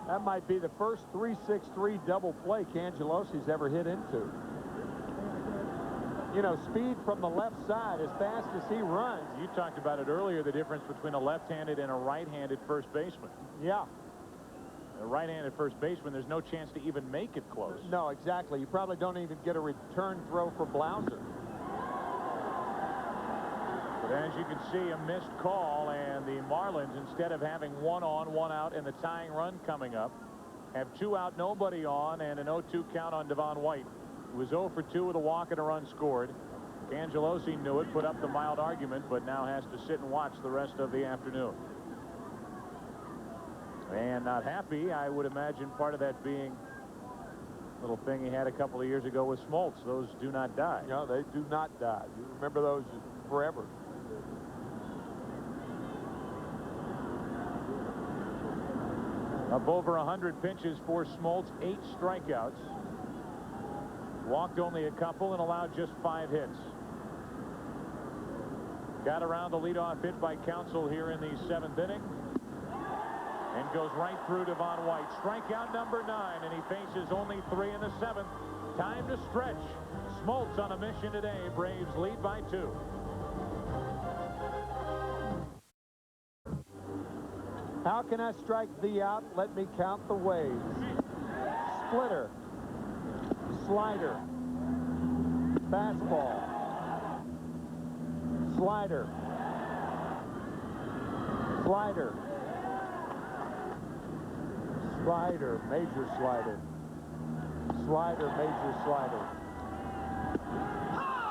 That might be the first 3-6-3 double play Cangelosi's ever hit into. You know, speed from the left side as fast as he runs. You talked about it earlier, the difference between a left-handed and a right-handed first baseman. Yeah. A right-handed first baseman, there's no chance to even make it close. No, exactly. You probably don't even get a return throw for Blauser. But as you can see, a missed call, and the Marlins, instead of having 1 on, 1 out, and the tying run coming up, have 2 out, nobody on, and an 0-2 count on Devon White. He was 0 for 2 with a walk and a run scored. Cangelosi knew it, put up the mild argument, but now has to sit and watch the rest of the afternoon. And not happy, I would imagine part of that being a little thing he had a couple of years ago with Smoltz. Those do not die. No, they do not die. You remember those forever. Up over 100 pitches for Smoltz, 8 strikeouts. Walked only a couple and allowed just 5 hits. Got around the leadoff hit by Counsell here in the 7th inning. And goes right through Devon White. Strikeout number 9, and he faces only 3 in the 7th. Time to stretch. Smoltz on a mission today. Braves lead by 2. How can I strike thee out? Let me count the ways. Splitter. Slider. Fastball. Slider. Slider. Slider. Major slider. Slider. Major slider.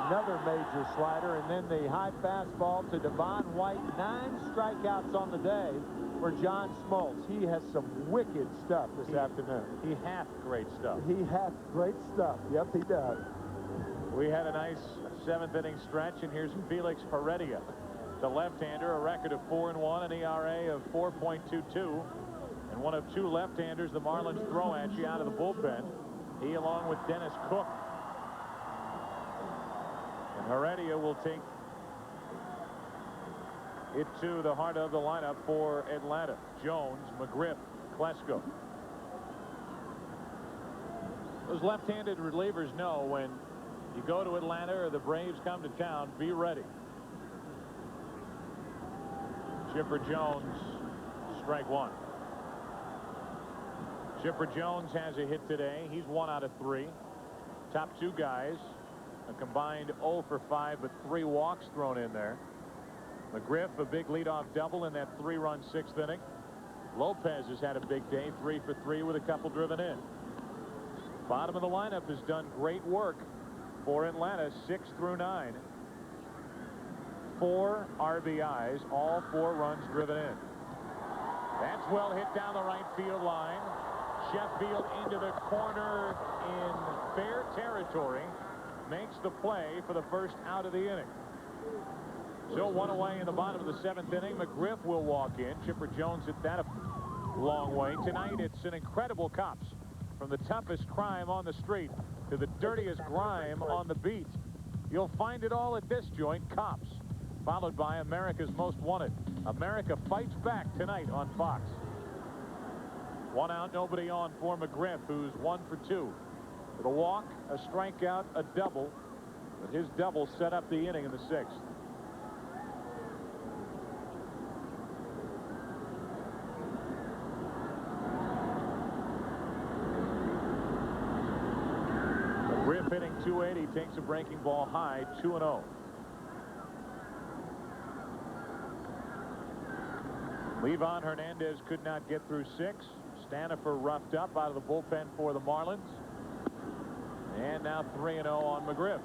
Another major slider, and then the high fastball to Devon White. 9 strikeouts on the day for John Smoltz. He has some wicked stuff this afternoon. He hath great stuff. He hath great stuff. Yep, he does. We had a nice 7th inning stretch, and here's Felix Heredia, the left-hander, a record of 4-1, an ERA of 4.22, and one of 2 left-handers the Marlins throw at you out of the bullpen. He along with Dennis Cook. And Heredia will take it to the heart of the lineup for Atlanta. Jones, McGriff, Klesko. Those left-handed relievers know when you go to Atlanta or the Braves come to town, be ready. Chipper Jones, strike one. Chipper Jones has a hit today. He's 1 out of 3. Top 2 guys, a combined 0 for 5, but 3 walks thrown in there. McGriff, a big leadoff double in that 3-run 6th inning. Lopez has had a big day, 3 for 3 with a couple driven in. Bottom of the lineup has done great work for Atlanta, 6 through 9. 4 RBIs, all 4 runs driven in. That's well hit down the right field line. Sheffield into the corner in fair territory. Makes the play for the first out of the inning. So 1 away in the bottom of the 7th inning. McGriff will walk in. Chipper Jones hit that a long way. Tonight it's an incredible cops. From the toughest crime on the street to the dirtiest grime on the beat. You'll find it all at this joint, Cops. Followed by America's Most Wanted. America Fights Back tonight on Fox. 1 out, nobody on for McGriff, who's 1 for 2. With a walk, a strikeout, a double. But his double set up the inning in the 6th. McGriff hitting .280, takes a breaking ball high, 2-0. Levon Hernandez could not get through 6. Stanifer roughed up out of the bullpen for the Marlins. And now 3-0 on McGriff.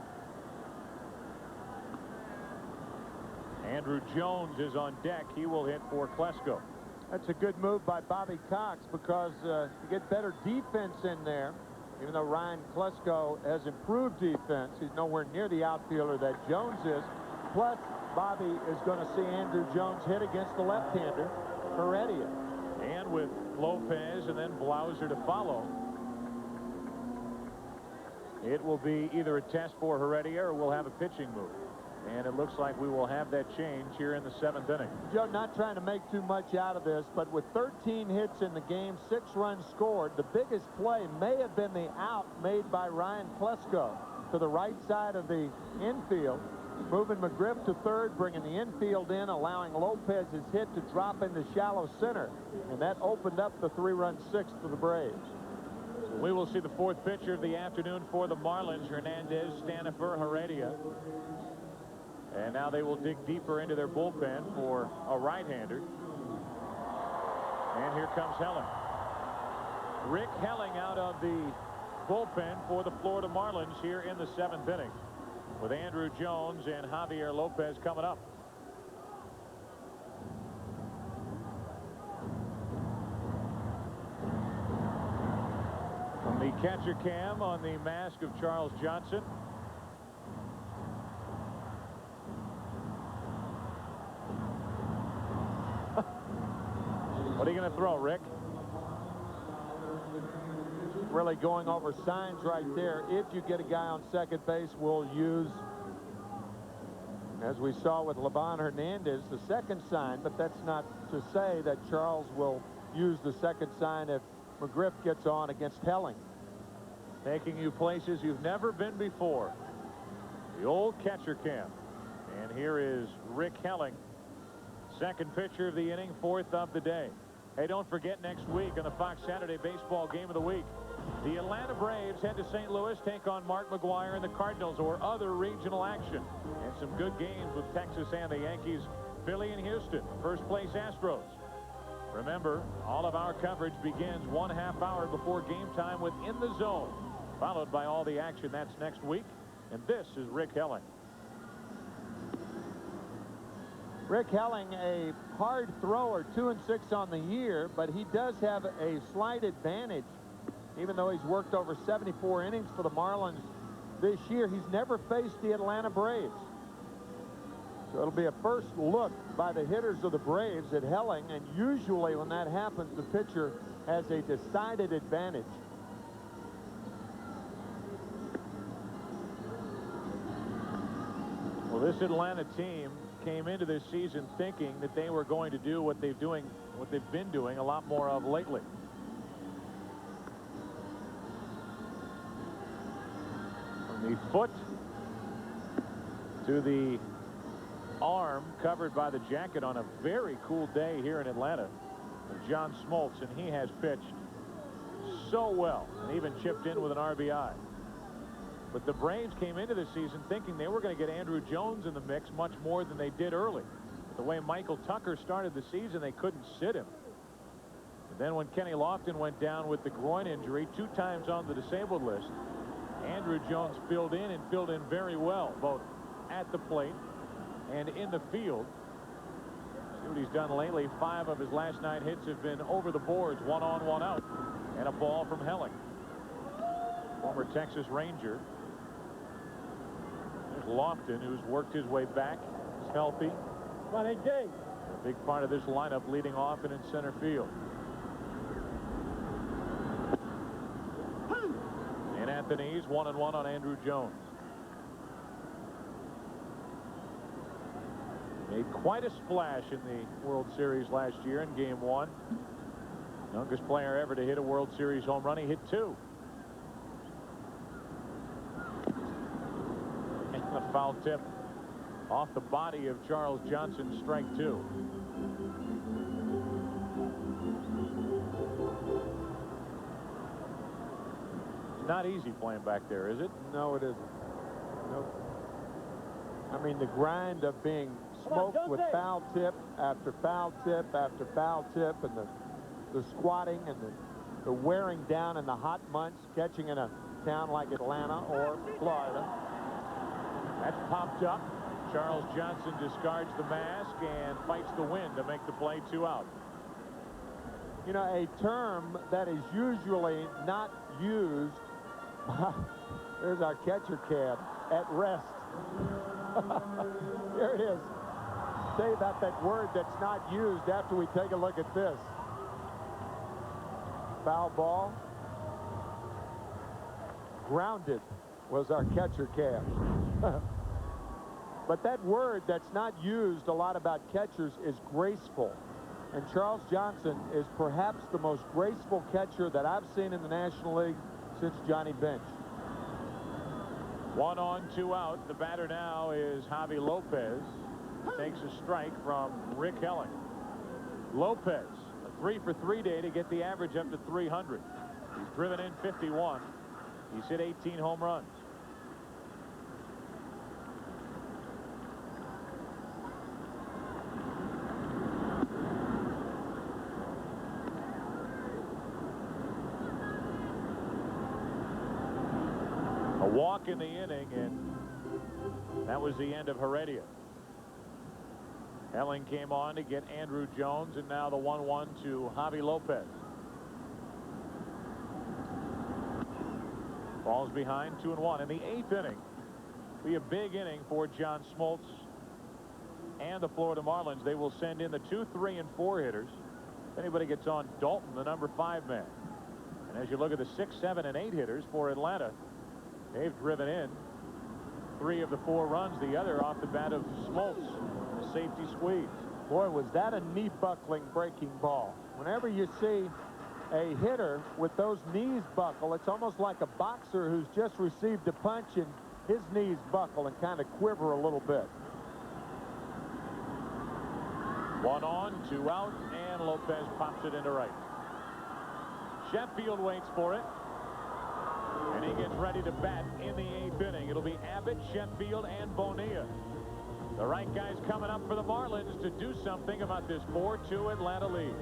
Andrew Jones is on deck. He will hit for Klesko. That's a good move by Bobby Cox because you get better defense in there. Even though Ryan Klesko has improved defense, he's nowhere near the outfielder that Jones is. Plus, Bobby is going to see Andrew Jones hit against the left-hander, Heredia. And with Lopez and then Blauser to follow, it will be either a test for Heredia or we'll have a pitching move. And it looks like we will have that change here in the 7th inning. Joe, not trying to make too much out of this, but with 13 hits in the game, 6 runs scored, the biggest play may have been the out made by Ryan Klesko to the right side of the infield, moving McGriff to third, bringing the infield in, allowing Lopez's hit to drop into shallow center. And that opened up the 3-run 6th for the Braves. We will see the 4th pitcher of the afternoon for the Marlins, Hernandez, Stanifer, Heredia. And now they will dig deeper into their bullpen for a right-hander. And here comes Helling. Rick Helling out of the bullpen for the Florida Marlins here in the 7th inning, with Andrew Jones and Javier Lopez coming up. From the catcher cam on the mask of Charles Johnson. What are you going to throw, Rick? Really going over signs right there. If you get a guy on second base, we'll use, as we saw with Levon Hernandez, the second sign, but that's not to say that Charles will use the second sign if McGriff gets on against Helling. Taking you places you've never been before. The old catcher cam. And here is Rick Helling, second pitcher of the inning, 4th of the day. Hey, don't forget next week on the Fox Saturday Baseball Game of the Week, the Atlanta Braves head to St. Louis, take on Mark McGwire and the Cardinals, or other regional action. And some good games with Texas and the Yankees, Philly and Houston, first place Astros. Remember, all of our coverage begins 1/2 hour before game time with In the Zone, followed by all the action. That's next week. And this is Rick Helling. Rick Helling, a hard thrower, 2-6 on the year, but he does have a slight advantage. Even though he's worked over 74 innings for the Marlins this year, he's never faced the Atlanta Braves. So it'll be a first look by the hitters of the Braves at Helling, and usually when that happens, the pitcher has a decided advantage. This Atlanta team came into this season thinking that they were going to do what they've been doing a lot more of lately. From the foot to the arm, covered by the jacket, on a very cool day here in Atlanta. John Smoltz, and he has pitched so well and even chipped in with an RBI. But the Braves came into the season thinking they were going to get Andrew Jones in the mix much more than they did early. The way Michael Tucker started the season, they couldn't sit him. And then when Kenny Lofton went down with the groin injury, 2 times on the disabled list, Andrew Jones filled in very well, both at the plate and in the field. See what he's done lately. 5 of his last 9 hits have been over the boards, 1 on, 1 out, and a ball from Helling, former Texas Ranger. There's Lofton, who's worked his way back. He's healthy. Come on, AJ. A big part of this lineup, leading off and in center field. And Anthony's 1-1 on Andrew Jones. Made quite a splash in the World Series last year in Game 1. Youngest player ever to hit a World Series home run. He hit 2. And the foul tip off the body of Charles Johnson, strike 2. It's not easy playing back there, is it? No, it isn't. Nope. I mean, the grind of being smoked with foul tip after foul tip after foul tip, and the squatting and the wearing down in the hot months, catching in a town like Atlanta or Florida. That's popped up. Charles Johnson discards the mask and fights the wind to make the play, 2 out. You know, a term that is usually not used. There's our catcher cab at rest. Here it is. Say about that word that's not used after we take a look at this. Foul ball. Grounded was our catcher cab. But that word that's not used a lot about catchers is graceful. And Charles Johnson is perhaps the most graceful catcher that I've seen in the National League since Johnny Bench. 1 on, 2 out. The batter now is Javi Lopez. Takes a strike from Rick Helling. Lopez, a 3-for-3 day to get the average up to 300. He's driven in 51. He's hit 18 home runs. A walk in the inning, and that was the end of Heredia. Helling came on to get Andrew Jones, and now the 1-1 to Javi Lopez. Falls behind, 2-1. In the 8th inning, be a big inning for John Smoltz and the Florida Marlins. They will send in the 2, 3, and 4 hitters. If anybody gets on, Dalton, the number 5 man. And as you look at the 6, 7, and 8 hitters for Atlanta, they've driven in 3 of the 4 runs, the other off the bat of Smoltz. A safety squeeze. Boy, was that a knee buckling breaking ball. Whenever you see a hitter with those knees buckle, it's almost like a boxer who's just received a punch and his knees buckle and kind of quiver a little bit. 1 on, 2 out, and Lopez pops it into right. Sheffield waits for it, and he gets ready to bat in the 8th inning. It'll be Abbott, Sheffield, and Bonilla. The right guys coming up for the Marlins to do something about this 4-2 Atlanta lead.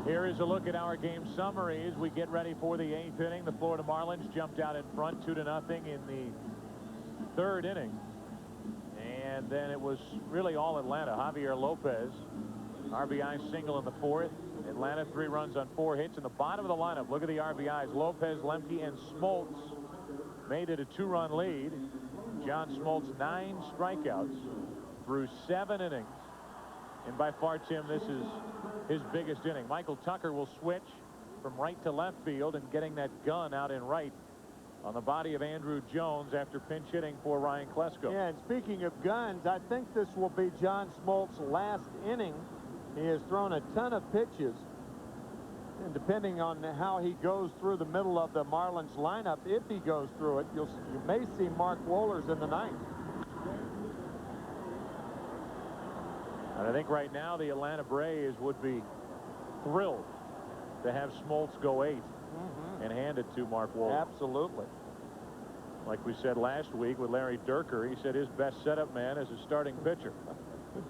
Here is a look at our game summary as we get ready for the 8th inning. The Florida Marlins jumped out in front 2-0 in the 3rd inning. And then it was really all Atlanta. Javier Lopez, RBI single in the 4th. Atlanta 3 runs on 4 hits. In the bottom of the lineup, look at the RBIs. Lopez, Lemke, and Smoltz made it a 2-run lead. John Smoltz 9 strikeouts through 7 innings. And by far, Tim, this is his biggest inning. Michael Tucker will switch from right to left field, and getting that gun out in right on the body of Andrew Jones after pinch hitting for Ryan Klesko. Yeah, and speaking of guns, I think this will be John Smoltz' last inning. He has thrown a ton of pitches. And depending on how he goes through the middle of the Marlins lineup, if he goes through it, you may see Mark Wohlers in the ninth. And I think right now the Atlanta Braves would be thrilled to have Smoltz go 8 and hand it to Mark Wohlers. Absolutely. Like we said last week with Larry Durker, he said his best setup man is a starting pitcher.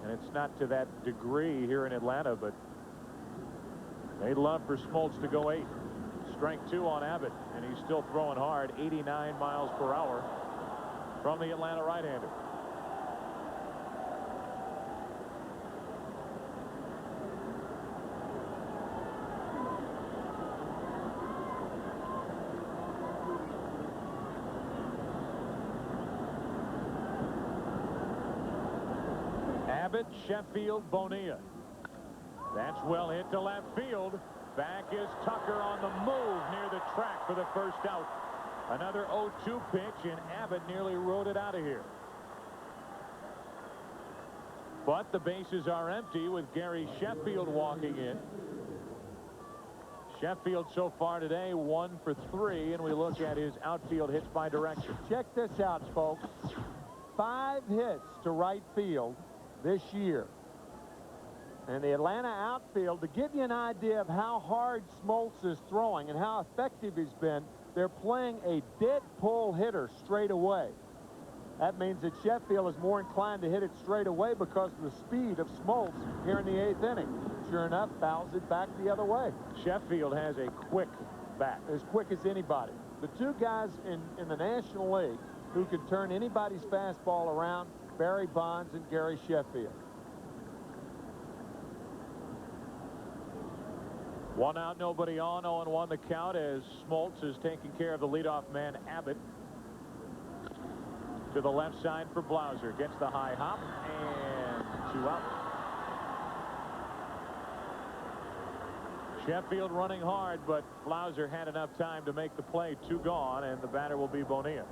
And it's not to that degree here in Atlanta, but they'd love for Smoltz to go 8. Strike 2 on Abbott, and he's still throwing hard, 89 miles per hour from the Atlanta right-hander. Abbott, Sheffield, Bonilla. That's well hit to left field. Back is Tucker on the move near the track for the first out. Another 0-2 pitch, and Abbott nearly rode it out of here. But the bases are empty with Gary Sheffield walking in. Sheffield so far today 1 for 3, and we look at his outfield hits by direction. Check this out, folks. 5 hits to right field this year. And the Atlanta outfield, to give you an idea of how hard Smoltz is throwing and how effective he's been, they're playing a dead pull hitter straight away. That means that Sheffield is more inclined to hit it straight away because of the speed of Smoltz here in the 8th inning. Sure enough, fouls it back the other way. Sheffield has a quick bat. As quick as anybody. The 2 guys in the National League who can turn anybody's fastball around, Barry Bonds and Gary Sheffield. 1 out, nobody on, 0-1 the count as Smoltz is taking care of the leadoff man, Abbott. To the left side for Blauser. Gets the high hop, and 2 out. Sheffield running hard, but Blauser had enough time to make the play. 2 gone, and the batter will be Bonilla.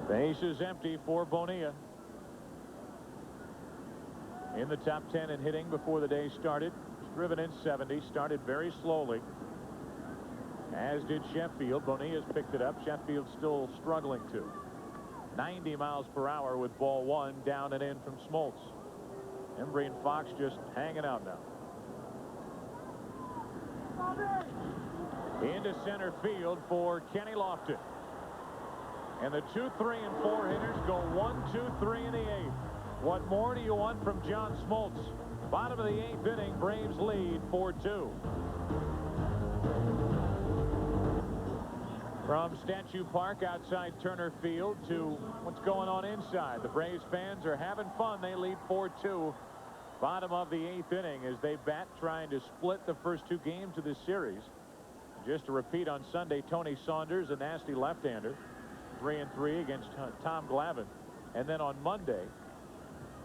Base is empty for Bonilla. In the top 10 in hitting before the day started. Driven in 70. Started very slowly. As did Sheffield. Bonilla's picked it up. Sheffield still struggling to. 90 miles per hour with ball 1 down and in from Smoltz. Embry and Fox just hanging out now. Into center field for Kenny Lofton. And the 2, 3, and 4 hitters go 1, 2, 3 in the 8th. What more do you want from John Smoltz? Bottom of the 8th inning, Braves lead 4-2. From Statue Park outside Turner Field to what's going on inside. The Braves fans are having fun. They lead 4-2. Bottom of the 8th inning as they bat, trying to split the first 2 games of this series. Just to repeat, on Sunday, Tony Saunders, a nasty left-hander, 3-3 against Tom Glavine. And then on Monday,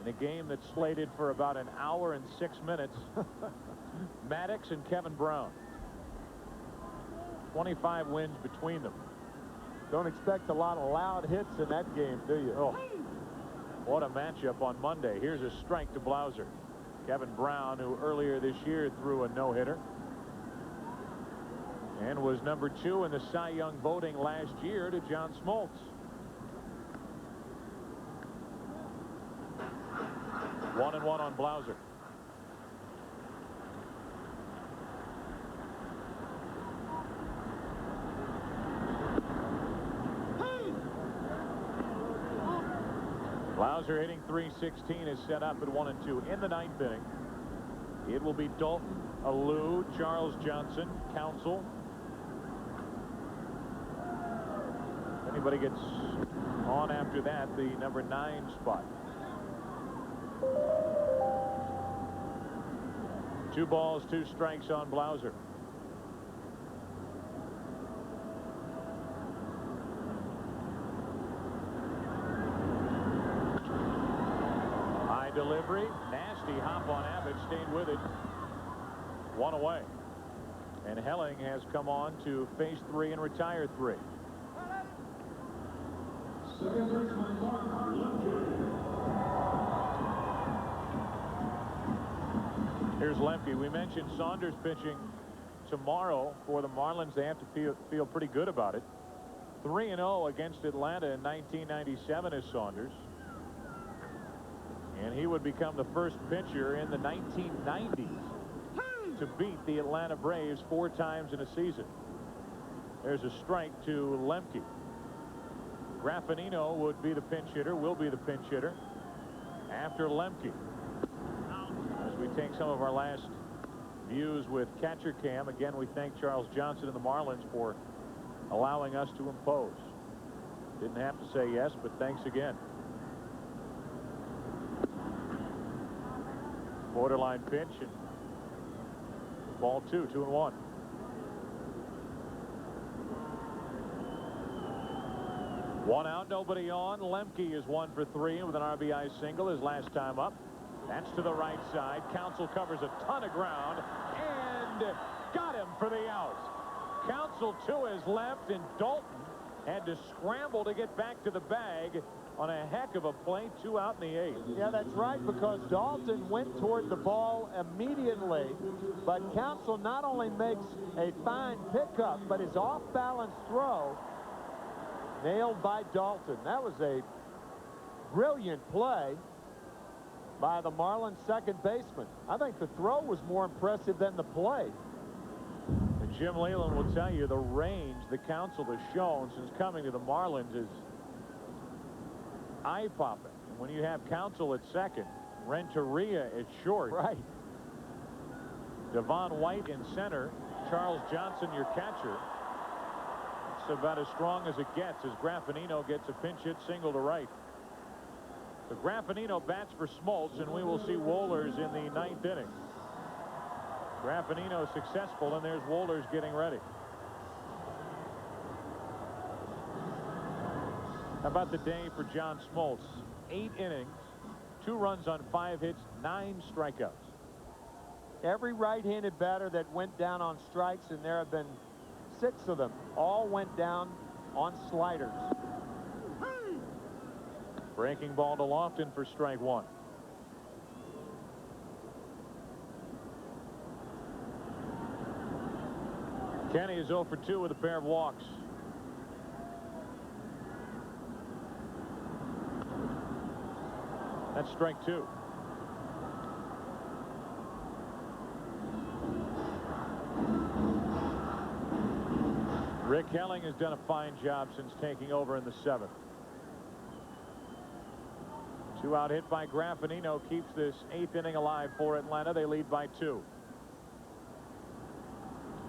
in a game that's slated for about an hour and 6 minutes, Maddox and Kevin Brown. 25 wins between them. Don't expect a lot of loud hits in that game, do you? Oh, what a matchup on Monday. Here's a strike to Blauser. Kevin Brown, who earlier this year threw a no-hitter and was number 2 in the Cy Young voting last year to John Smoltz. 1-1 on Blauser. Blauser hitting .316 is set up at 1-2 in the 9th inning. It will be Dalton, Alou, Charles Johnson, Counsell. If anybody gets on after that, the number 9 spot. 2 balls, 2 strikes on Blauser. 3. Nasty hop on Abbott, stayed with it. 1 away. And Helling has come on to face 3 and retire 3. Here's Lemke. We mentioned Saunders pitching tomorrow for the Marlins. They have to feel pretty good about it. 3-0 against Atlanta in 1997 is Saunders. And he would become the first pitcher in the 1990s to beat the Atlanta Braves 4 times in a season. There's a strike to Lemke. Graffinino would be the pinch hitter, will be the pinch hitter after Lemke. As we take some of our last views with catcher cam, again, we thank Charles Johnson and the Marlins for allowing us to impose. Didn't have to say yes, but thanks again. Borderline pitch and ball 2, 2-1. One out, nobody on. Lemke is 1 for 3 with an RBI single his last time up. That's to the right side. Counsell covers a ton of ground and got him for the out. Counsell to his left, and Dalton had to scramble to get back to the bag on a heck of a play. 2 out in the 8th. Yeah, that's right, because Dalton went toward the ball immediately, but Counsell not only makes a fine pickup, but his off-balance throw nailed by Dalton. That was a brilliant play by the Marlins second baseman. I think the throw was more impressive than the play. And Jim Leyland will tell you the range that Counsell has shown since coming to the Marlins is eye-popping. When you have Counsell at second, Renteria at short. Right. Devon White in center, Charles Johnson your catcher. It's about as strong as it gets as Graffinino gets a pinch hit single to right. So Graffinino bats for Smoltz, and we will see Wohlers in the 9th inning. Graffinino successful, and there's Wohlers getting ready. How about the day for John Smoltz? 8 innings, 2 runs on 5 hits, 9 strikeouts. Every right-handed batter that went down on strikes, and there have been 6 of them, all went down on sliders. Breaking ball to Lofton for strike 1. Kenny is 0 for 2 with a pair of walks. That's strike 2. Rick Helling has done a fine job since taking over in the 7th. 2 out hit by Graffinino keeps this 8th inning alive for Atlanta. They lead by 2.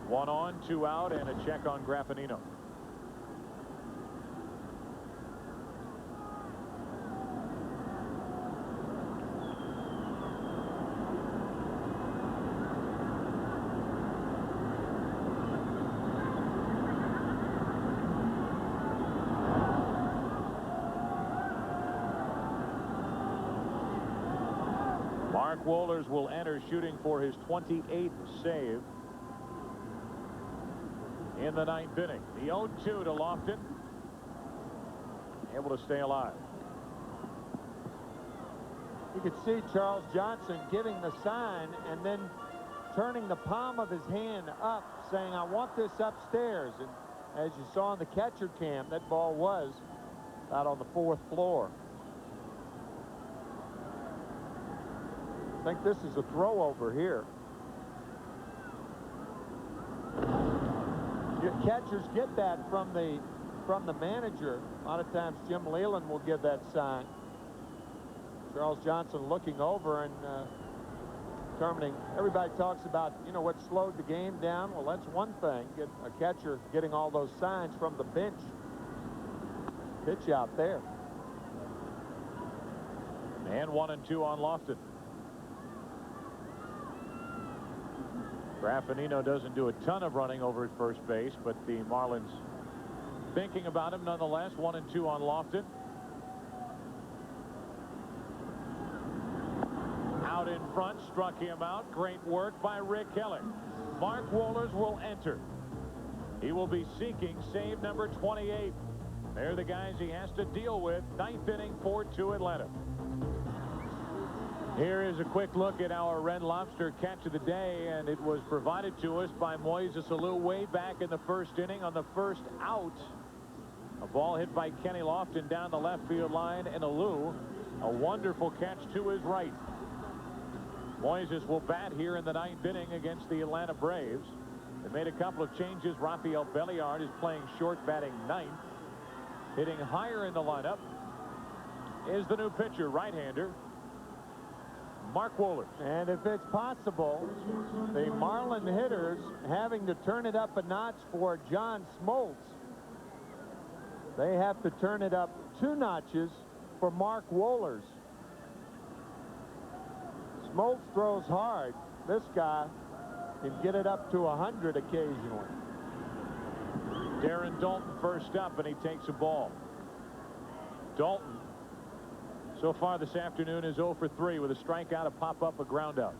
1 on, 2 out, and a check on Graffinino. Mark Wohlers will enter, shooting for his 28th save in the 9th inning. The 0-2 to Lofton. Able to stay alive. You could see Charles Johnson giving the sign and then turning the palm of his hand up, saying, I want this upstairs. And as you saw in the catcher cam, that ball was out on the 4th floor. I think this is a throw over here. Your catchers get that from the manager. A lot of times Jim Leyland will give that sign. Charles Johnson looking over and determining. Everybody talks about, you know, what slowed the game down. Well, that's one thing. Get a catcher getting all those signs from the bench. Pitch out there. And 1-2 on Lofton. Graffinino doesn't do a ton of running over at first base, but the Marlins thinking about him nonetheless. 1-2 on Lofton. in front, struck him out. Great work by Rick Keller. Mark Wohlers will enter. He will be seeking save number 28. They're the guys he has to deal with. 9th inning, 4-2 Atlanta. Here is a quick look at our Red Lobster catch of the day, and it was provided to us by Moises Alou way back in the first inning on the first out. A ball hit by Kenny Lofton down the left field line, and Alou, a wonderful catch to his right. Moises will bat here in the 9th inning against the Atlanta Braves. They made a couple of changes. Rafael Belliard is playing short, batting 9th. Hitting higher in the lineup is the new pitcher, right-hander Mark Wohlers. And if it's possible, the Marlin hitters having to turn it up a notch for John Smoltz. They have to turn it up 2 notches for Mark Wohlers. Smoltz throws hard. This guy can get it up to 100 occasionally. Darren Daulton first up, and he takes a ball. Daulton, so far this afternoon, is 0 for 3 with a strikeout, a pop-up, a ground-out.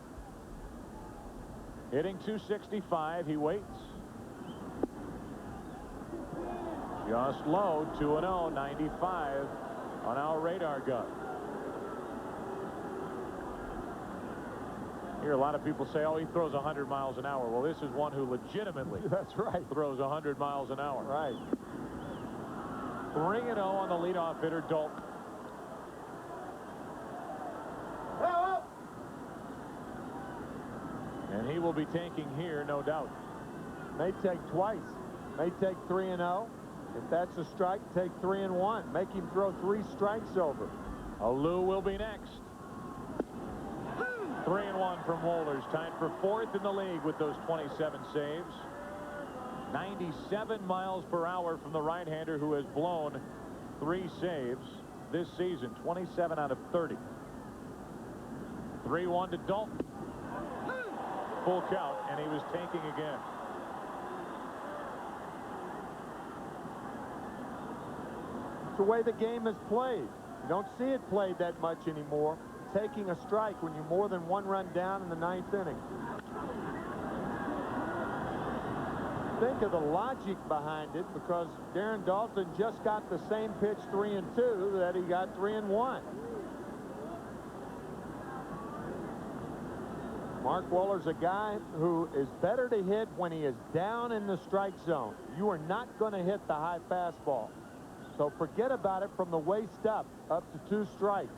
Hitting .265. He waits. Just low, 2-0, 95 on our radar gun. Hear a lot of people say, oh, he throws 100 miles an hour. Well, this is one who legitimately That's right. throws 100 miles an hour. Right. 3-0 on the leadoff hitter, Daulton. And he will be taking here, no doubt. May take twice. May take 3-0. If that's a strike, take 3-1. Make him throw 3 strikes over. Alou will be next. 3-1 from Wohlers, tied for 4th in the league with those 27 saves. 97 miles per hour from the right-hander who has blown 3 saves this season, 27 out of 30. 3-1 to Daulton. Full count, and he was taking again. It's the way the game is played. You don't see it played that much anymore. Taking a strike when you're more than 1 run down in the 9th inning. Think of the logic behind it, because Darren Daulton just got the same pitch 3-2 that he got 3-1. Mark Wohlers, a guy who is better to hit when he is down in the strike zone. You are not going to hit the high fastball. So forget about it from the waist up to 2 strikes.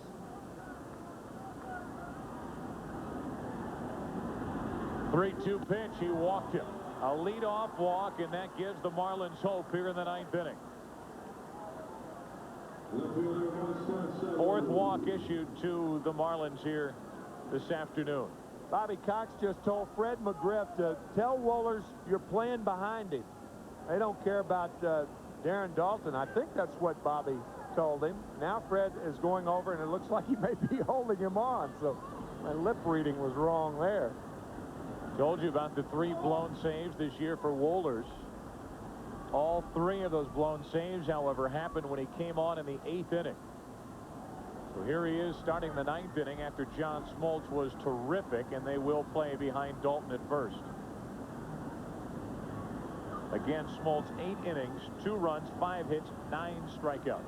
Three-two pitch. He walked him. A leadoff walk, and that gives the Marlins hope here in the 9th inning. 4th walk issued to the Marlins here this afternoon. Bobby Cox just told Fred McGriff to tell Wohlers you're playing behind him. They don't care about Darren Daulton. I think that's what Bobby told him. Now Fred is going over, and it looks like he may be holding him on. So my lip reading was wrong there. Told you about the 3 blown saves this year for Wohlers. All 3 of those blown saves, however, happened when he came on in the 8th inning. So here he is starting the 9th inning after John Smoltz was terrific, and they will play behind Daulton at first. Again, Smoltz 8 innings, 2 runs, 5 hits, 9 strikeouts.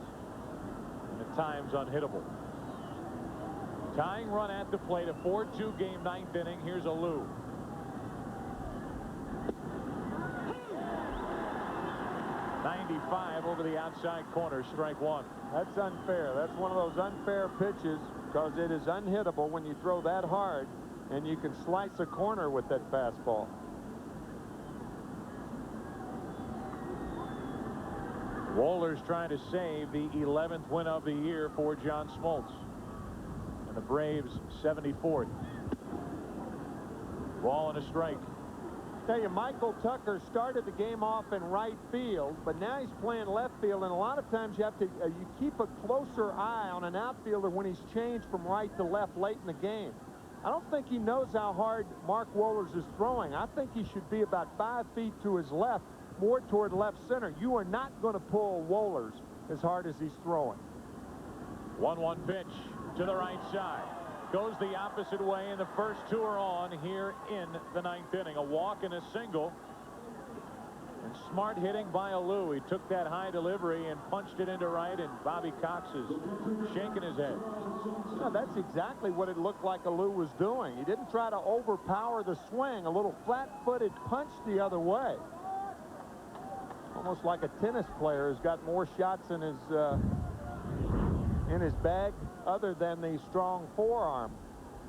And at times unhittable. Tying run at the plate, a 4-2 game 9th inning. Here's Alou. .95 over the outside corner, strike 1. That's unfair. That's one of those unfair pitches, because it is unhittable when you throw that hard, and you can slice a corner with that fastball. Wohlers trying to save the 11th win of the year for John Smoltz. And the Braves 74th. Ball and a strike. Tell you, Michael Tucker started the game off in right field, but now he's playing left field, and a lot of times you have to you keep a closer eye on an outfielder when he's changed from right to left late in the game. I don't think he knows how hard Mark Wohlers is throwing. I think he should be about 5 feet to his left, more toward left center. You are not going to pull Wohlers as hard as he's throwing. 1-1 pitch to the right side. goes the opposite way, and the first two are on here in the ninth inning. A walk and a single. And smart hitting by Alou. He took that high delivery and punched it into right, and Bobby Cox is shaking his head. No, that's exactly what it looked like Alou was doing. He didn't try to overpower the swing. A little flat-footed punch the other way. Almost like a tennis player who's got more shots in his bag other than the strong forearm.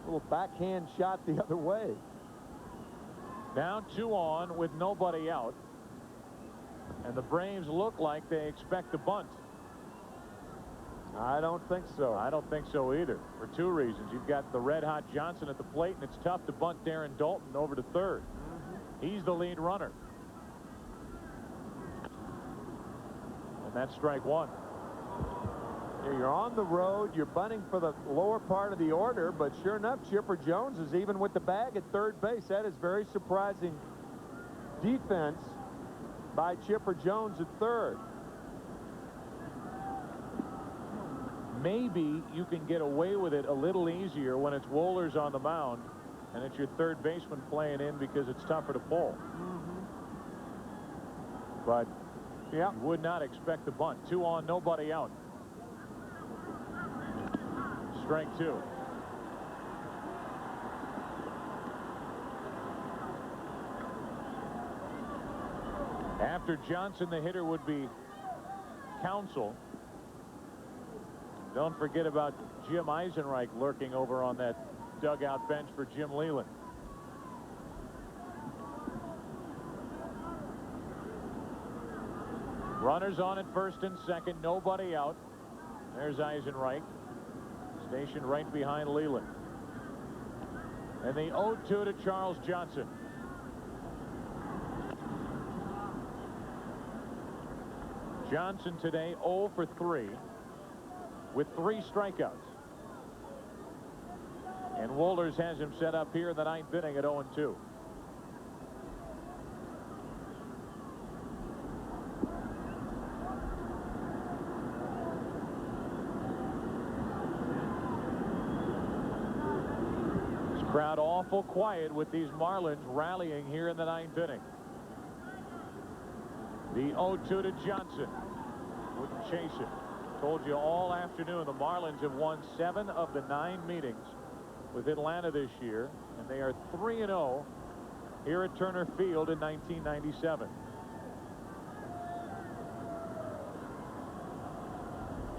A little backhand shot the other way. Now 2 on with nobody out. And the Braves look like they expect to bunt. I don't think so. I don't think so either, for 2 reasons. You've got the red-hot Johnson at the plate, and it's tough to bunt Darren Dalton over to third. He's the lead runner. And that's strike 1. You're on the road. You're bunting for the lower part of the order, but sure enough, Chipper Jones is even with the bag at third base. That is very surprising defense by Chipper Jones at third. Maybe you can get away with it a little easier when it's Wohlers on the mound and it's your third baseman playing in because it's tougher to pull. But you would not expect the bunt. 2 on, nobody out. Strike 2. After Johnson, the hitter would be Counsell. Don't forget about Jim Eisenreich lurking over on that dugout bench for Jim Leland. Runners on at first and second, nobody out. There's Eisenreich, stationed right behind Leland. And the 0-2 to Charles Johnson. Johnson today 0 for 3 with 3 strikeouts. And Wohlers has him set up here in the ninth inning at 0-2. This crowd awful quiet with these Marlins rallying here in the ninth inning. The 0-2 to Johnson. Wouldn't chase it. Told you all afternoon the Marlins have won 7 of the 9 meetings with Atlanta this year, and they are 3-0 here at Turner Field in 1997.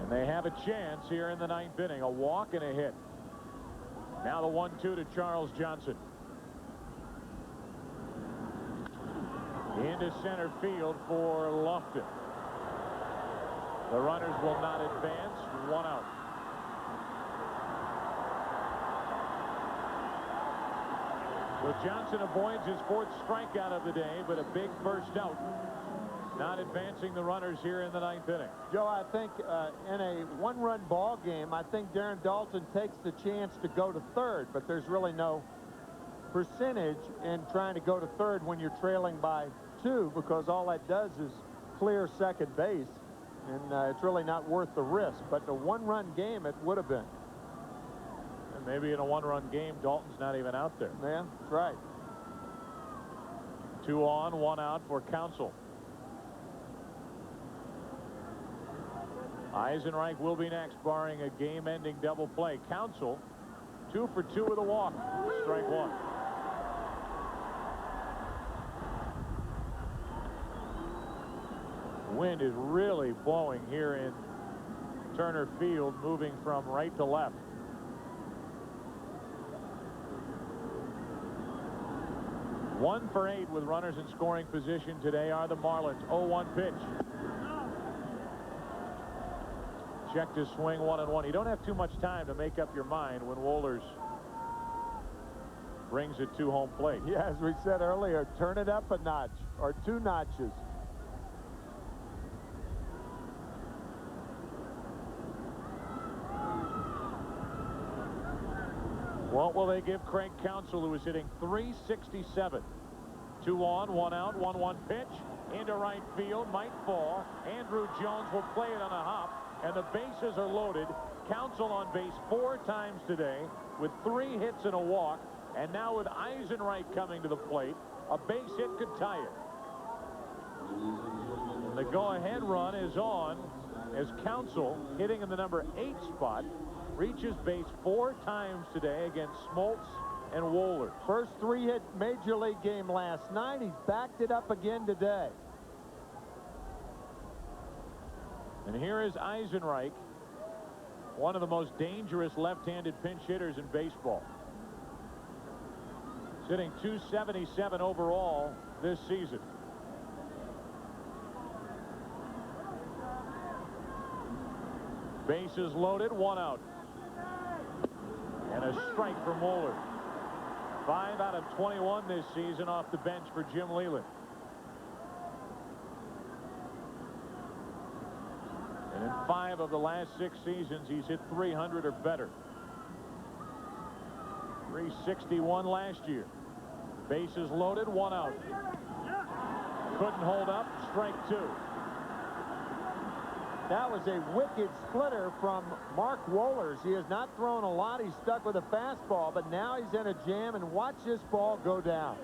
And they have a chance here in the ninth inning. A walk and a hit. Now the 1-2 to Charles Johnson. Into center field for Lofton. The runners will not advance. 1 out. So Johnson avoids his 4th strikeout of the day, but a big first out. Not advancing the runners here in the ninth inning. Joe, I think in a 1-run ball game, I think Darren Dalton takes the chance to go to third, but there's really no percentage in trying to go to third when you're trailing by 2, because all that does is clear second base, and it's really not worth the risk. But in a 1-run game, it would have been. And maybe in a 1-run game, Dalton's not even out there. Yeah, that's right. 2 on, 1 out for Counsell. Eisenreich will be next, barring a game-ending double play. Counsell 2 for 2 with a walk. Strike 1. Wind is really blowing here in Turner Field, moving from right to left. One for 8 with runners in scoring position today are the Marlins. 0-1 pitch. Checked his swing 1-1. You don't have too much time to make up your mind when Wohlers brings it to home plate. Yeah, as we said earlier, turn it up a notch or 2 notches. What will they give Craig Counsell, who is hitting .367? 2 on, 1 out, 1-1 pitch into right field, might fall. Andrew Jones will play it on a hop, and the bases are loaded. Counsell on base 4 times today. with 3 hits and a walk. And now with Eisenreich coming to the plate, a base hit could tie it. And the go-ahead run is on as Counsell, hitting in the number 8 spot, reaches base 4 times today against Smoltz and Wohlers. First 3-hit Major League game last night. He's backed it up again today. And here is Eisenreich, one of the most dangerous left-handed pinch hitters in baseball. Sitting 277 overall this season. Bases loaded, 1 out. And a strike from Wohlers. 5 out of 21 this season off the bench for Jim Leyland. And in 5 of the last 6 seasons, he's hit 300 or better. 361 last year. Bases loaded, 1 out. Couldn't hold up, strike 2. That was a wicked splitter from Mark Wohlers. He has not thrown a lot. He's stuck with a fastball, but now he's in a jam, and watch this ball go down.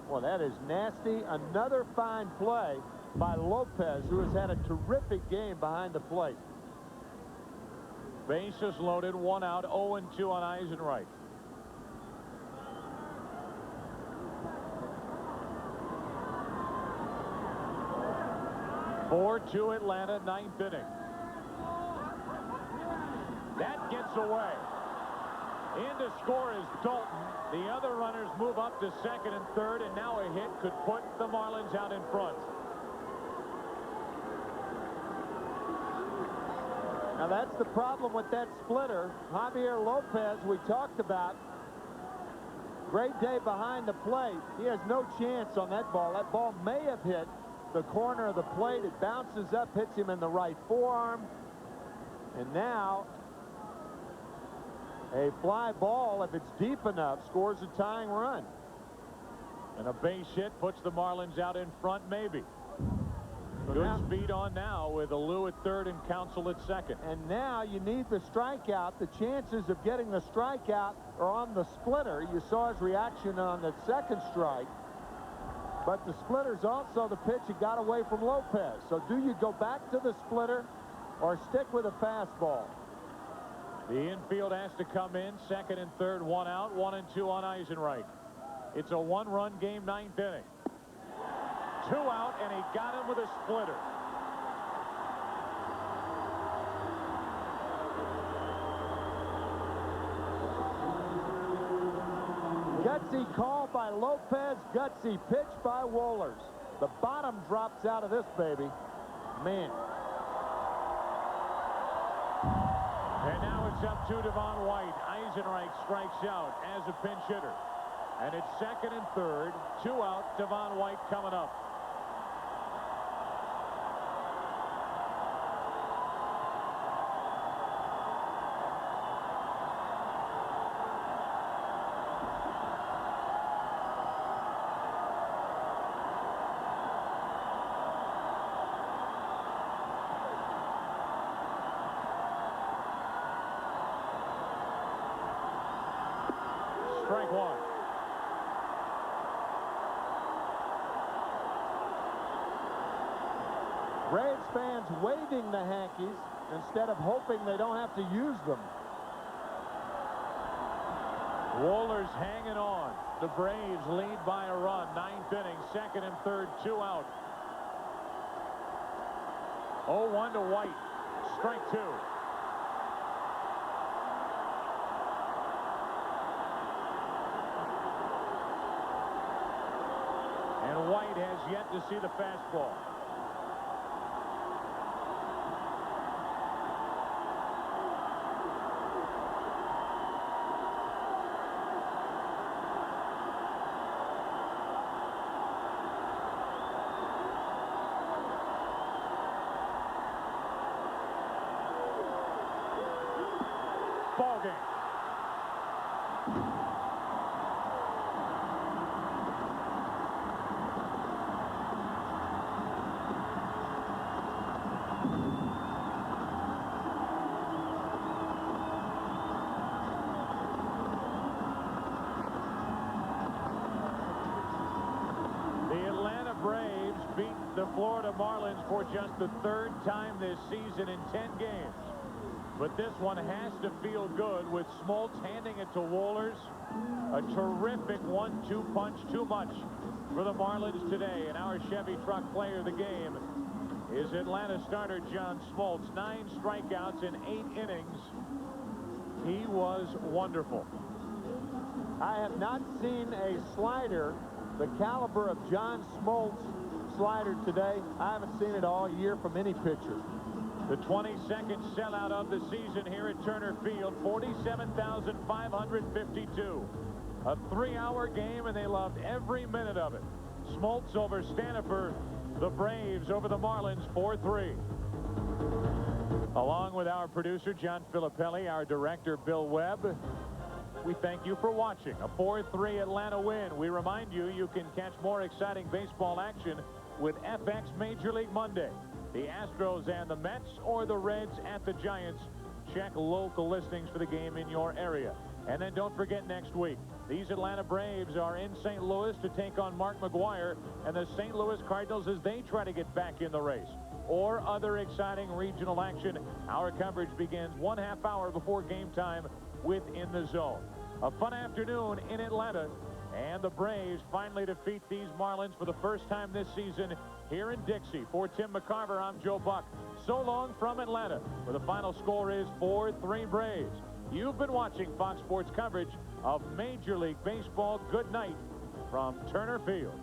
Well, that is nasty. Another fine play by Lopez, who has had a terrific game behind the plate. Bases loaded, 1 out, 0-2 on Eisenreich. (4-2) Atlanta, 9th inning. That gets away. In to score is Dalton. The other runners move up to second and third, and now a hit could put the Marlins out in front. Now that's the problem with that splitter. Javier Lopez, we talked about. Great day behind the plate. He has no chance on that ball. That ball may have hit the corner of the plate. It bounces up, hits him in the right forearm. And now a fly ball, if it's deep enough, scores a tying run. And a base hit puts the Marlins out in front, maybe. So Good now, speed on now with Alou at third and Counsell at second. and now you need the strikeout. The chances of getting the strikeout are on the splitter. You saw his reaction on the second strike. But the splitter's also the pitch that got away from Lopez. So do you go back to the splitter or stick with a fastball? The infield has to come in. Second and third, 1 out, 1-2 on Eisenreich. It's a 1-run game, 9th inning. 2 out, and he got him with a splitter. Gutsy call by Lopez, gutsy pitch by Wohlers. The bottom drops out of this baby. Man. And now it's up to Devon White. Eisenreich strikes out as a pinch hitter. And it's second and third, 2 out, Devon White coming up. Strike 1. Braves fans waving the hankies instead of hoping they don't have to use them. Wohlers hanging on. The Braves lead by a run. 9th inning, second and third, 2 out. 0-1 to White. Strike 2. And White has yet to see the fastball. Ball game. the Florida Marlins for just the third time this season in 10 games. But this one has to feel good with Smoltz handing it to Wohlers. A terrific 1-2 punch, too much for the Marlins today. And our Chevy truck player of the game is Atlanta starter John Smoltz. 9 strikeouts in 8 innings. He was wonderful. I have not seen a slider the caliber of John Smoltz slider today. I haven't seen it all year from any pitcher. The 22nd sellout of the season here at Turner Field, 47,552. A 3-hour game, and they loved every minute of it. Smoltz over Stanifer, the Braves over the Marlins, 4-3. Along with our producer, John Filippelli, our director, Bill Webb, we thank you for watching. A 4-3 Atlanta win. We remind you, you can catch more exciting baseball action with FX Major League Monday. The Astros and the Mets, or the Reds at the Giants. Check local listings for the game in your area. And then don't forget next week, these Atlanta Braves are in St. Louis to take on Mark McGwire and the St. Louis Cardinals as they try to get back in the race. Or other exciting regional action. Our coverage begins 1/2 hour before game time with In the Zone. A fun afternoon in Atlanta, and the Braves finally defeat these Marlins for the first time this season here in Dixie. For Tim McCarver, I'm Joe Buck. So long from Atlanta, where the final score is 4-3 Braves. You've been watching Fox Sports coverage of Major League Baseball. Good night from Turner Field.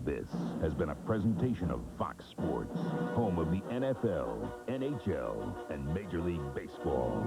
This has been a presentation of Fox Sports, home of the NFL, NHL, and Major League Baseball.